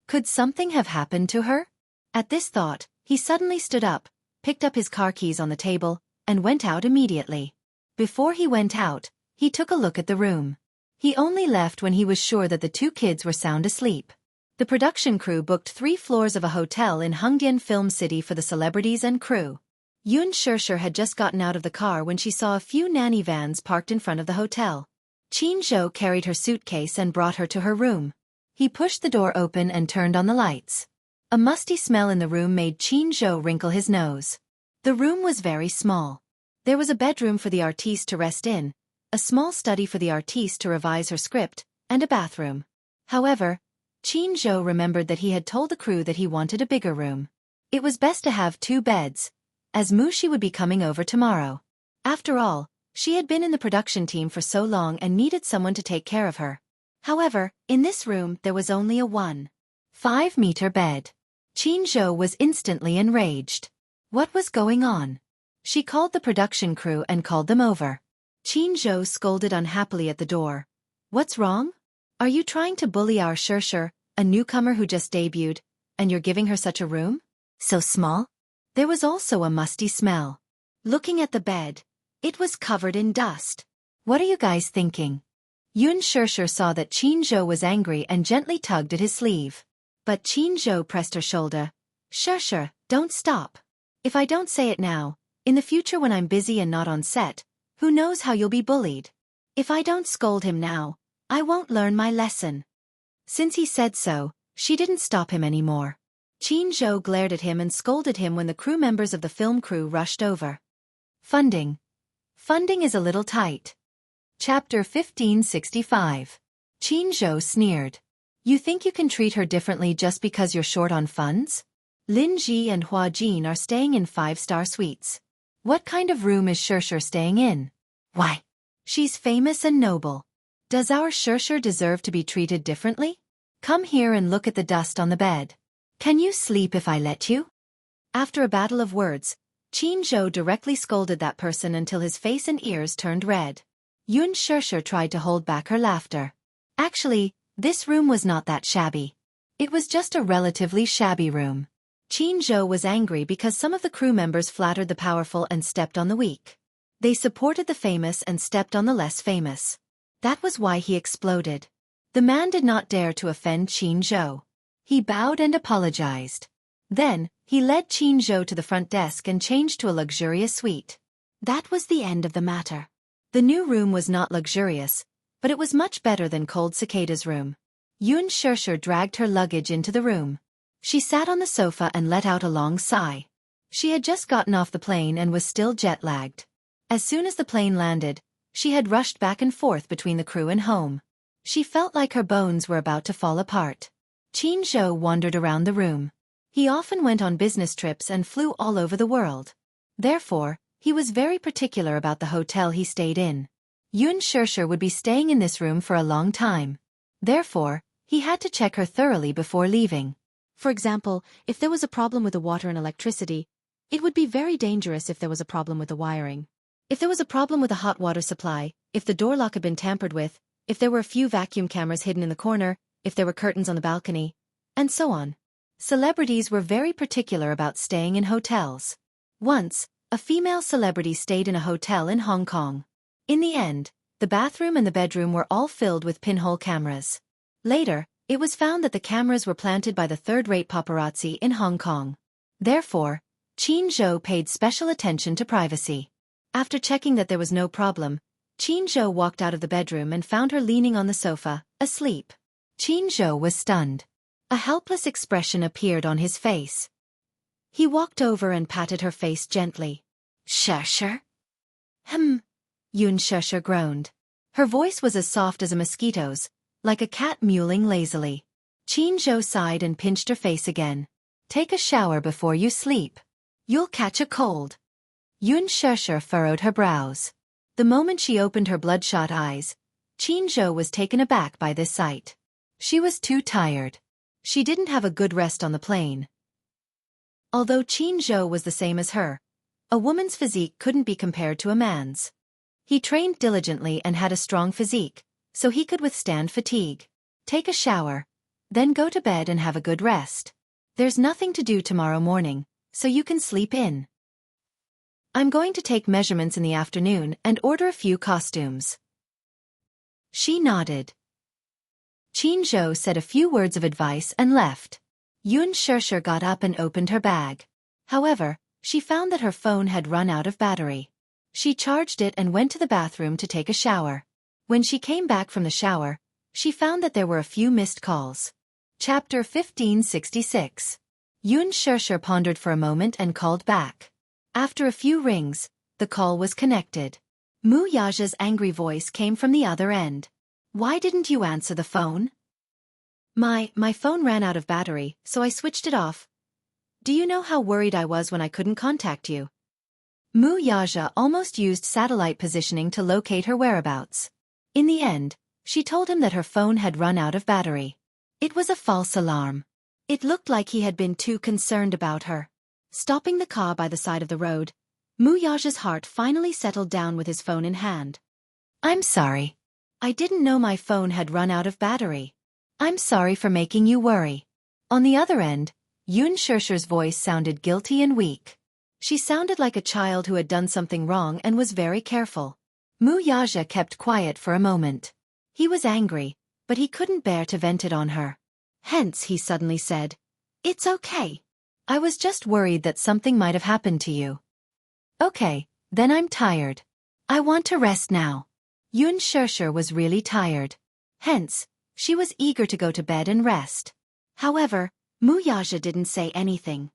Could something have happened to her? At this thought, he suddenly stood up, picked up his car keys on the table, and went out immediately. Before he went out, he took a look at the room. He only left when he was sure that the two kids were sound asleep. The production crew booked 3 floors of a hotel in Hongdian Film City for the celebrities and crew. Yun Shishir had just gotten out of the car when she saw a few nanny vans parked in front of the hotel. Qin Zhou carried her suitcase and brought her to her room. He pushed the door open and turned on the lights. A musty smell in the room made Qin Zhou wrinkle his nose. The room was very small. There was a bedroom for the artiste to rest in, a small study for the artiste to revise her script, and a bathroom. However, Qin Zhou remembered that he had told the crew that he wanted a bigger room. It was best to have 2 beds, as Mushi would be coming over tomorrow. After all, she had been in the production team for so long and needed someone to take care of her. However, in this room there was only a 1.5-meter bed. Qin Zhou was instantly enraged. What was going on? She called the production crew and called them over. Qin Zhou scolded unhappily at the door. What's wrong? Are you trying to bully our Shirshir, a newcomer who just debuted, and you're giving her such a room? So small? There was also a musty smell. Looking at the bed, it was covered in dust. What are you guys thinking? Yun Shirshir saw that Qin Zhou was angry and gently tugged at his sleeve. But Qin Zhou pressed her shoulder. Shirshir, don't stop. If I don't say it now, in the future when I'm busy and not on set, who knows how you'll be bullied? If I don't scold him now, I won't learn my lesson. Since he said so, she didn't stop him anymore. Qin Zhou glared at him and scolded him when the crew members of the film crew rushed over. Funding. Funding is a little tight. Chapter 1565. Qin Zhou sneered. You think you can treat her differently just because you're short on funds? Lin Ji and Hua Jin are staying in 5-star suites. What kind of room is Shirshir staying in? Why? She's famous and noble. Does our Shirshir deserve to be treated differently? Come here and look at the dust on the bed. Can you sleep if I let you? After a battle of words, Qin Zhou directly scolded that person until his face and ears turned red. Yun Shirshir tried to hold back her laughter. Actually, this room was not that shabby. It was just a relatively shabby room. Qin Zhou was angry because some of the crew members flattered the powerful and stepped on the weak. They supported the famous and stepped on the less famous. That was why he exploded. The man did not dare to offend Qin Zhou. He bowed and apologized. Then, he led Qin Zhou to the front desk and changed to a luxurious suite. That was the end of the matter. The new room was not luxurious, but it was much better than Cold Cicada's room. Yun Shirshir dragged her luggage into the room. She sat on the sofa and let out a long sigh. She had just gotten off the plane and was still jet-lagged. As soon as the plane landed, she had rushed back and forth between the crew and home. She felt like her bones were about to fall apart. Qin Zhou wandered around the room. He often went on business trips and flew all over the world. Therefore, he was very particular about the hotel he stayed in. Yun Shirshir would be staying in this room for a long time. Therefore, he had to check her thoroughly before leaving. For example, if there was a problem with the water and electricity, it would be very dangerous if there was a problem with the wiring. If there was a problem with the hot water supply, if the door lock had been tampered with, if there were a few vacuum cameras hidden in the corner, if there were curtains on the balcony, and so on. Celebrities were very particular about staying in hotels. Once, a female celebrity stayed in a hotel in Hong Kong. In the end, the bathroom and the bedroom were all filled with pinhole cameras. Later, it was found that the cameras were planted by the third-rate paparazzi in Hong Kong. Therefore, Qin Zhou paid special attention to privacy. After checking that there was no problem, Qin Zhou walked out of the bedroom and found her leaning on the sofa, asleep. Qin Zhou was stunned. A helpless expression appeared on his face. He walked over and patted her face gently. Shirshir? Yun Shirshir groaned. Her voice was as soft as a mosquito's, like a cat mewling lazily. Qin Zhou sighed and pinched her face again. Take a shower before you sleep. You'll catch a cold. Yun Shirshir furrowed her brows. The moment she opened her bloodshot eyes, Qin Zhou was taken aback by this sight. She was too tired. She didn't have a good rest on the plane. Although Qin Zhou was the same as her, a woman's physique couldn't be compared to a man's. He trained diligently and had a strong physique, so he could withstand fatigue. Take a shower, then go to bed and have a good rest. There's nothing to do tomorrow morning, so you can sleep in. I'm going to take measurements in the afternoon and order a few costumes. She nodded. Qin Zhou said a few words of advice and left. Yun Shirshir got up and opened her bag. However, she found that her phone had run out of battery. She charged it and went to the bathroom to take a shower. When she came back from the shower, she found that there were a few missed calls. Chapter 1566. Yun Shirshir pondered for a moment and called back. After a few rings, the call was connected. Mu Yaja's angry voice came from the other end. Why didn't you answer the phone? My phone ran out of battery, so I switched it off. Do you know how worried I was when I couldn't contact you? Mu Yaja almost used satellite positioning to locate her whereabouts. In the end, she told him that her phone had run out of battery. It was a false alarm. It looked like he had been too concerned about her. Stopping the car by the side of the road, Muyaja's heart finally settled down with his phone in hand. I'm sorry. I didn't know my phone had run out of battery. I'm sorry for making you worry. On the other end, Yun Shirshir's voice sounded guilty and weak. She sounded like a child who had done something wrong and was very careful. Muyaja kept quiet for a moment. He was angry, but he couldn't bear to vent it on her. Hence, he suddenly said, It's okay. I was just worried that something might have happened to you. Okay, then I'm tired. I want to rest now. Yun Shirshir was really tired. Hence, she was eager to go to bed and rest. However, Muyaja didn't say anything.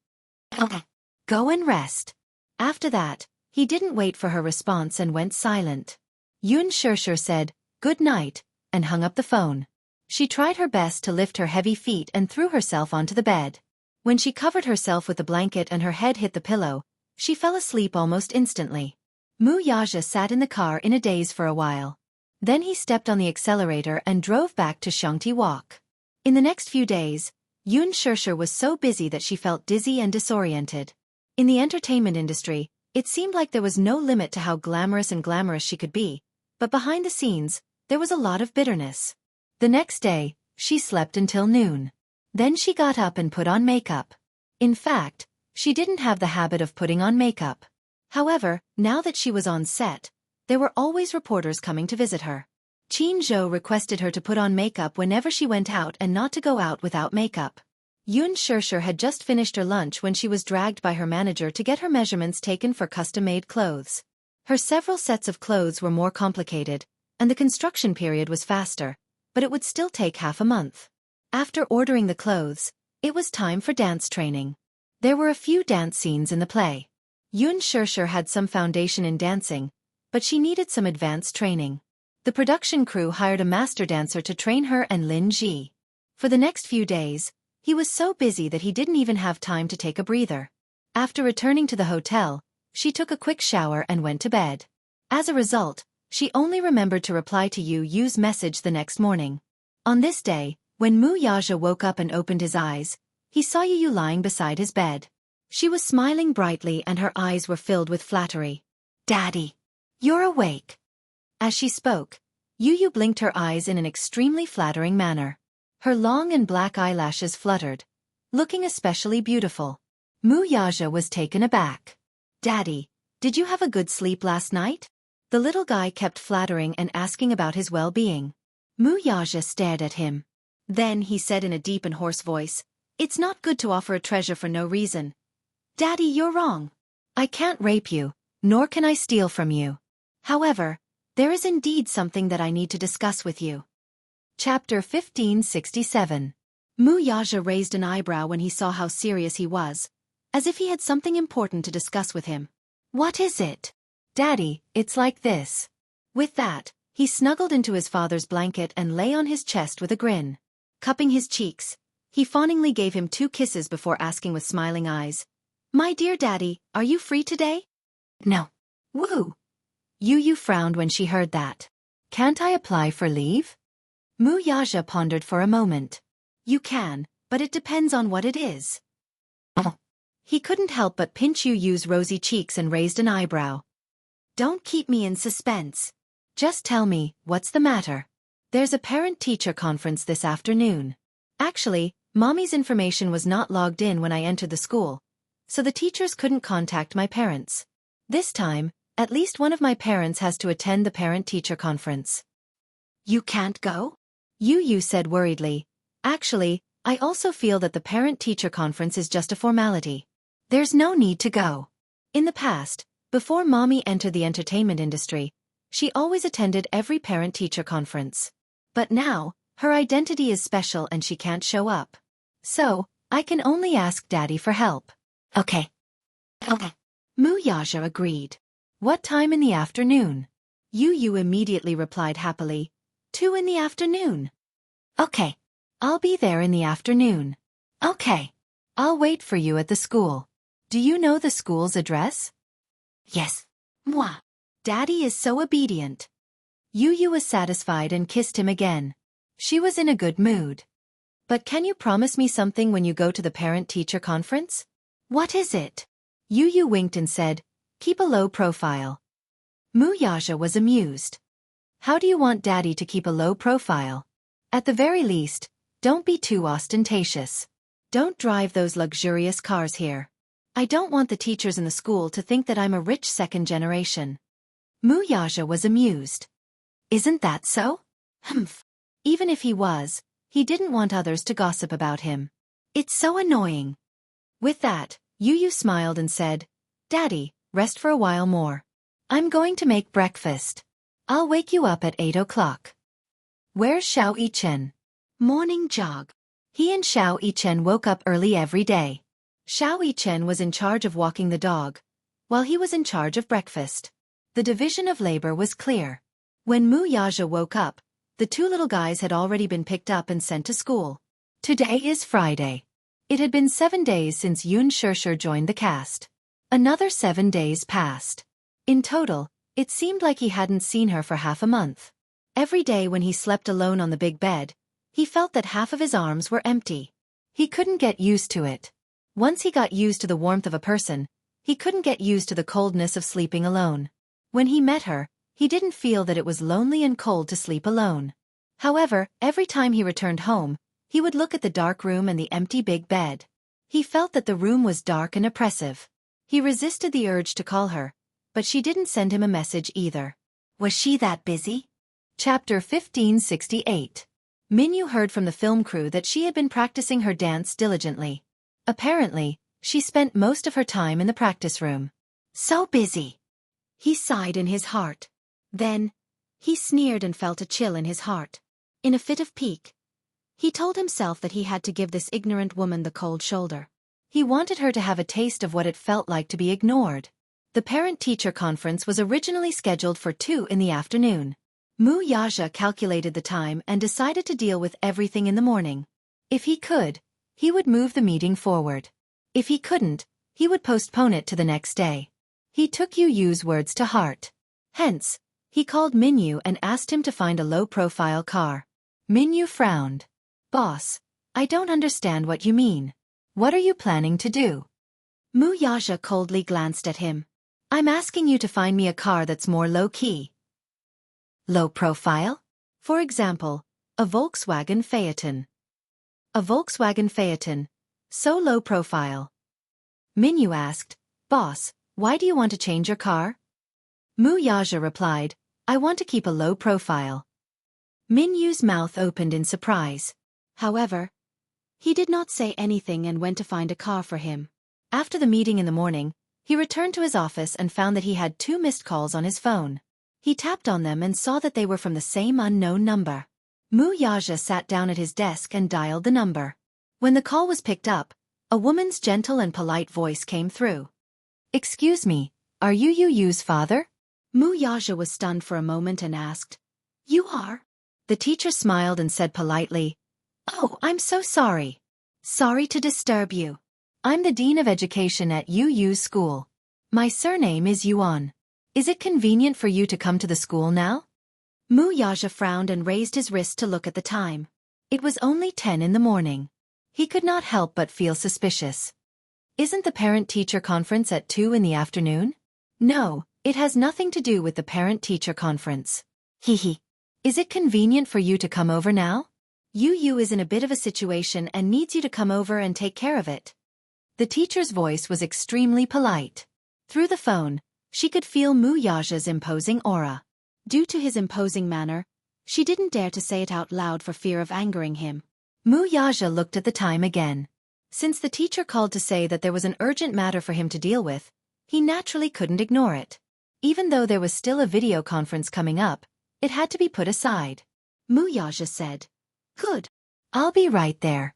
Okay. Go and rest. After that, he didn't wait for her response and went silent. Yun Shirshir said, Good night, and hung up the phone. She tried her best to lift her heavy feet and threw herself onto the bed. When she covered herself with the blanket and her head hit the pillow, she fell asleep almost instantly. Muyaja sat in the car in a daze for a while. Then he stepped on the accelerator and drove back to Shangti Walk. In the next few days, Yun Shirshir was so busy that she felt dizzy and disoriented. In the entertainment industry, it seemed like there was no limit to how glamorous she could be, but behind the scenes, there was a lot of bitterness. The next day, she slept until noon. Then she got up and put on makeup. In fact, she didn't have the habit of putting on makeup. However, now that she was on set, there were always reporters coming to visit her. Qin Zhou requested her to put on makeup whenever she went out and not to go out without makeup. Yun Shirshir had just finished her lunch when she was dragged by her manager to get her measurements taken for custom-made clothes. Her several sets of clothes were more complicated, and the construction period was faster, but it would still take half a month. After ordering the clothes, it was time for dance training. There were a few dance scenes in the play. Yun Shirshir had some foundation in dancing, but she needed some advanced training. The production crew hired a master dancer to train her and Lin Ji. For the next few days, he was so busy that he didn't even have time to take a breather. After returning to the hotel, she took a quick shower and went to bed. As a result, she only remembered to reply to Yu Yu's message the next morning. On this day, when Muyaja woke up and opened his eyes, he saw Yu Yu lying beside his bed. She was smiling brightly and her eyes were filled with flattery. Daddy, you're awake. As she spoke, Yu Yu blinked her eyes in an extremely flattering manner. Her long and black eyelashes fluttered, looking especially beautiful. Muyaja was taken aback. Daddy, did you have a good sleep last night? The little guy kept flattering and asking about his well-being. Muyaja stared at him. Then he said in a deep and hoarse voice, It's not good to offer a treasure for no reason. Daddy, you're wrong. I can't rape you, nor can I steal from you. However, there is indeed something that I need to discuss with you. Chapter 1567. Muyaja raised an eyebrow when he saw how serious he was, as if he had something important to discuss with him. What is it? Daddy, it's like this. With that, he snuggled into his father's blanket and lay on his chest with a grin. Cupping his cheeks, he fawningly gave him 2 kisses before asking with smiling eyes, My dear daddy, are you free today? No. Woo! Yu Yu frowned when she heard that. Can't I apply for leave? Muyaja pondered for a moment. You can, but it depends on what it is. Oh. He couldn't help but pinch Yu Yu's rosy cheeks and raised an eyebrow. Don't keep me in suspense. Just tell me, what's the matter? There's a parent-teacher conference this afternoon. Actually, Mommy's information was not logged in when I entered the school, so the teachers couldn't contact my parents. This time, at least one of my parents has to attend the parent-teacher conference. You can't go? Yu Yu said worriedly. Actually, I also feel that the parent-teacher conference is just a formality. There's no need to go. In the past, before Mommy entered the entertainment industry, she always attended every parent-teacher conference. But now, her identity is special and she can't show up. So, I can only ask Daddy for help. Okay. Okay. Muyaja agreed. What time in the afternoon? Yu Yu immediately replied happily. 2 in the afternoon. Okay. I'll be there in the afternoon. Okay. I'll wait for you at the school. Do you know the school's address? Yes. Moi. Daddy is so obedient. Yu Yu was satisfied and kissed him again. She was in a good mood. But can you promise me something when you go to the parent-teacher conference? What is it? Yu Yu winked and said, "Keep a low profile." Mu Yaja was amused. "How do you want Daddy to keep a low profile? At the very least, don't be too ostentatious. Don't drive those luxurious cars here. I don't want the teachers in the school to think that I'm a rich second generation." Mu Yaja was amused. "Isn't that so?" "Humph. Even if he was, he didn't want others to gossip about him. It's so annoying." With that, Yu Yu smiled and said, "Daddy, rest for a while more. I'm going to make breakfast. I'll wake you up at 8 o'clock. Where's Xiao Yichen?" "Morning jog." He and Xiao Yichen woke up early every day. Xiao Yichen was in charge of walking the dog, while he was in charge of breakfast. The division of labor was clear. When Mu Yaja woke up, the two little guys had already been picked up and sent to school. Today is Friday. It had been 7 days since Yun Shishir joined the cast. Another 7 days passed. In total, it seemed like he hadn't seen her for half a month. Every day when he slept alone on the big bed, he felt that half of his arms were empty. He couldn't get used to it. Once he got used to the warmth of a person, he couldn't get used to the coldness of sleeping alone. When he met her, he didn't feel that it was lonely and cold to sleep alone. However, every time he returned home, he would look at the dark room and the empty big bed. He felt that the room was dark and oppressive. He resisted the urge to call her, but she didn't send him a message either. Was she that busy? Chapter 1568. Minyu heard from the film crew that she had been practicing her dance diligently. Apparently, she spent most of her time in the practice room. So busy. He sighed in his heart. Then, he sneered and felt a chill in his heart. In a fit of pique, he told himself that he had to give this ignorant woman the cold shoulder. He wanted her to have a taste of what it felt like to be ignored. The parent-teacher conference was originally scheduled for 2 in the afternoon. Mu Yaja calculated the time and decided to deal with everything in the morning. If he could, he would move the meeting forward. If he couldn't, he would postpone it to the next day. He took Yu Yu's words to heart. Hence, he called Minyu and asked him to find a low-profile car. Minyu frowned. "Boss, I don't understand what you mean. What are you planning to do?" Mu Yaja coldly glanced at him. "I'm asking you to find me a car that's more low-key." "Low profile?" "For example, a Volkswagen Phaeton." "A Volkswagen Phaeton? So low profile?" Minyu asked, "Boss, why do you want to change your car?" Mu Yaja replied, "I want to keep a low profile." Minyu's mouth opened in surprise. However, he did not say anything and went to find a car for him. After the meeting in the morning, he returned to his office and found that he had 2 missed calls on his phone. He tapped on them and saw that they were from the same unknown number. Mu Yaja sat down at his desk and dialed the number. When the call was picked up, a woman's gentle and polite voice came through. "Excuse me, are you Yu Yu's father?" Mu Yaja was stunned for a moment and asked, "You are?" The teacher smiled and said politely, "Oh, I'm so sorry. Sorry to disturb you. I'm the Dean of Education at Yu Yu's school. My surname is Yuan. Is it convenient for you to come to the school now?" Mu Yaja frowned and raised his wrist to look at the time. It was only 10 in the morning. He could not help but feel suspicious. Isn't the parent-teacher conference at 2 in the afternoon? No, it has nothing to do with the parent-teacher conference. Hehe. Is it convenient for you to come over now? Yu Yu is in a bit of a situation and needs you to come over and take care of it. The teacher's voice was extremely polite. Through the phone, she could feel Mu Yaja's imposing aura. Due to his imposing manner, she didn't dare to say it out loud for fear of angering him. Mu Yaja looked at the time again. Since the teacher called to say that there was an urgent matter for him to deal with, he naturally couldn't ignore it. Even though there was still a video conference coming up, it had to be put aside. Mu Yaja said, "Good. I'll be right there."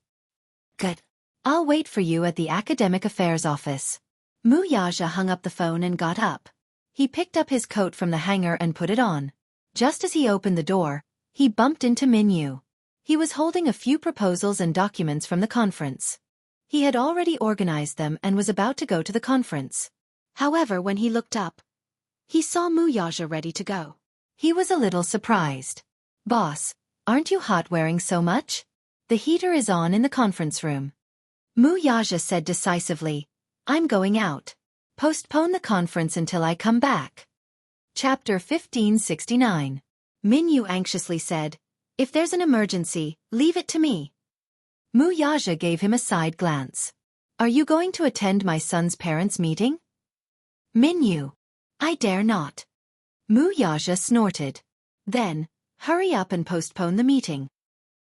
"Good. I'll wait for you at the Academic Affairs office." Mu Yaja hung up the phone and got up. He picked up his coat from the hanger and put it on. Just as he opened the door, he bumped into Minyu. He was holding a few proposals and documents from the conference. He had already organized them and was about to go to the conference. However, when he looked up, he saw Mu Yaja ready to go. He was a little surprised. "Boss, aren't you hot wearing so much? The heater is on in the conference room." Mu Yaja said decisively, "I'm going out." Postpone the conference until I come back. Chapter 1569. Minyu anxiously said, "If there's an emergency, leave it to me." Mu Yaja gave him a side glance. "Are you going to attend my son's parents' meeting?" Minyu. "I dare not." Mu Yaja snorted. "Then, hurry up and postpone the meeting."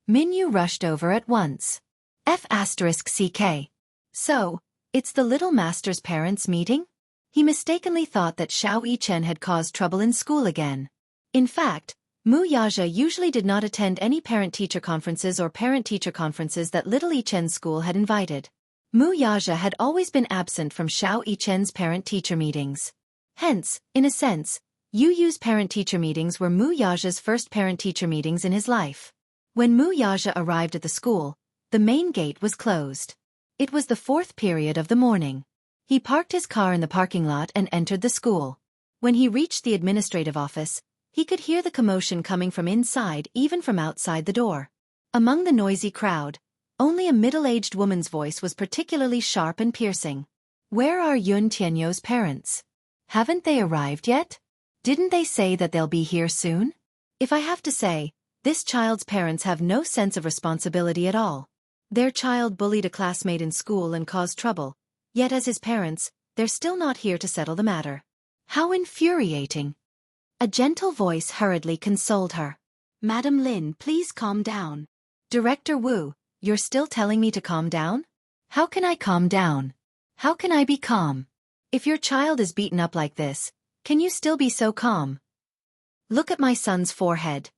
Minyu rushed over at once. F***CK. So, it's the little master's parents' meeting? He mistakenly thought that Xiao Yichen had caused trouble in school again. In fact, Mu Yaja usually did not attend any parent-teacher conferences or parent-teacher conferences that little Yichen's school had invited. Mu Yaja had always been absent from Xiao Yichen's parent-teacher meetings. Hence, in a sense, Yu Yu's parent-teacher meetings were Mu Yaja's first parent-teacher meetings in his life. When Mu Yaja arrived at the school, the main gate was closed. It was the 4th period of the morning. He parked his car in the parking lot and entered the school. When he reached the administrative office, he could hear the commotion coming from inside, even from outside the door. Among the noisy crowd, only a middle-aged woman's voice was particularly sharp and piercing. "Where are Yun Tianyou's parents? Haven't they arrived yet? Didn't they say that they'll be here soon? If I have to say, this child's parents have no sense of responsibility at all. Their child bullied a classmate in school and caused trouble, yet as his parents, they're still not here to settle the matter. How infuriating." A gentle voice hurriedly consoled her. "Madam Lin, please calm down." "Director Wu, you're still telling me to calm down? How can I calm down? How can I be calm? If your child is beaten up like this, can you still be so calm? Look at my son's forehead.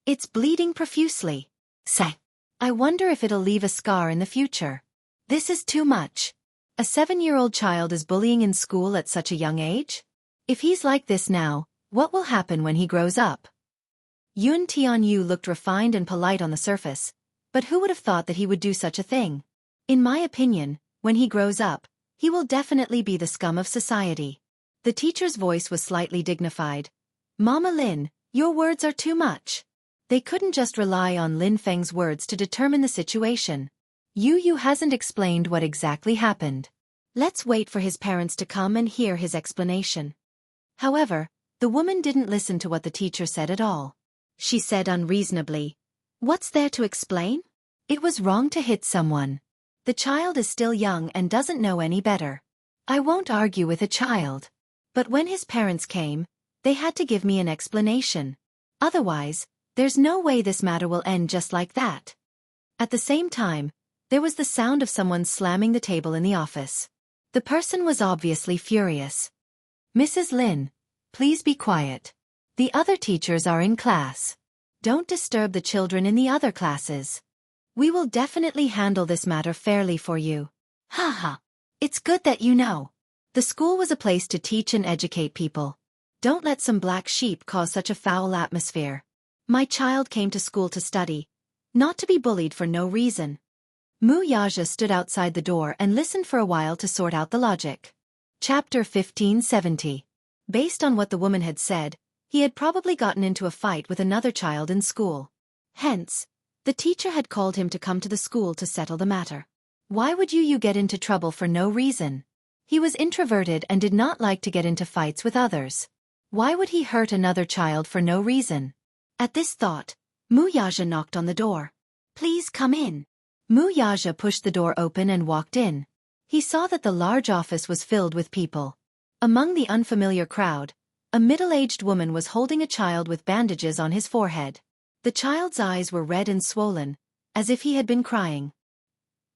It's bleeding profusely. Say, I wonder if it'll leave a scar in the future. This is too much. A 7-year-old child is bullying in school at such a young age? If he's like this now, what will happen when he grows up?" Yun Tianyu looked refined and polite on the surface, but who would have thought that he would do such a thing? "In my opinion, when he grows up, he will definitely be the scum of society." The teacher's voice was slightly dignified. "Mama Lin, your words are too much." They couldn't just rely on Lin Feng's words to determine the situation. Yu Yu hasn't explained what exactly happened. Let's wait for his parents to come and hear his explanation. However, the woman didn't listen to what the teacher said at all. She said unreasonably, "What's there to explain? It was wrong to hit someone. The child is still young and doesn't know any better. I won't argue with a child. But when his parents came, they had to give me an explanation. Otherwise, there's no way this matter will end just like that." At the same time, there was the sound of someone slamming the table in the office. The person was obviously furious. "Mrs. Lin, please be quiet. The other teachers are in class. Don't disturb the children in the other classes. We will definitely handle this matter fairly for you." Haha. It's good that you know. The school was a place to teach and educate people. Don't let some black sheep cause such a foul atmosphere. My child came to school to study, not to be bullied for no reason. Mu Yaja stood outside the door and listened for a while to sort out the logic. Chapter 1570. Based on what the woman had said, he had probably gotten into a fight with another child in school. Hence, the teacher had called him to come to the school to settle the matter. Why would you get into trouble for no reason? He was introverted and did not like to get into fights with others. Why would he hurt another child for no reason? At this thought, Mu Yaja knocked on the door. "Please come in." Mu Yaja pushed the door open and walked in. He saw that the large office was filled with people. Among the unfamiliar crowd, a middle-aged woman was holding a child with bandages on his forehead. The child's eyes were red and swollen, as if he had been crying.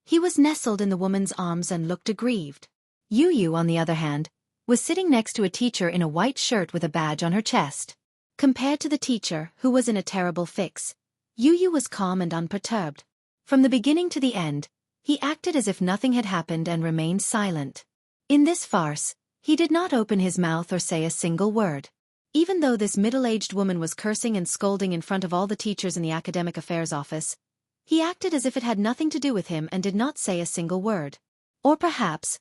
He was nestled in the woman's arms and looked aggrieved. Yu Yu, on the other hand, was sitting next to a teacher in a white shirt with a badge on her chest. Compared to the teacher, who was in a terrible fix, Yu Yu was calm and unperturbed. From the beginning to the end, he acted as if nothing had happened and remained silent. In this farce, he did not open his mouth or say a single word. Even though this middle-aged woman was cursing and scolding in front of all the teachers in the academic affairs office, he acted as if it had nothing to do with him and did not say a single word. Or perhaps,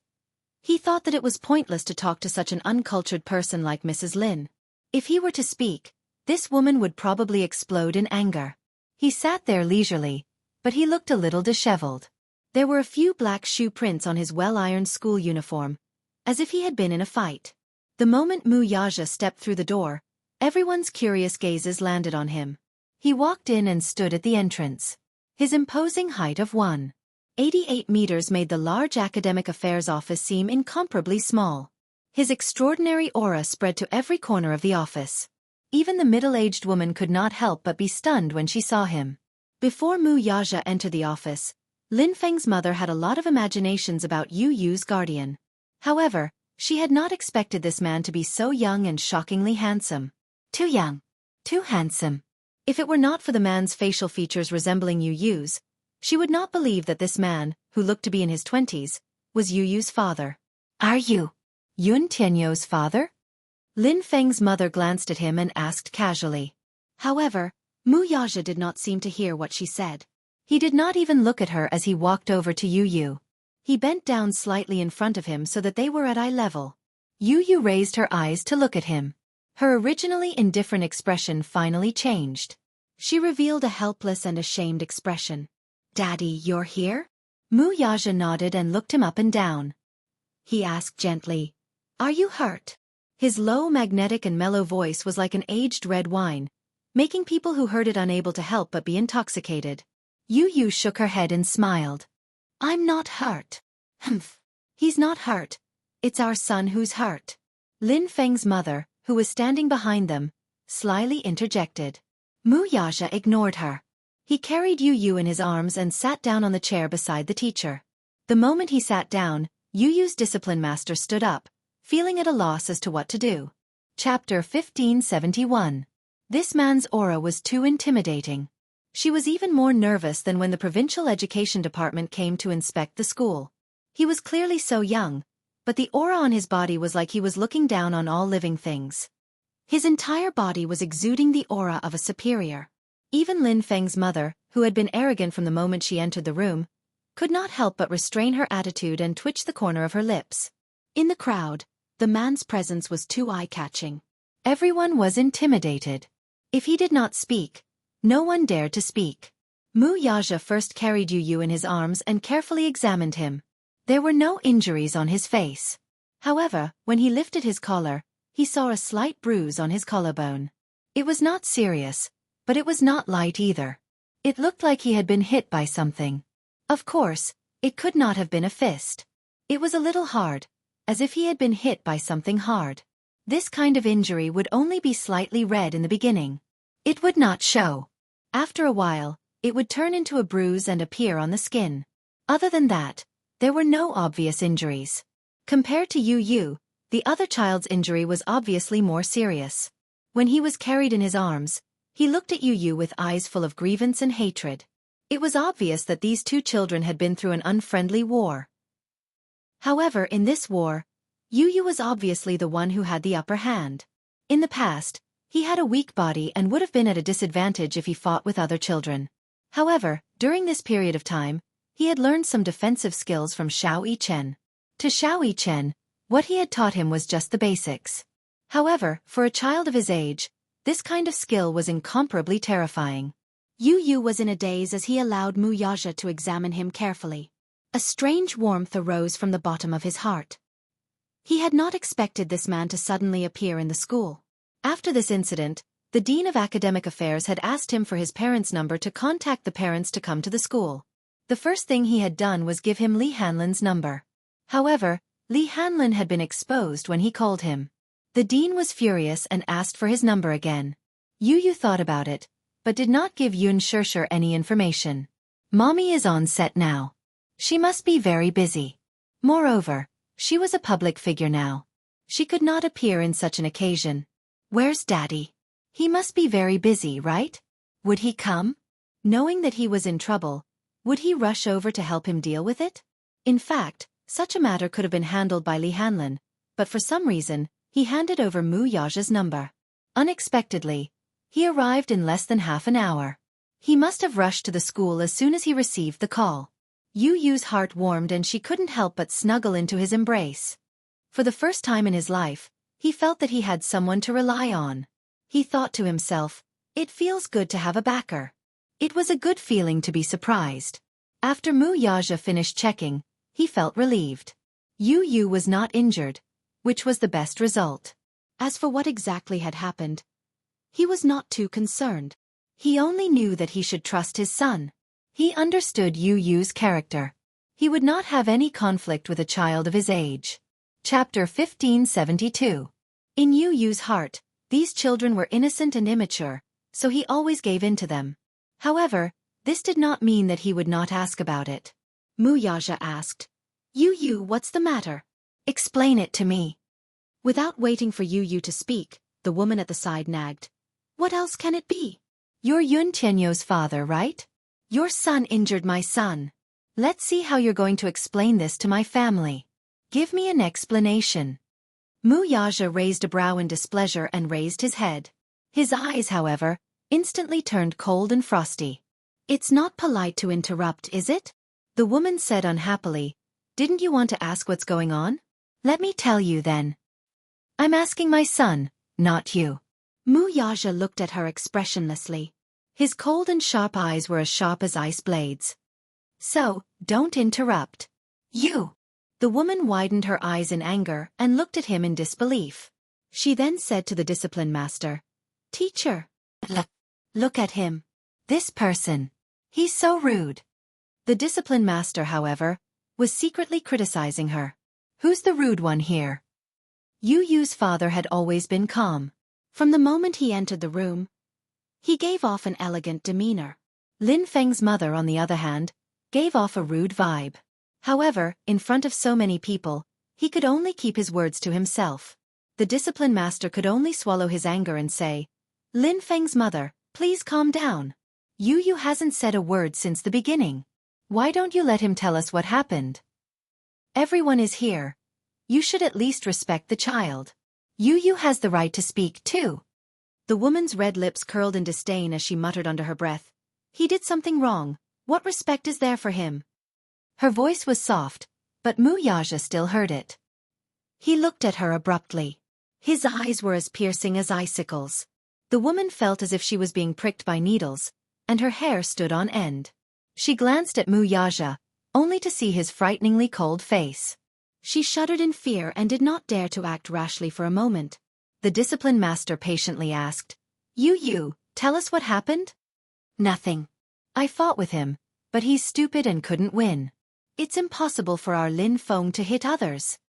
he thought that it was pointless to talk to such an uncultured person like Mrs. Lin. If he were to speak, this woman would probably explode in anger. He sat there leisurely, but he looked a little disheveled. There were a few black shoe prints on his well-ironed school uniform, as if he had been in a fight. The moment Mu Yaja stepped through the door, everyone's curious gazes landed on him. He walked in and stood at the entrance. His imposing height of 1.88 meters made the large academic affairs office seem incomparably small. His extraordinary aura spread to every corner of the office. Even the middle-aged woman could not help but be stunned when she saw him. Before Mu Yaja entered the office, Lin Feng's mother had a lot of imaginations about Yu Yu's guardian. However, she had not expected this man to be so young and shockingly handsome. Too young. Too handsome. If it were not for the man's facial features resembling Yu Yu's, she would not believe that this man, who looked to be in his 20s, was Yu Yu's father. Are you Yun Tianyou's father? Lin Feng's mother glanced at him and asked casually. However, Mu Yaja did not seem to hear what she said. He did not even look at her as he walked over to Yu Yu. He bent down slightly in front of him so that they were at eye level. Yu Yu raised her eyes to look at him. Her originally indifferent expression finally changed. She revealed a helpless and ashamed expression. Daddy, you're here? Mu Yaja nodded and looked him up and down. He asked gently, Are you hurt? His low, magnetic and mellow voice was like an aged red wine, making people who heard it unable to help but be intoxicated. Yu Yu shook her head and smiled. I'm not hurt. Humph. He's not hurt. It's our son who's hurt. Lin Feng's mother, who was standing behind them, slyly interjected. Mu Yaja ignored her. He carried Yu Yu in his arms and sat down on the chair beside the teacher. The moment he sat down, Yu Yu's discipline master stood up, feeling at a loss as to what to do. Chapter 1571. This man's aura was too intimidating. She was even more nervous than when the provincial education department came to inspect the school. He was clearly so young, but the aura on his body was like he was looking down on all living things. His entire body was exuding the aura of a superior. Even Lin Feng's mother, who had been arrogant from the moment she entered the room, could not help but restrain her attitude and twitch the corner of her lips. In the crowd, the man's presence was too eye-catching. Everyone was intimidated. If he did not speak, no one dared to speak. Mu Yaja first carried Yu Yu in his arms and carefully examined him. There were no injuries on his face. However, when he lifted his collar, he saw a slight bruise on his collarbone. It was not serious, but it was not light either. It looked like he had been hit by something. Of course, it could not have been a fist. It was a little hard, as if he had been hit by something hard. This kind of injury would only be slightly red in the beginning. It would not show. After a while, it would turn into a bruise and appear on the skin. Other than that, there were no obvious injuries. Compared to Yu Yu, the other child's injury was obviously more serious. When he was carried in his arms, he looked at Yu Yu with eyes full of grievance and hatred. It was obvious that these two children had been through an unfriendly war. However, in this war, Yu Yu was obviously the one who had the upper hand. In the past, he had a weak body and would have been at a disadvantage if he fought with other children. However, during this period of time, he had learned some defensive skills from Xiao Yichen. To Xiao Yichen, what he had taught him was just the basics. However, for a child of his age, this kind of skill was incomparably terrifying. Yu Yu was in a daze as he allowed Mu Yaja to examine him carefully. A strange warmth arose from the bottom of his heart. He had not expected this man to suddenly appear in the school. After this incident, the Dean of Academic Affairs had asked him for his parents' number to contact the parents to come to the school. The first thing he had done was give him Li Hanlin's number. However, Li Hanlin had been exposed when he called him. The dean was furious and asked for his number again. Yu Yu thought about it, but did not give Yun Shishir any information. Mommy is on set now. She must be very busy. Moreover, she was a public figure now. She could not appear in such an occasion. Where's Daddy? He must be very busy, right? Would he come? Knowing that he was in trouble, would he rush over to help him deal with it? In fact, such a matter could have been handled by Li Hanlin, but for some reason, he handed over Mu Yaja's number. Unexpectedly, he arrived in less than half an hour. He must have rushed to the school as soon as he received the call. Yu Yu's heart warmed and she couldn't help but snuggle into his embrace. For the first time in his life, he felt that he had someone to rely on. He thought to himself, it feels good to have a backer. It was a good feeling to be surprised. After Mu Yaja finished checking, he felt relieved. Yu Yu was not injured, which was the best result. As for what exactly had happened, he was not too concerned. He only knew that he should trust his son. He understood Yu Yu's character. He would not have any conflict with a child of his age. Chapter 1572. In Yu Yu's heart, these children were innocent and immature, so he always gave in to them. However, this did not mean that he would not ask about it. Muyaja asked, Yu Yu, what's the matter? Explain it to me. Without waiting for Yu Yu to speak, the woman at the side nagged. What else can it be? You're Yun Tianyo's father, right? Your son injured my son. Let's see how you're going to explain this to my family. Give me an explanation. Muyaja raised a brow in displeasure and raised his head. His eyes, however, instantly turned cold and frosty. It's not polite to interrupt, is it? The woman said unhappily. Didn't you want to ask what's going on? Let me tell you then. I'm asking my son, not you. Muyaja looked at her expressionlessly. His cold and sharp eyes were as sharp as ice blades. So, don't interrupt. You. The woman widened her eyes in anger and looked at him in disbelief. She then said to the discipline master, Teacher. Look at him. This person. He's so rude. The discipline master, however, was secretly criticizing her. Who's the rude one here? Yu Yu's father had always been calm. From the moment he entered the room, he gave off an elegant demeanor. Lin Feng's mother, on the other hand, gave off a rude vibe. However, in front of so many people, he could only keep his words to himself. The discipline master could only swallow his anger and say, Lin Feng's mother, please calm down. Yu Yu hasn't said a word since the beginning. Why don't you let him tell us what happened? Everyone is here. You should at least respect the child. Yu Yu has the right to speak too. The woman's red lips curled in disdain as she muttered under her breath. He did something wrong. What respect is there for him? Her voice was soft, but Muyaja still heard it. He looked at her abruptly. His eyes were as piercing as icicles. The woman felt as if she was being pricked by needles, and her hair stood on end. She glanced at Muyaja, only to see his frighteningly cold face. She shuddered in fear and did not dare to act rashly for a moment. The discipline master patiently asked, Yu Yu, tell us what happened? Nothing. I fought with him, but he's stupid and couldn't win. It's impossible for our Lin Feng to hit others.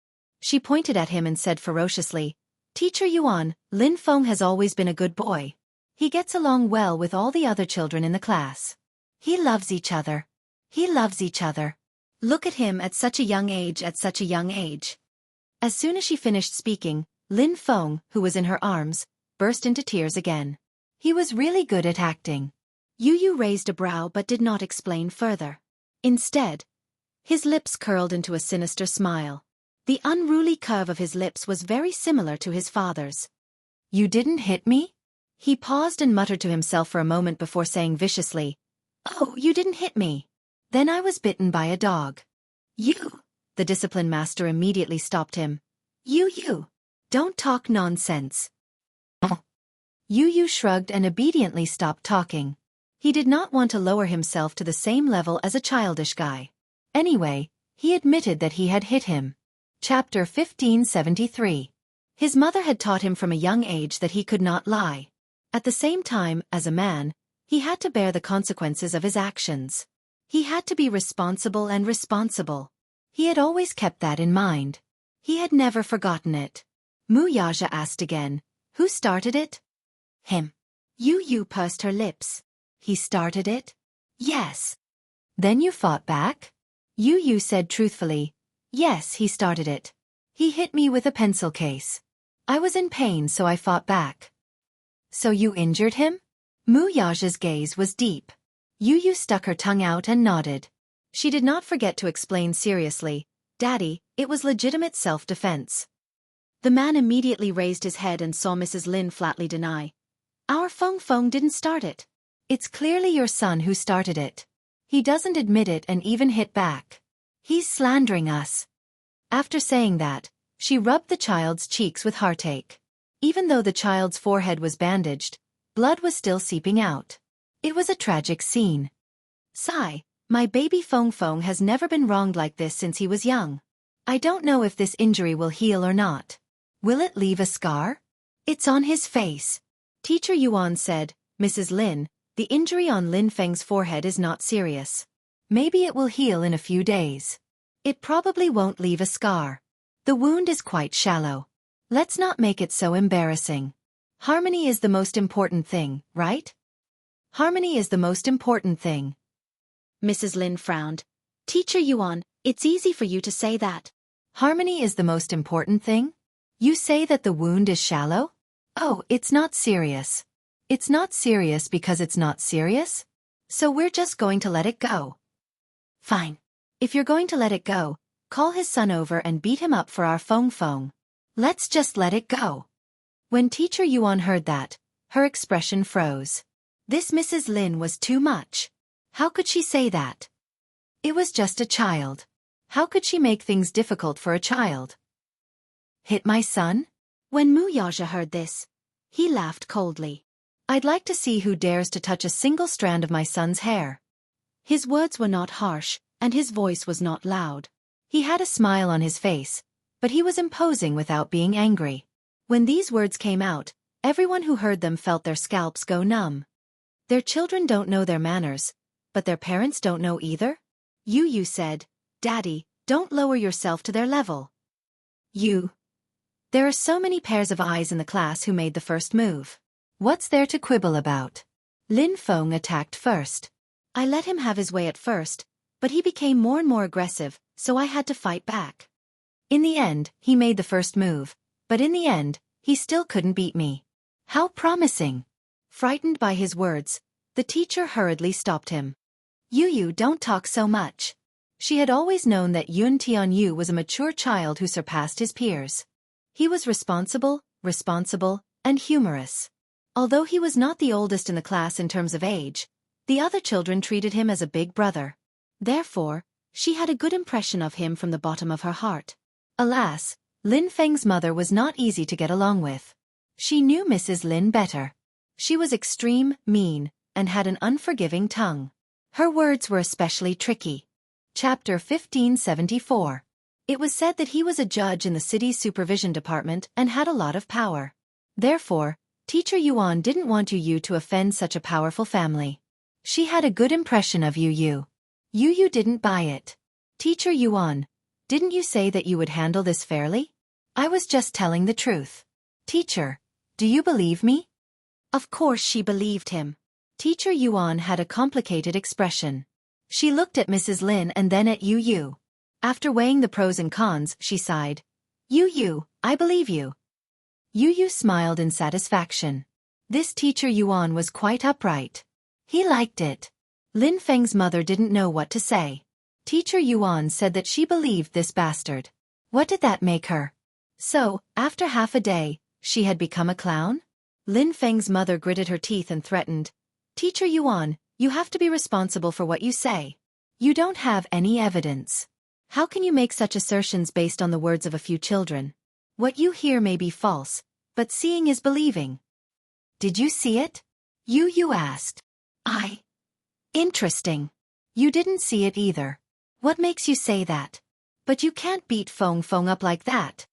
She pointed at him and said ferociously, Teacher Yuan, Lin Feng has always been a good boy. He gets along well with all the other children in the class. He loves each other. He loves each other. Look at him at such a young age, As soon as she finished speaking, Lin Feng, who was in her arms, burst into tears again. He was really good at acting. Yu Yu raised a brow but did not explain further. Instead, his lips curled into a sinister smile. The unruly curve of his lips was very similar to his father's. You didn't hit me? He paused and muttered to himself for a moment before saying viciously, Oh, you didn't hit me. Then I was bitten by a dog. You. The discipline master immediately stopped him. You. Don't talk nonsense. Yu Yu shrugged and obediently stopped talking. He did not want to lower himself to the same level as a childish guy. Anyway, he admitted that he had hit him. Chapter 1573. His mother had taught him from a young age that he could not lie. At the same time, as a man, he had to bear the consequences of his actions. He had to be responsible and responsible. He had always kept that in mind. He had never forgotten it. Muyaja asked again, Who started it? Him. Yu Yu pursed her lips. He started it? Yes. Then you fought back? Yu Yu said truthfully, Yes, he started it. He hit me with a pencil case. I was in pain, so I fought back. So you injured him? Muyaja's gaze was deep. Yu Yu stuck her tongue out and nodded. She did not forget to explain seriously, Daddy, it was legitimate self-defense. The man immediately raised his head and saw Mrs. Lin flatly deny. Our Feng didn't start it. It's clearly your son who started it. He doesn't admit it and even hit back. He's slandering us. After saying that, she rubbed the child's cheeks with heartache. Even though the child's forehead was bandaged, blood was still seeping out. It was a tragic scene. Sigh, my baby Feng has never been wronged like this since he was young. I don't know if this injury will heal or not. Will it leave a scar? It's on his face. Teacher Yuan said, Mrs. Lin, the injury on Lin Feng's forehead is not serious. Maybe it will heal in a few days. It probably won't leave a scar. The wound is quite shallow. Let's not make it so embarrassing. Harmony is the most important thing, right? Harmony is the most important thing. Mrs. Lin frowned. Teacher Yuan, it's easy for you to say that. Harmony is the most important thing? You say that the wound is shallow? Oh, it's not serious. It's not serious because it's not serious? So we're just going to let it go. Fine. If you're going to let it go, call his son over and beat him up for our Feng. Let's just let it go. When Teacher Yuan heard that, her expression froze. This Mrs. Lin was too much. How could she say that? It was just a child. How could she make things difficult for a child? Hit my son? When Mu Yaja heard this, he laughed coldly. I'd like to see who dares to touch a single strand of my son's hair. His words were not harsh, and his voice was not loud. He had a smile on his face, but he was imposing without being angry. When these words came out, everyone who heard them felt their scalps go numb. Their children don't know their manners, but their parents don't know either? Yu said, Daddy, don't lower yourself to their level. There are so many pairs of eyes in the class who made the first move. What's there to quibble about? Lin Feng attacked first. I let him have his way at first, but he became more and more aggressive, so I had to fight back. In the end, he made the first move, but in the end, he still couldn't beat me. How promising! Frightened by his words, the teacher hurriedly stopped him. Yu, don't talk so much. She had always known that Yun Tianyu was a mature child who surpassed his peers. He was responsible, and humorous. Although he was not the oldest in the class in terms of age, the other children treated him as a big brother. Therefore, she had a good impression of him from the bottom of her heart. Alas, Lin Feng's mother was not easy to get along with. She knew Mrs. Lin better. She was extreme, mean, and had an unforgiving tongue. Her words were especially tricky. Chapter 1574. It was said that he was a judge in the city's supervision department and had a lot of power. Therefore, Teacher Yuan didn't want Yu to offend such a powerful family. She had a good impression of Yu. Yu didn't buy it. Teacher Yuan, didn't you say that you would handle this fairly? I was just telling the truth. Teacher, do you believe me? Of course she believed him. Teacher Yuan had a complicated expression. She looked at Mrs. Lin and then at Yu. After weighing the pros and cons, she sighed. Yu, I believe you. Yu smiled in satisfaction. This Teacher Yuan was quite upright. He liked it. Lin Feng's mother didn't know what to say. Teacher Yuan said that she believed this bastard. What did that make her? So, after half a day, she had become a clown? Lin Feng's mother gritted her teeth and threatened. Teacher Yuan, you have to be responsible for what you say. You don't have any evidence. How can you make such assertions based on the words of a few children? What you hear may be false, but seeing is believing. Did you see it? Yu asked. Interesting. You didn't see it either. What makes you say that? But you can't beat Feng up like that.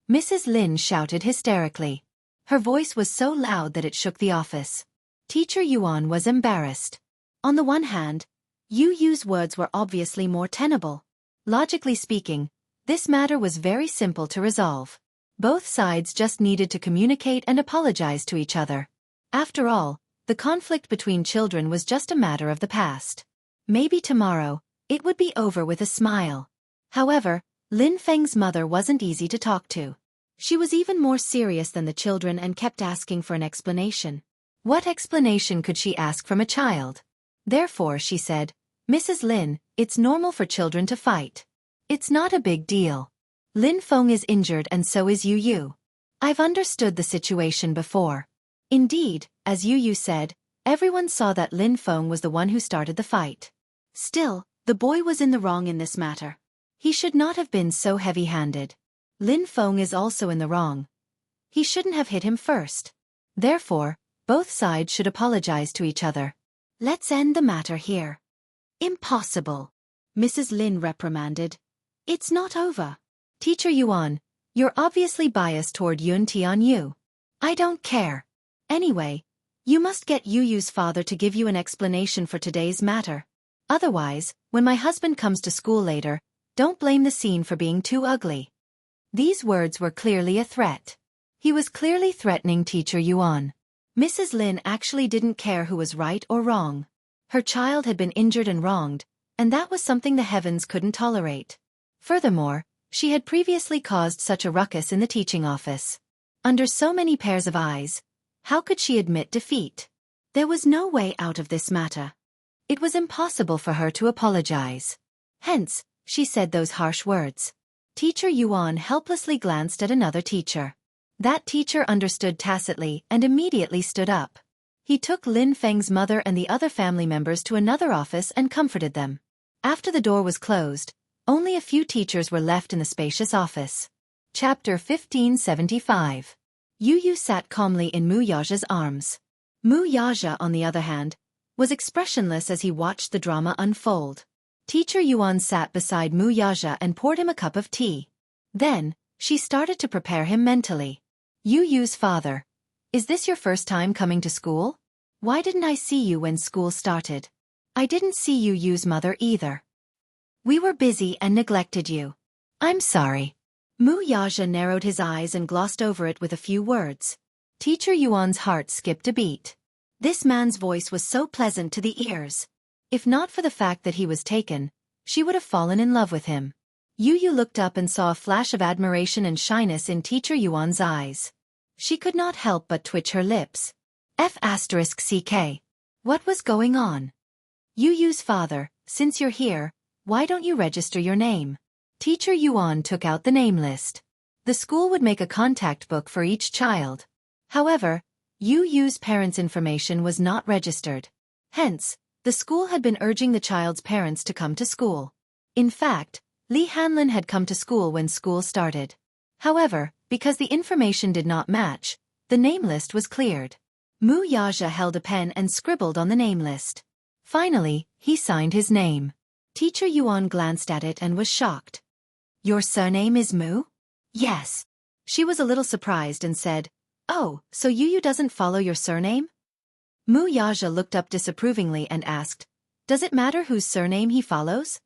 Mrs. Lin shouted hysterically. Her voice was so loud that it shook the office. Teacher Yuan was embarrassed. On the one hand, Yu's words were obviously more tenable. Logically speaking, this matter was very simple to resolve. Both sides just needed to communicate and apologize to each other. After all, the conflict between children was just a matter of the past. Maybe tomorrow, it would be over with a smile. However, Lin Feng's mother wasn't easy to talk to. She was even more serious than the children and kept asking for an explanation. What explanation could she ask from a child? Therefore, she said, Mrs. Lin, it's normal for children to fight. It's not a big deal. Lin Feng is injured and so is Yu. I've understood the situation before. Indeed, as Yu said, everyone saw that Lin Feng was the one who started the fight. Still, the boy was in the wrong in this matter. He should not have been so heavy-handed. Lin Feng is also in the wrong. He shouldn't have hit him first. Therefore, both sides should apologize to each other. Let's end the matter here. Impossible. Mrs. Lin reprimanded. It's not over. Teacher Yuan, you're obviously biased toward Yun Tianyu. I don't care. Anyway, you must get Yu's father to give you an explanation for today's matter. Otherwise, when my husband comes to school later, don't blame the scene for being too ugly. These words were clearly a threat. He was clearly threatening Teacher Yuan. Mrs. Lin actually didn't care who was right or wrong. Her child had been injured and wronged, and that was something the heavens couldn't tolerate. Furthermore, she had previously caused such a ruckus in the teaching office. Under so many pairs of eyes, how could she admit defeat? There was no way out of this matter. It was impossible for her to apologize. Hence, she said those harsh words. Teacher Yuan helplessly glanced at another teacher. That teacher understood tacitly and immediately stood up. He took Lin Feng's mother and the other family members to another office and comforted them. After the door was closed, only a few teachers were left in the spacious office. Chapter 1575. Yu sat calmly in Mu Yaja's arms. Mu Yaja, on the other hand, was expressionless as he watched the drama unfold. Teacher Yuan sat beside Mu Yaja and poured him a cup of tea. Then, she started to prepare him mentally. Yu's father. Is this your first time coming to school? Why didn't I see you when school started? I didn't see Yu's mother either. We were busy and neglected you. I'm sorry. Mu Yaja narrowed his eyes and glossed over it with a few words. Teacher Yuan's heart skipped a beat. This man's voice was so pleasant to the ears. If not for the fact that he was taken, she would have fallen in love with him. Yu looked up and saw a flash of admiration and shyness in Teacher Yuan's eyes. She could not help but twitch her lips. F***ck. What was going on? Yu's father, since you're here, why don't you register your name? Teacher Yuan took out the name list. The school would make a contact book for each child. However, Yu's parents' information was not registered. Hence, the school had been urging the child's parents to come to school. In fact, Li Hanlin had come to school when school started. However, because the information did not match, the name list was cleared. Mu Yaja held a pen and scribbled on the name list. Finally, he signed his name. Teacher Yuan glanced at it and was shocked. Your surname is Mu? Yes. She was a little surprised and said, Oh, so Yu doesn't follow your surname? Mu Yaja looked up disapprovingly and asked, Does it matter whose surname he follows?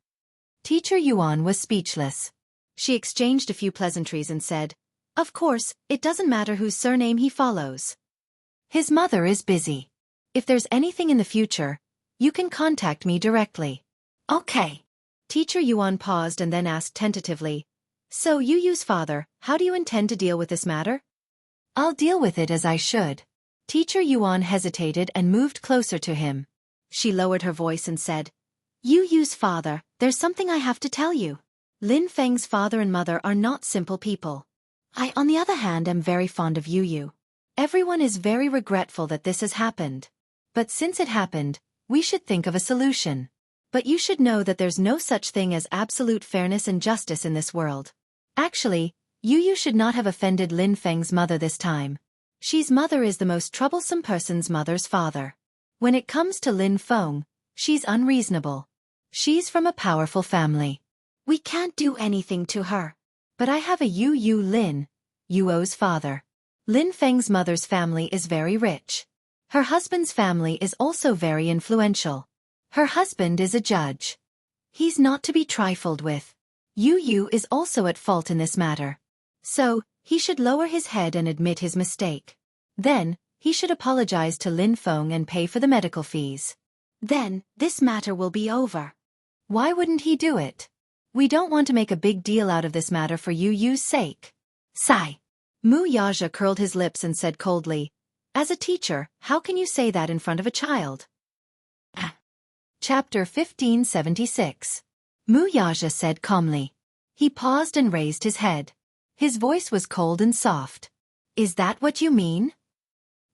Teacher Yuan was speechless. She exchanged a few pleasantries and said, Of course, it doesn't matter whose surname he follows. His mother is busy. If there's anything in the future, you can contact me directly. Okay. Teacher Yuan paused and then asked tentatively, So Yu's father, how do you intend to deal with this matter? I'll deal with it as I should. Teacher Yuan hesitated and moved closer to him. She lowered her voice and said, Yu's father, there's something I have to tell you. Lin Feng's father and mother are not simple people. I, on the other hand, am very fond of Yu. Everyone is very regretful that this has happened. But since it happened, we should think of a solution. But you should know that there's no such thing as absolute fairness and justice in this world. Actually, Yu should not have offended Lin Feng's mother this time. She's mother is the most troublesome person's mother's father. When it comes to Lin Feng, she's unreasonable. She's from a powerful family. We can't do anything to her. But I have a Yu Lin, Yuo's father. Lin Feng's mother's family is very rich. Her husband's family is also very influential. Her husband is a judge. He's not to be trifled with. Yu is also at fault in this matter. So, he should lower his head and admit his mistake. Then, he should apologize to Lin Feng and pay for the medical fees. Then, this matter will be over. Why wouldn't he do it? We don't want to make a big deal out of this matter for Yu's sake. Sigh. Mu Yaja curled his lips and said coldly, As a teacher, how can you say that in front of a child? Chapter 1576. Mu Yaja said calmly. He paused and raised his head. His voice was cold and soft. Is that what you mean?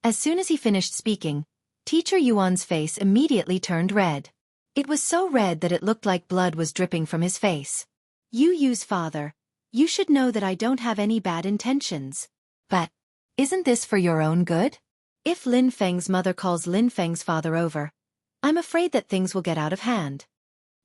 As soon as he finished speaking, Teacher Yuan's face immediately turned red. It was so red that it looked like blood was dripping from his face. Yu's father, you should know that I don't have any bad intentions. But, isn't this for your own good? If Lin Feng's mother calls Lin Feng's father over, I'm afraid that things will get out of hand.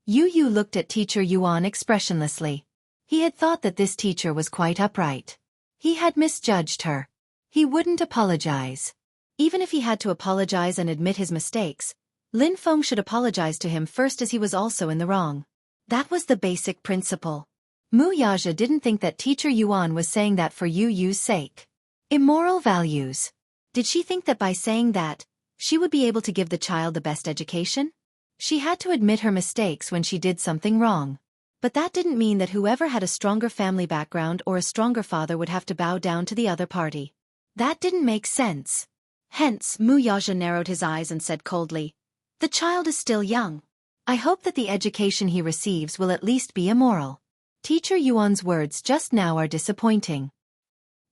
Yu looked at Teacher Yuan expressionlessly. He had thought that this teacher was quite upright. He had misjudged her. He wouldn't apologize. Even if he had to apologize and admit his mistakes, Lin Feng should apologize to him first, as he was also in the wrong. That was the basic principle. Mu Yaja didn't think that Teacher Yuan was saying that for Yu Yu's sake. Immoral values. Did she think that by saying that, she would be able to give the child the best education? She had to admit her mistakes when she did something wrong. But that didn't mean that whoever had a stronger family background or a stronger father would have to bow down to the other party. That didn't make sense. Hence, Mu Yaja narrowed his eyes and said coldly, "The child is still young. I hope that the education he receives will at least be immoral." Teacher Yuan's words just now are disappointing.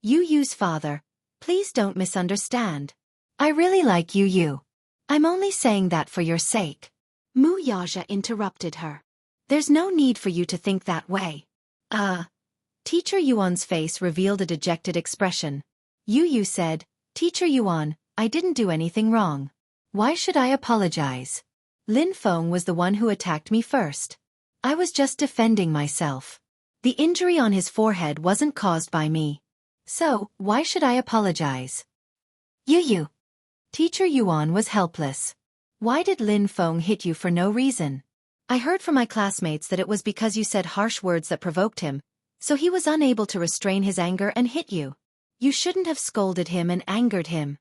Yu Yu's father, please don't misunderstand. I really like Yu Yu. I'm only saying that for your sake. Mu Yaja interrupted her. There's no need for you to think that way. Teacher Yuan's face revealed a dejected expression. Yu Yu said, "Teacher Yuan, I didn't do anything wrong. Why should I apologize? Lin Feng was the one who attacked me first. I was just defending myself. The injury on his forehead wasn't caused by me. So, why should I apologize?" Yu Yu. Teacher Yuan was helpless. Why did Lin Feng hit you for no reason? I heard from my classmates that it was because you said harsh words that provoked him, so he was unable to restrain his anger and hit you. You shouldn't have scolded him and angered him.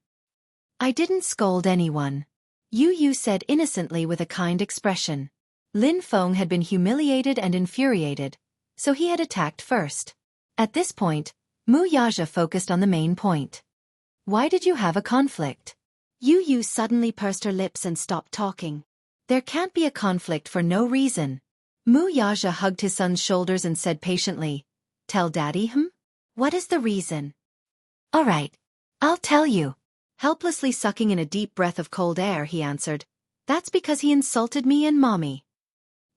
I didn't scold anyone. Yu Yu said innocently with a kind expression. Lin Feng had been humiliated and infuriated, so he had attacked first. At this point, Mu Yaja focused on the main point. Why did you have a conflict? Yu Yu suddenly pursed her lips and stopped talking. There can't be a conflict for no reason. Mu Yaja hugged his son's shoulders and said patiently, "Tell Daddy, What is the reason?" All right, I'll tell you." Helplessly sucking in a deep breath of cold air, he answered, "That's because he insulted me and Mommy."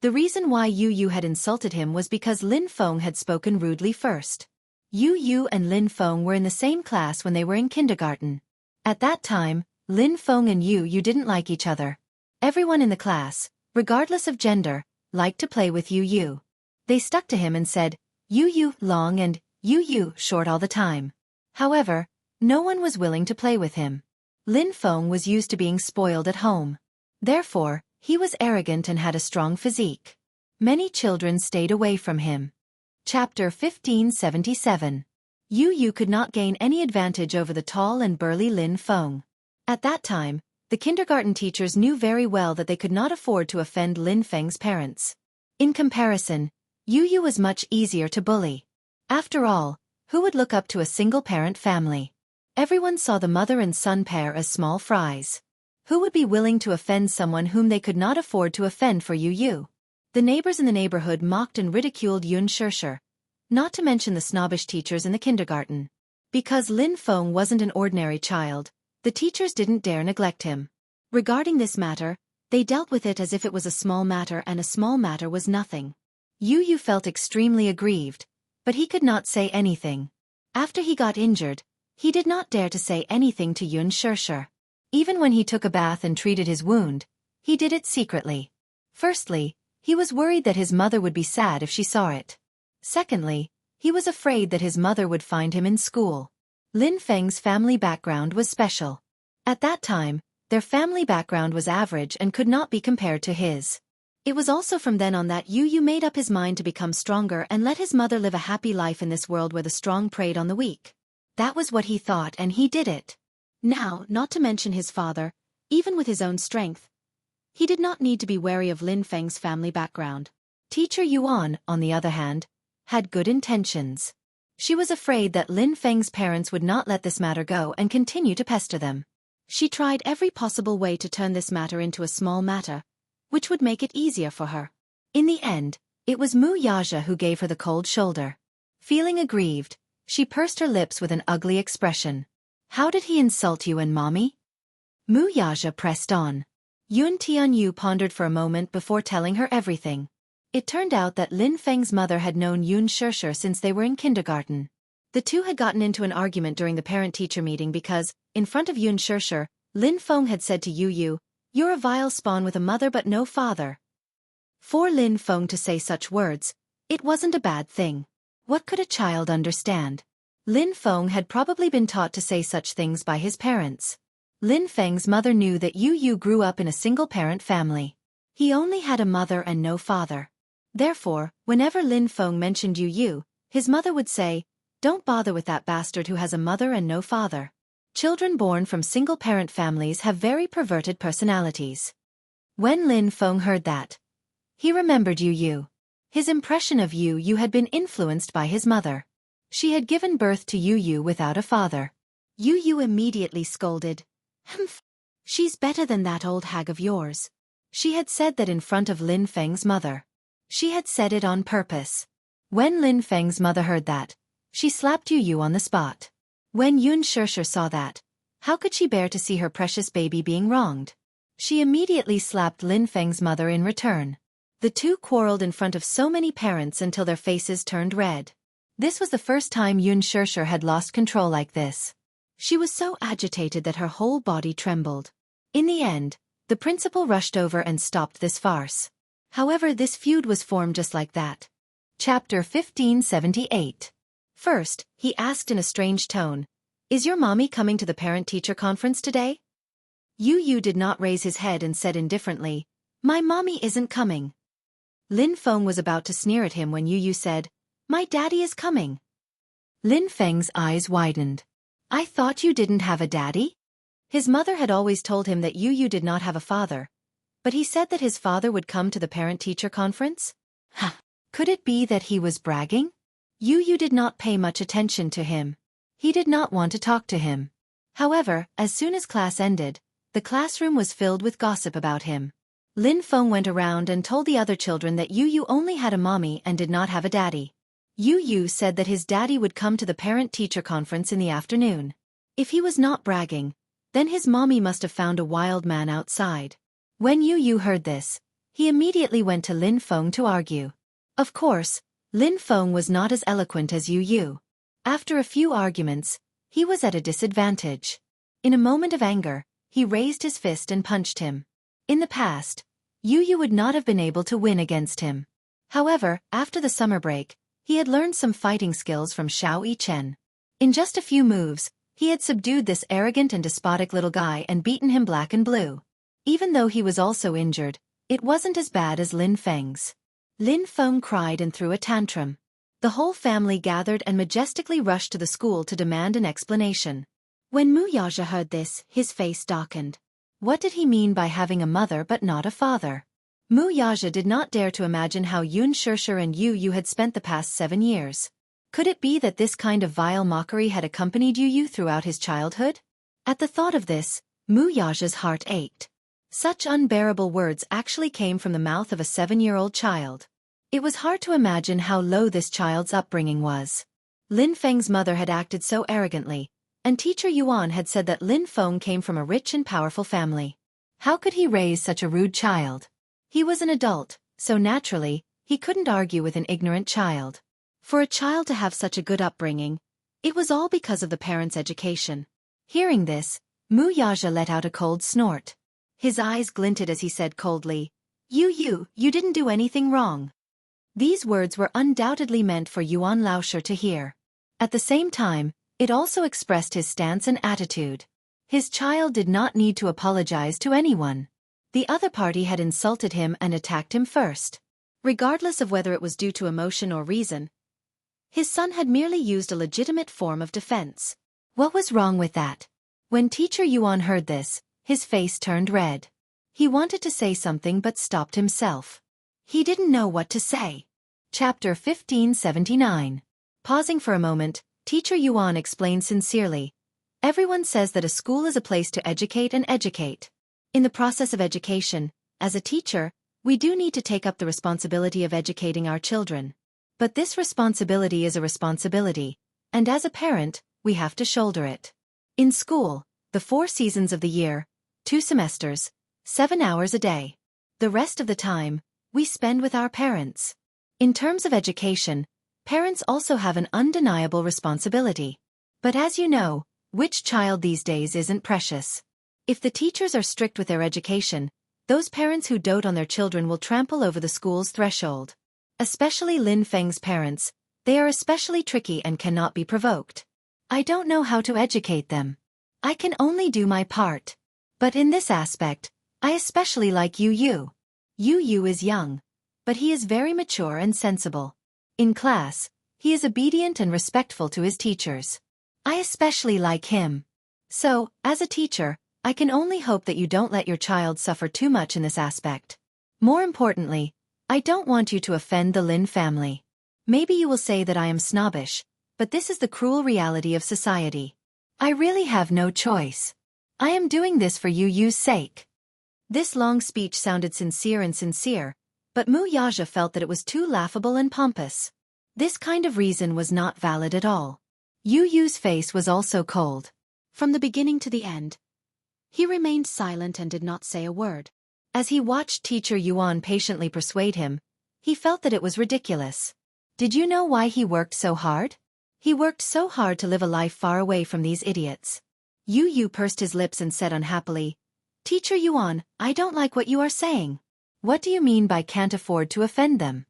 The reason why Yu Yu had insulted him was because Lin Feng had spoken rudely first. Yu Yu and Lin Feng were in the same class when they were in kindergarten. At that time, Lin Feng and Yu Yu didn't like each other. Everyone in the class, regardless of gender, liked to play with Yu Yu. They stuck to him and said, "Yu Yu long" and "Yu Yu short" all the time. However, no one was willing to play with him. Lin Feng was used to being spoiled at home. Therefore, he was arrogant and had a strong physique. Many children stayed away from him. Chapter 1577. Yu Yu could not gain any advantage over the tall and burly Lin Feng. At that time, the kindergarten teachers knew very well that they could not afford to offend Lin Feng's parents. In comparison, Yu Yu was much easier to bully. After all, who would look up to a single-parent family? Everyone saw the mother and son pair as small fries. Who would be willing to offend someone whom they could not afford to offend for Yu Yu? The neighbors in the neighborhood mocked and ridiculed Yun Shirshir, not to mention the snobbish teachers in the kindergarten. Because Lin Feng wasn't an ordinary child, the teachers didn't dare neglect him. Regarding this matter, they dealt with it as if it was a small matter, and a small matter was nothing. Yu Yu felt extremely aggrieved, but he could not say anything. After he got injured, he did not dare to say anything to Yun Shirshir. Even when he took a bath and treated his wound, he did it secretly. Firstly, he was worried that his mother would be sad if she saw it. Secondly, he was afraid that his mother would find him in school. Lin Feng's family background was special. At that time, their family background was average and could not be compared to his. It was also from then on that Yu Yu made up his mind to become stronger and let his mother live a happy life in this world where the strong preyed on the weak. That was what he thought, and he did it. Now, not to mention his father, even with his own strength, he did not need to be wary of Lin Feng's family background. Teacher Yuan, on the other hand, had good intentions. She was afraid that Lin Feng's parents would not let this matter go and continue to pester them. She tried every possible way to turn this matter into a small matter, which would make it easier for her. In the end, it was Mu Yaja who gave her the cold shoulder. Feeling aggrieved, she pursed her lips with an ugly expression. "How did he insult you and Mommy?" Mu Yaja pressed on. Yun Tianyu pondered for a moment before telling her everything. It turned out that Lin Feng's mother had known Yun Shirshir since they were in kindergarten. The two had gotten into an argument during the parent-teacher meeting because, in front of Yun Shirshir, Lin Feng had said to Yu Yu, "You're a vile spawn with a mother but no father." For Lin Feng to say such words, it wasn't a bad thing. What could a child understand? Lin Feng had probably been taught to say such things by his parents. Lin Feng's mother knew that Yu Yu grew up in a single-parent family. He only had a mother and no father. Therefore, whenever Lin Feng mentioned Yu Yu, his mother would say, "Don't bother with that bastard who has a mother and no father." Children born from single-parent families have very perverted personalities. When Lin Feng heard that, he remembered Yu Yu. His impression of Yu Yu had been influenced by his mother. She had given birth to Yu Yu without a father. Yu Yu immediately scolded. "Humph! She's better than that old hag of yours." She had said that in front of Lin Feng's mother. She had said it on purpose. When Lin Feng's mother heard that, she slapped Yu Yu on the spot. When Yun Shishir saw that, how could she bear to see her precious baby being wronged? She immediately slapped Lin Feng's mother in return. The two quarreled in front of so many parents until their faces turned red. This was the first time Yun Shishir had lost control like this. She was so agitated that her whole body trembled. In the end, the principal rushed over and stopped this farce. However, this feud was formed just like that. Chapter 1578. First, he asked in a strange tone, "Is your mommy coming to the parent-teacher conference today?" Yu Yu did not raise his head and said indifferently, "My mommy isn't coming." Lin Feng was about to sneer at him when Yu Yu said, "My daddy is coming." Lin Feng's eyes widened. "I thought you didn't have a daddy?" His mother had always told him that Yu Yu did not have a father, but he said that his father would come to the parent-teacher conference? Could it be that he was bragging? Yu Yu did not pay much attention to him. He did not want to talk to him. However, as soon as class ended, the classroom was filled with gossip about him. Lin Feng went around and told the other children that Yu Yu only had a mommy and did not have a daddy. Yu Yu said that his daddy would come to the parent-teacher conference in the afternoon. If he was not bragging, then his mommy must have found a wild man outside. When Yu Yu heard this, he immediately went to Lin Feng to argue. Of course, Lin Feng was not as eloquent as Yu Yu. After a few arguments, he was at a disadvantage. In a moment of anger, he raised his fist and punched him. In the past, Yu Yu would not have been able to win against him. However, after the summer break, he had learned some fighting skills from Xiao Yichen. In just a few moves, he had subdued this arrogant and despotic little guy and beaten him black and blue. Even though he was also injured, it wasn't as bad as Lin Feng's. Lin Feng cried and threw a tantrum. The whole family gathered and majestically rushed to the school to demand an explanation. When Mu Yaja heard this, his face darkened. What did he mean by having a mother but not a father? Mu Yaja did not dare to imagine how Yun Shishir and Yu Yu had spent the past 7 years. Could it be that this kind of vile mockery had accompanied Yu Yu throughout his childhood? At the thought of this, Mu Yaja's heart ached. Such unbearable words actually came from the mouth of a 7-year-old child. It was hard to imagine how low this child's upbringing was. Lin Feng's mother had acted so arrogantly, and teacher Yuan had said that Lin Feng came from a rich and powerful family. How could he raise such a rude child? He was an adult, so naturally, he couldn't argue with an ignorant child. For a child to have such a good upbringing, it was all because of the parents' education. Hearing this, Mu Yaja let out a cold snort. His eyes glinted as he said coldly, You didn't do anything wrong." These words were undoubtedly meant for Yuan Laoshi to hear. At the same time, it also expressed his stance and attitude. His child did not need to apologize to anyone. The other party had insulted him and attacked him first. Regardless of whether it was due to emotion or reason, his son had merely used a legitimate form of defense. What was wrong with that? When teacher Yuan heard this, his face turned red. He wanted to say something but stopped himself. He didn't know what to say. Chapter 1579. Pausing for a moment, teacher Yuan explained sincerely. Everyone says that a school is a place to educate and educate. In the process of education, as a teacher, we do need to take up the responsibility of educating our children. But this responsibility is a responsibility, and as a parent, we have to shoulder it. In school, the 4 seasons of the year, 2 semesters, 7 hours a day. The rest of the time, we spend with our parents. In terms of education, parents also have an undeniable responsibility. But as you know, which child these days isn't precious? If the teachers are strict with their education, those parents who dote on their children will trample over the school's threshold. Especially Lin Feng's parents, They are especially tricky and cannot be provoked. I don't know how to educate them. I can only do my part. But in this aspect, I especially like Yu Yu. Yu Yu is young, but he is very mature and sensible. In class, he is obedient and respectful to his teachers. I especially like him. So, as a teacher, I can only hope that you don't let your child suffer too much in this aspect. More importantly, I don't want you to offend the Lin family. Maybe you will say that I am snobbish, but this is the cruel reality of society. I really have no choice. I am doing this for Yu Yu's sake. This long speech sounded sincere, but Mu Yaja felt that it was too laughable and pompous. This kind of reason was not valid at all. Yu Yu's face was also cold. From the beginning to the end, he remained silent and did not say a word. As he watched Teacher Yuan patiently persuade him, he felt that it was ridiculous. Did you know why he worked so hard? He worked so hard to live a life far away from these idiots. Yu Yu pursed his lips and said unhappily, Teacher Yuan, I don't like what you are saying. What do you mean by can't afford to offend them?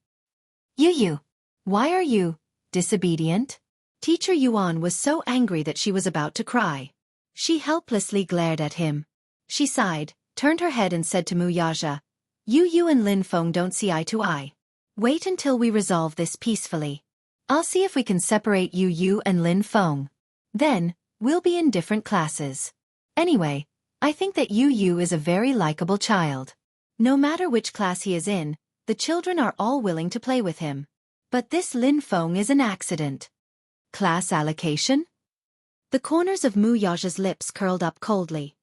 Yu Yu, why are you disobedient? Teacher Yuan was so angry that she was about to cry. She helplessly glared at him. She sighed, turned her head and said to Mu Yaja, Yu Yu and Lin Feng don't see eye to eye. Wait until we resolve this peacefully. I'll see if we can separate Yu Yu and Lin Feng. Then, we'll be in different classes. Anyway, I think that Yu Yu is a very likable child. No matter which class he is in, the children are all willing to play with him. But this Lin Feng is an accident. Class allocation? The corners of Mu Yaja's lips curled up coldly.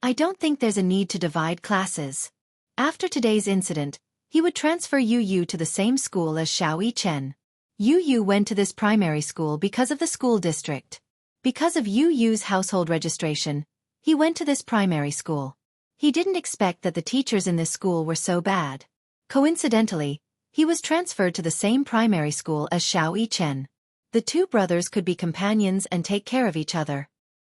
I don't think there's a need to divide classes. After today's incident, he would transfer Yu Yu to the same school as Xiao Yichen. Yu Yu went to this primary school because of the school district. Because of Yu Yu's household registration, he went to this primary school. He didn't expect that the teachers in this school were so bad. Coincidentally, he was transferred to the same primary school as Xiao Yichen. The two brothers could be companions and take care of each other.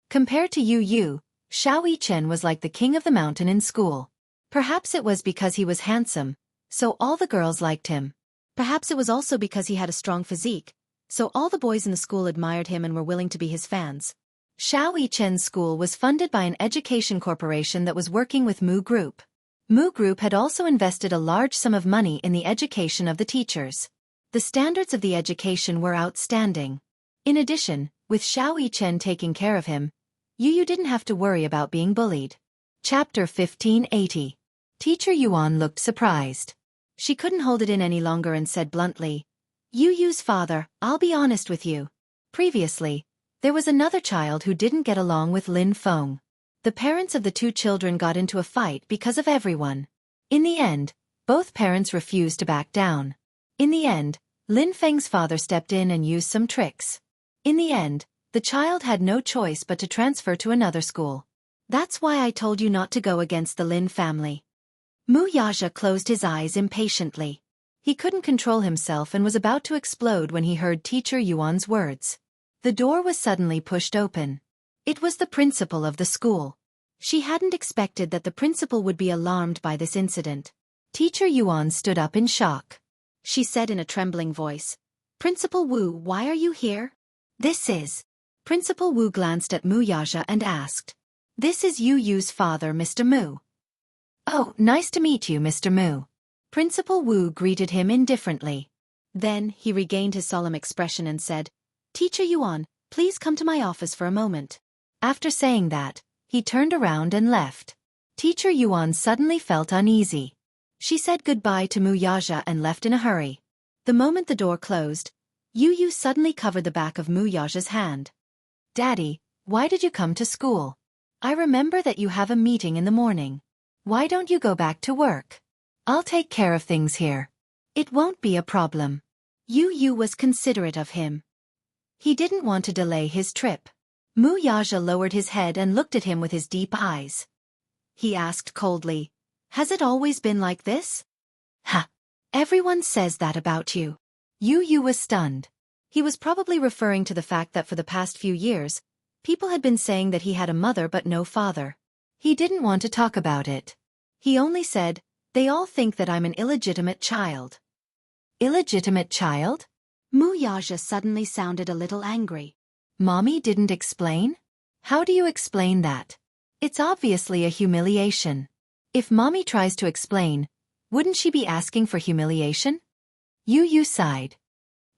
Compared to Yu Yu, Xiao Yichen was like the king of the mountain in school. Perhaps it was because he was handsome, so all the girls liked him. Perhaps it was also because he had a strong physique, so all the boys in the school admired him and were willing to be his fans. Xiao Yichen's school was funded by an education corporation that was working with Mu Group. Mu Group had also invested a large sum of money in the education of the teachers. The standards of the education were outstanding. In addition, with Xiao Yichen taking care of him, Yu Yu didn't have to worry about being bullied. Chapter 1580. Teacher Yuan looked surprised. She couldn't hold it in any longer and said bluntly, Yu Yu's father, I'll be honest with you. Previously, there was another child who didn't get along with Lin Feng. The parents of the two children got into a fight because of everyone. In the end, both parents refused to back down. In the end, Lin Feng's father stepped in and used some tricks. In the end, the child had no choice but to transfer to another school. That's why I told you not to go against the Lin family. Mu Yaja closed his eyes impatiently. He couldn't control himself and was about to explode when he heard Teacher Yuan's words. The door was suddenly pushed open. It was the principal of the school. She hadn't expected that the principal would be alarmed by this incident. Teacher Yuan stood up in shock. She said in a trembling voice, Principal Wu, why are you here? This is. Principal Wu glanced at Mu Yaja and asked, This is Yu Yu's father, Mr. Mu. Oh, nice to meet you, Mr. Mu. Principal Wu greeted him indifferently. Then, he regained his solemn expression and said, Teacher Yuan, please come to my office for a moment. After saying that, he turned around and left. Teacher Yuan suddenly felt uneasy. She said goodbye to Mu Yaja and left in a hurry. The moment the door closed, Yu Yu suddenly covered the back of Mu Yaja's hand. Daddy, why did you come to school? I remember that you have a meeting in the morning. Why don't you go back to work? I'll take care of things here. It won't be a problem. Yu Yu was considerate of him. He didn't want to delay his trip. Mu Yaja lowered his head and looked at him with his deep eyes. He asked coldly, Has it always been like this? Ha! Everyone says that about you. Yu Yu was stunned. He was probably referring to the fact that for the past few years, people had been saying that he had a mother but no father. He didn't want to talk about it. He only said, They all think that I'm an illegitimate child. Illegitimate child? Muyaja suddenly sounded a little angry. Mommy didn't explain? How do you explain that? It's obviously a humiliation. If Mommy tries to explain, wouldn't she be asking for humiliation? Yu sighed.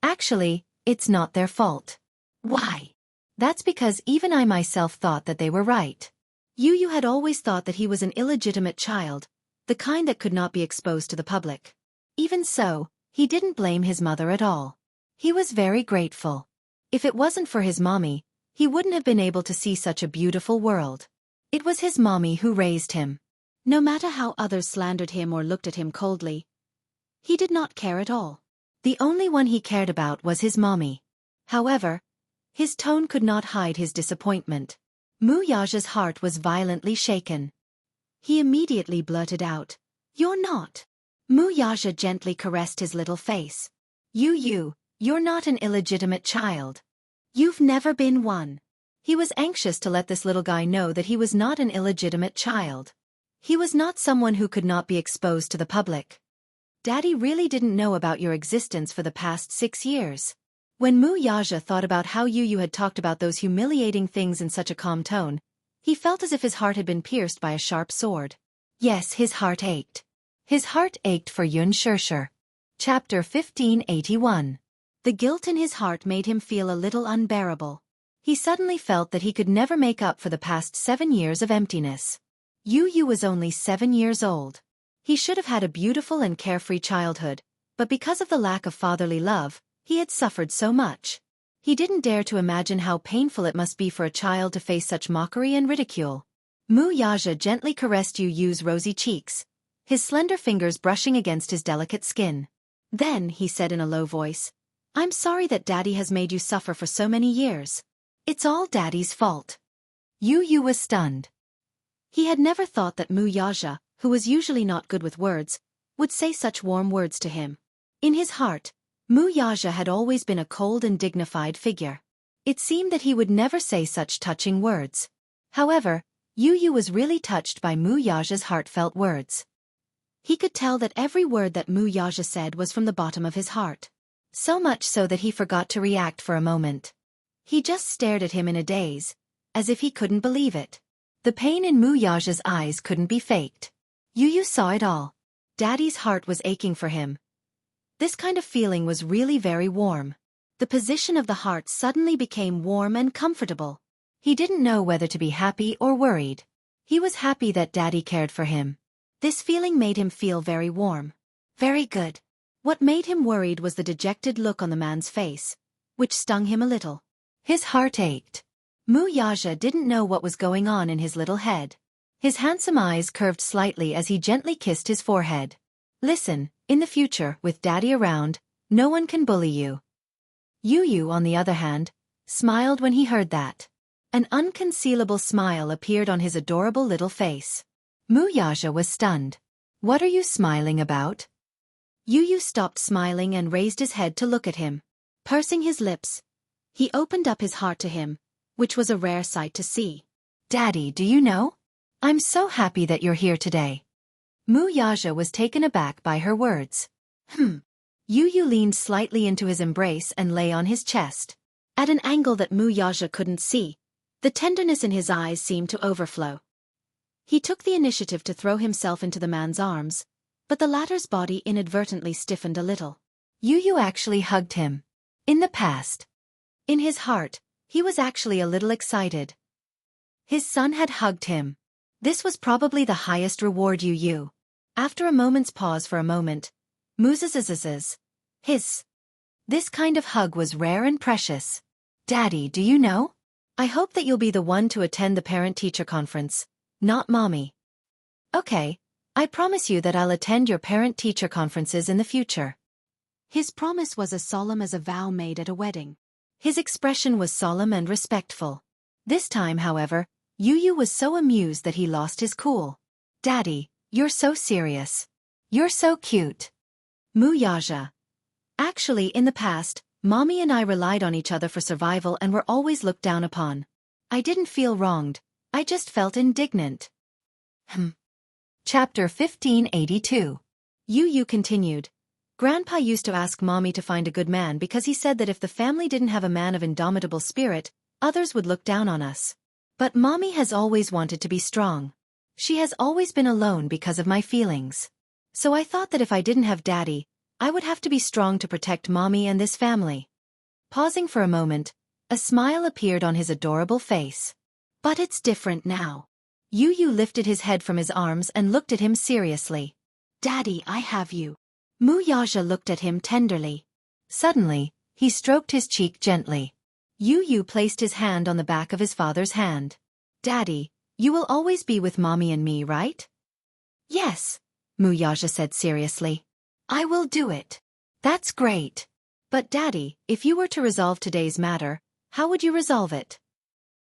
Actually, it's not their fault. Why? That's because even I myself thought that they were right. Yu had always thought that he was an illegitimate child, the kind that could not be exposed to the public. Even so, he didn't blame his mother at all. He was very grateful. If it wasn't for his mommy, he wouldn't have been able to see such a beautiful world. It was his mommy who raised him. No matter how others slandered him or looked at him coldly, he did not care at all. The only one he cared about was his mommy. However, his tone could not hide his disappointment. Muyaja's heart was violently shaken. He immediately blurted out, "You're not." Muyaja gently caressed his little face. You're not an illegitimate child. You've never been one. He was anxious to let this little guy know that he was not an illegitimate child. He was not someone who could not be exposed to the public. Daddy really didn't know about your existence for the past 6 years. When Muyaja thought about how Yu had talked about those humiliating things in such a calm tone, he felt as if his heart had been pierced by a sharp sword. Yes, his heart ached. His heart ached for Yun Shirshir. Chapter 1581. The guilt in his heart made him feel a little unbearable. He suddenly felt that he could never make up for the past 7 years of emptiness. Yu was only 7 years old. He should have had a beautiful and carefree childhood, but because of the lack of fatherly love, he had suffered so much. He didn't dare to imagine how painful it must be for a child to face such mockery and ridicule. Muyaja gently caressed Yu's rosy cheeks, his slender fingers brushing against his delicate skin. Then, he said in a low voice, "I'm sorry that Daddy has made you suffer for so many years. It's all Daddy's fault." Yu was stunned. He had never thought that Muyaja, who was usually not good with words, would say such warm words to him. In his heart, Muyaja had always been a cold and dignified figure. It seemed that he would never say such touching words. However, Yu was really touched by Muyaja's heartfelt words. He could tell that every word that Muyaja said was from the bottom of his heart. So much so that he forgot to react for a moment. He just stared at him in a daze, as if he couldn't believe it. The pain in Muyaja's eyes couldn't be faked. Yu saw it all. Daddy's heart was aching for him. This kind of feeling was really very warm. The position of the heart suddenly became warm and comfortable. He didn't know whether to be happy or worried. He was happy that Daddy cared for him. This feeling made him feel very warm. Very good. What made him worried was the dejected look on the man's face, which stung him a little. His heart ached. Muyaja didn't know what was going on in his little head. His handsome eyes curved slightly as he gently kissed his forehead. Listen, in the future, with Daddy around, no one can bully you. Yu, on the other hand, smiled when he heard that. An unconcealable smile appeared on his adorable little face. Muyaja was stunned. What are you smiling about? Yu stopped smiling and raised his head to look at him. Pursing his lips, he opened up his heart to him, which was a rare sight to see. Daddy, do you know? I'm so happy that you're here today. Muyaja was taken aback by her words. Yu leaned slightly into his embrace and lay on his chest. At an angle that Muyaja couldn't see, the tenderness in his eyes seemed to overflow. He took the initiative to throw himself into the man's arms, but the latter's body inadvertently stiffened a little. Yu actually hugged him. In the past. In his heart, he was actually a little excited. His son had hugged him. This was probably the highest reward Yu. After a moment's pause for a moment, his. This kind of hug was rare and precious. Daddy, do you know? I hope that you'll be the one to attend the parent-teacher conference, not Mommy. Okay, I promise you that I'll attend your parent-teacher conferences in the future. His promise was as solemn as a vow made at a wedding. His expression was solemn and respectful. This time, however, Yu was so amused that he lost his cool. Daddy, you're so serious. You're so cute. Muyaja. Actually, in the past, Mommy and I relied on each other for survival and were always looked down upon. I didn't feel wronged, I just felt indignant. Chapter 1582. Yu continued. Grandpa used to ask Mommy to find a good man because he said that if the family didn't have a man of indomitable spirit, others would look down on us. But Mommy has always wanted to be strong. She has always been alone because of my feelings. So I thought that if I didn't have Daddy, I would have to be strong to protect Mommy and this family. Pausing for a moment, a smile appeared on his adorable face. But it's different now. Yu lifted his head from his arms and looked at him seriously. Daddy, I have you. Muyaja looked at him tenderly. Suddenly, he stroked his cheek gently. Yu placed his hand on the back of his father's hand. Daddy, you will always be with Mommy and me, right? Yes, Muyaja said seriously. I will do it. That's great. But Daddy, if you were to resolve today's matter, how would you resolve it?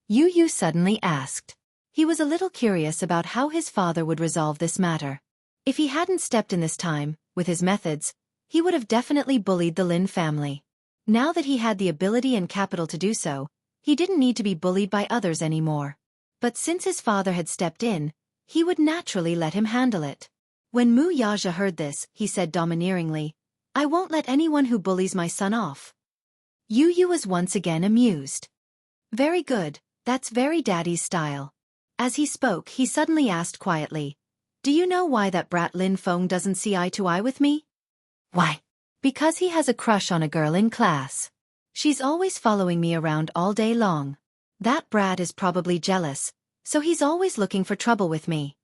Yu suddenly asked. He was a little curious about how his father would resolve this matter. If he hadn't stepped in this time, with his methods, he would have definitely bullied the Lin family. Now that he had the ability and capital to do so, he didn't need to be bullied by others anymore. But since his father had stepped in, he would naturally let him handle it. When Muyaja heard this, he said domineeringly, I won't let anyone who bullies my son off. Yu was once again amused. Very good, that's very Daddy's style. As he spoke, he suddenly asked quietly, do you know why that brat Lin Feng doesn't see eye to eye with me? Why? Because he has a crush on a girl in class. She's always following me around all day long. That brat is probably jealous, so he's always looking for trouble with me.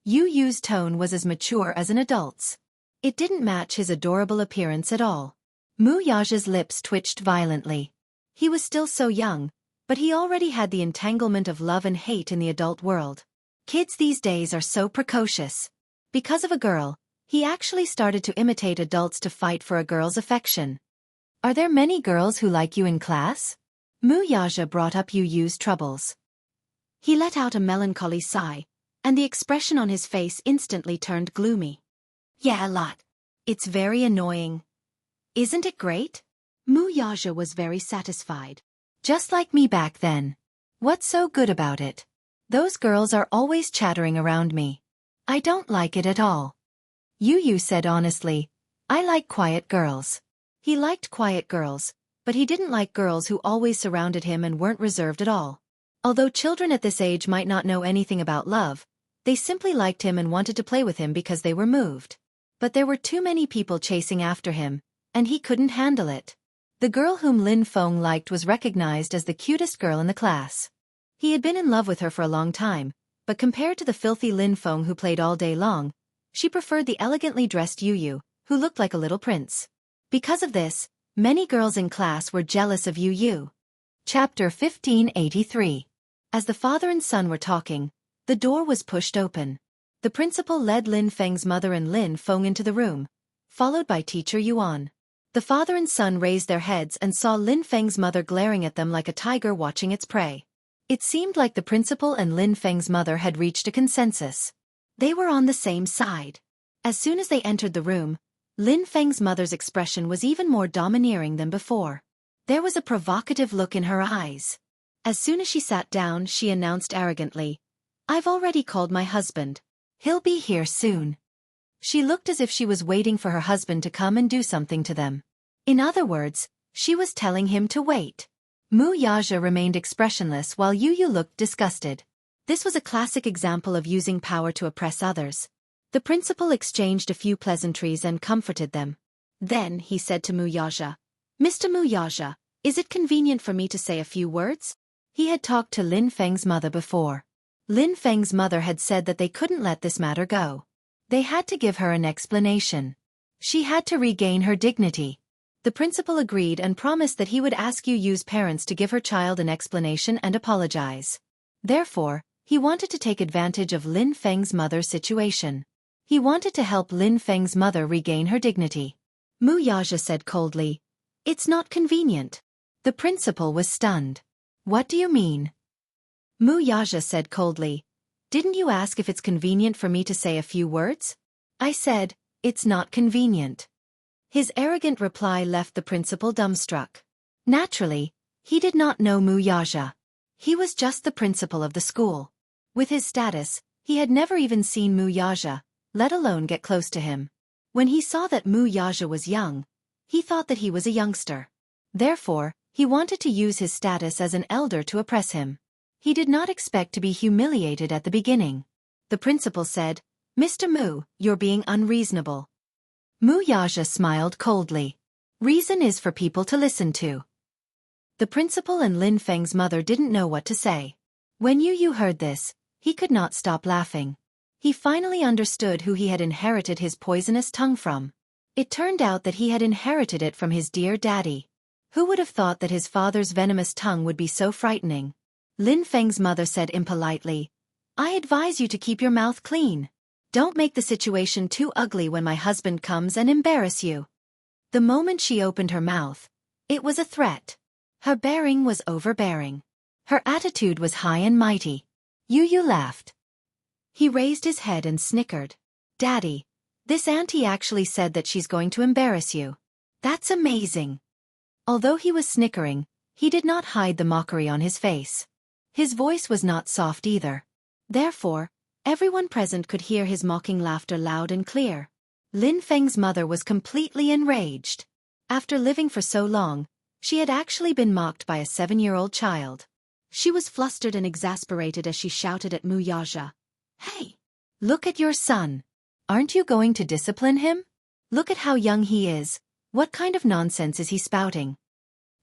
Yu's tone was as mature as an adult's. It didn't match his adorable appearance at all. Muyaja's lips twitched violently. He was still so young, but he already had the entanglement of love and hate in the adult world. Kids these days are so precocious. Because of a girl, he actually started to imitate adults to fight for a girl's affection. Are there many girls who like you in class? Muyaja brought up Yu's troubles. He let out a melancholy sigh, and the expression on his face instantly turned gloomy. Yeah, a lot. It's very annoying. Isn't it great? Muyaja was very satisfied. Just like me back then. What's so good about it? Those girls are always chattering around me. I don't like it at all. Yu said honestly, I like quiet girls. He liked quiet girls, but he didn't like girls who always surrounded him and weren't reserved at all. Although children at this age might not know anything about love, they simply liked him and wanted to play with him because they were moved. But there were too many people chasing after him, and he couldn't handle it. The girl whom Lin Feng liked was recognized as the cutest girl in the class. He had been in love with her for a long time, but compared to the filthy Lin Feng who played all day long, she preferred the elegantly dressed Yu, who looked like a little prince. Because of this, many girls in class were jealous of Yu. Chapter 1583. As the father and son were talking, the door was pushed open. The principal led Lin Feng's mother and Lin Feng into the room, followed by teacher Yuan. The father and son raised their heads and saw Lin Feng's mother glaring at them like a tiger watching its prey. It seemed like the principal and Lin Feng's mother had reached a consensus. They were on the same side. As soon as they entered the room, Lin Feng's mother's expression was even more domineering than before. There was a provocative look in her eyes. As soon as she sat down, she announced arrogantly, I've already called my husband. He'll be here soon. She looked as if she was waiting for her husband to come and do something to them. In other words, she was telling him to wait. Muyaja remained expressionless while Yu looked disgusted. This was a classic example of using power to oppress others. The principal exchanged a few pleasantries and comforted them. Then he said to Muyaja, Mr. Muyaja, is it convenient for me to say a few words? He had talked to Lin Feng's mother before. Lin Feng's mother had said that they couldn't let this matter go. They had to give her an explanation. She had to regain her dignity. The principal agreed and promised that he would ask Yu's parents to give her child an explanation and apologize. Therefore, he wanted to take advantage of Lin Feng's mother's situation. He wanted to help Lin Feng's mother regain her dignity. Muyaja said coldly, It's not convenient. The principal was stunned. What do you mean? Muyaja said coldly, Didn't you ask if it's convenient for me to say a few words? I said, It's not convenient. His arrogant reply left the principal dumbstruck. Naturally, he did not know Muyaja. He was just the principal of the school. With his status, he had never even seen Muyaja, let alone get close to him. When he saw that Mu Yaja was young, he thought that he was a youngster. Therefore, he wanted to use his status as an elder to oppress him. He did not expect to be humiliated at the beginning. The principal said, "Mr. Mu, you're being unreasonable." Mu Yaja smiled coldly. Reason is for people to listen to. The principal and Lin Feng's mother didn't know what to say. When Yu Yu heard this, he could not stop laughing. He finally understood who he had inherited his poisonous tongue from. It turned out that he had inherited it from his dear daddy. Who would have thought that his father's venomous tongue would be so frightening? Lin Feng's mother said impolitely, "I advise you to keep your mouth clean. Don't make the situation too ugly when my husband comes and embarrass you." The moment she opened her mouth, it was a threat. Her bearing was overbearing. Her attitude was high and mighty. Yu Yu laughed. He raised his head and snickered. "Daddy, this auntie actually said that she's going to embarrass you. That's amazing." Although he was snickering, he did not hide the mockery on his face. His voice was not soft either. Therefore, everyone present could hear his mocking laughter loud and clear. Lin Feng's mother was completely enraged. After living for so long, she had actually been mocked by a 7-year-old child. She was flustered and exasperated as she shouted at Mu Yaja, "Hey! Look at your son. Aren't you going to discipline him? Look at how young he is. What kind of nonsense is he spouting?"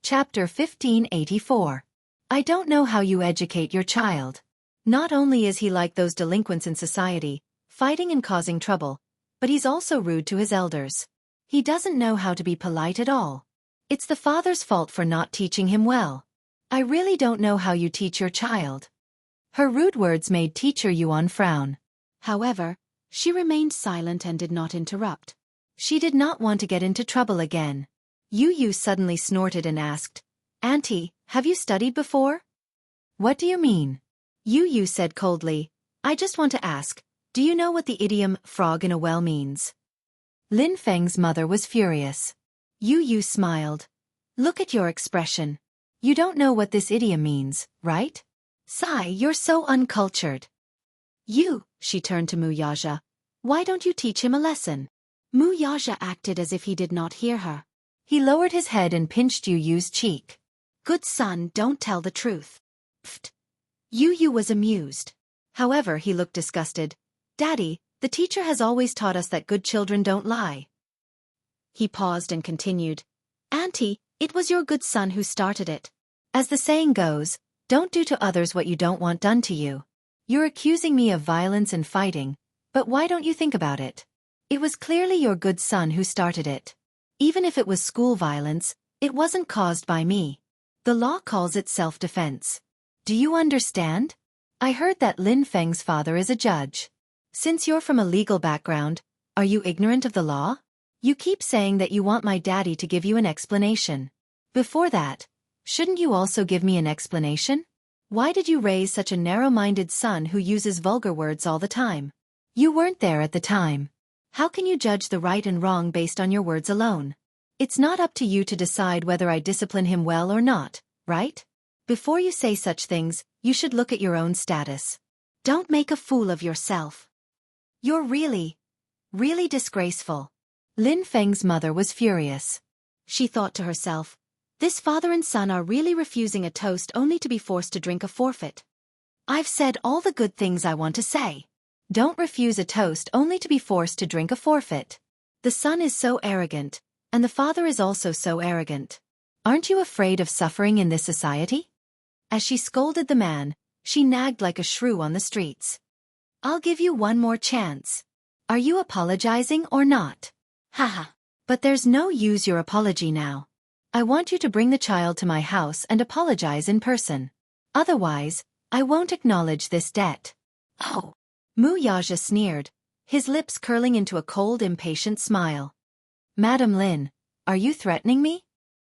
Chapter 1584. I don't know how you educate your child. Not only is he like those delinquents in society, fighting and causing trouble, but he's also rude to his elders. He doesn't know how to be polite at all. It's the father's fault for not teaching him well. I really don't know how you teach your child. Her rude words made Teacher Yuan frown. However, she remained silent and did not interrupt. She did not want to get into trouble again. Yu Yu suddenly snorted and asked, "Auntie, have you studied before?" "What do you mean?" Yu Yu said coldly, "I just want to ask, do you know what the idiom frog in a well means?" Lin Feng's mother was furious. Yu Yu smiled. "Look at your expression. You don't know what this idiom means, right? Sigh, you're so uncultured." She turned to Mu Yaja. "Why don't you teach him a lesson?" Mu Yaja acted as if he did not hear her. He lowered his head and pinched Yu Yu's cheek. "Good son, don't tell the truth." Pfft. Yu Yu was amused. However, he looked disgusted. "Daddy, the teacher has always taught us that good children don't lie." He paused and continued, "Auntie, it was your good son who started it. As the saying goes, don't do to others what you don't want done to you. You're accusing me of violence and fighting, but why don't you think about it? It was clearly your good son who started it. Even if it was school violence, it wasn't caused by me. The law calls it self-defense. Do you understand? I heard that Lin Feng's father is a judge. Since you're from a legal background, are you ignorant of the law? You keep saying that you want my daddy to give you an explanation. Before that, shouldn't you also give me an explanation? Why did you raise such a narrow-minded son who uses vulgar words all the time? You weren't there at the time. How can you judge the right and wrong based on your words alone? It's not up to you to decide whether I discipline him well or not, right? Before you say such things, you should look at your own status. Don't make a fool of yourself. You're really disgraceful." Lin Feng's mother was furious. She thought to herself, this father and son are really refusing a toast only to be forced to drink a forfeit. I've said all the good things I want to say. Don't refuse a toast only to be forced to drink a forfeit. The son is so arrogant, and the father is also so arrogant. Aren't you afraid of suffering in this society? As she scolded the man, she nagged like a shrew on the streets. I'll give you one more chance. Are you apologizing or not? Haha. But there's no use your apology now. I want you to bring the child to my house and apologize in person. Otherwise, I won't acknowledge this debt. Oh. Mu Yaja sneered, his lips curling into a cold, impatient smile. Madam Lin, are you threatening me?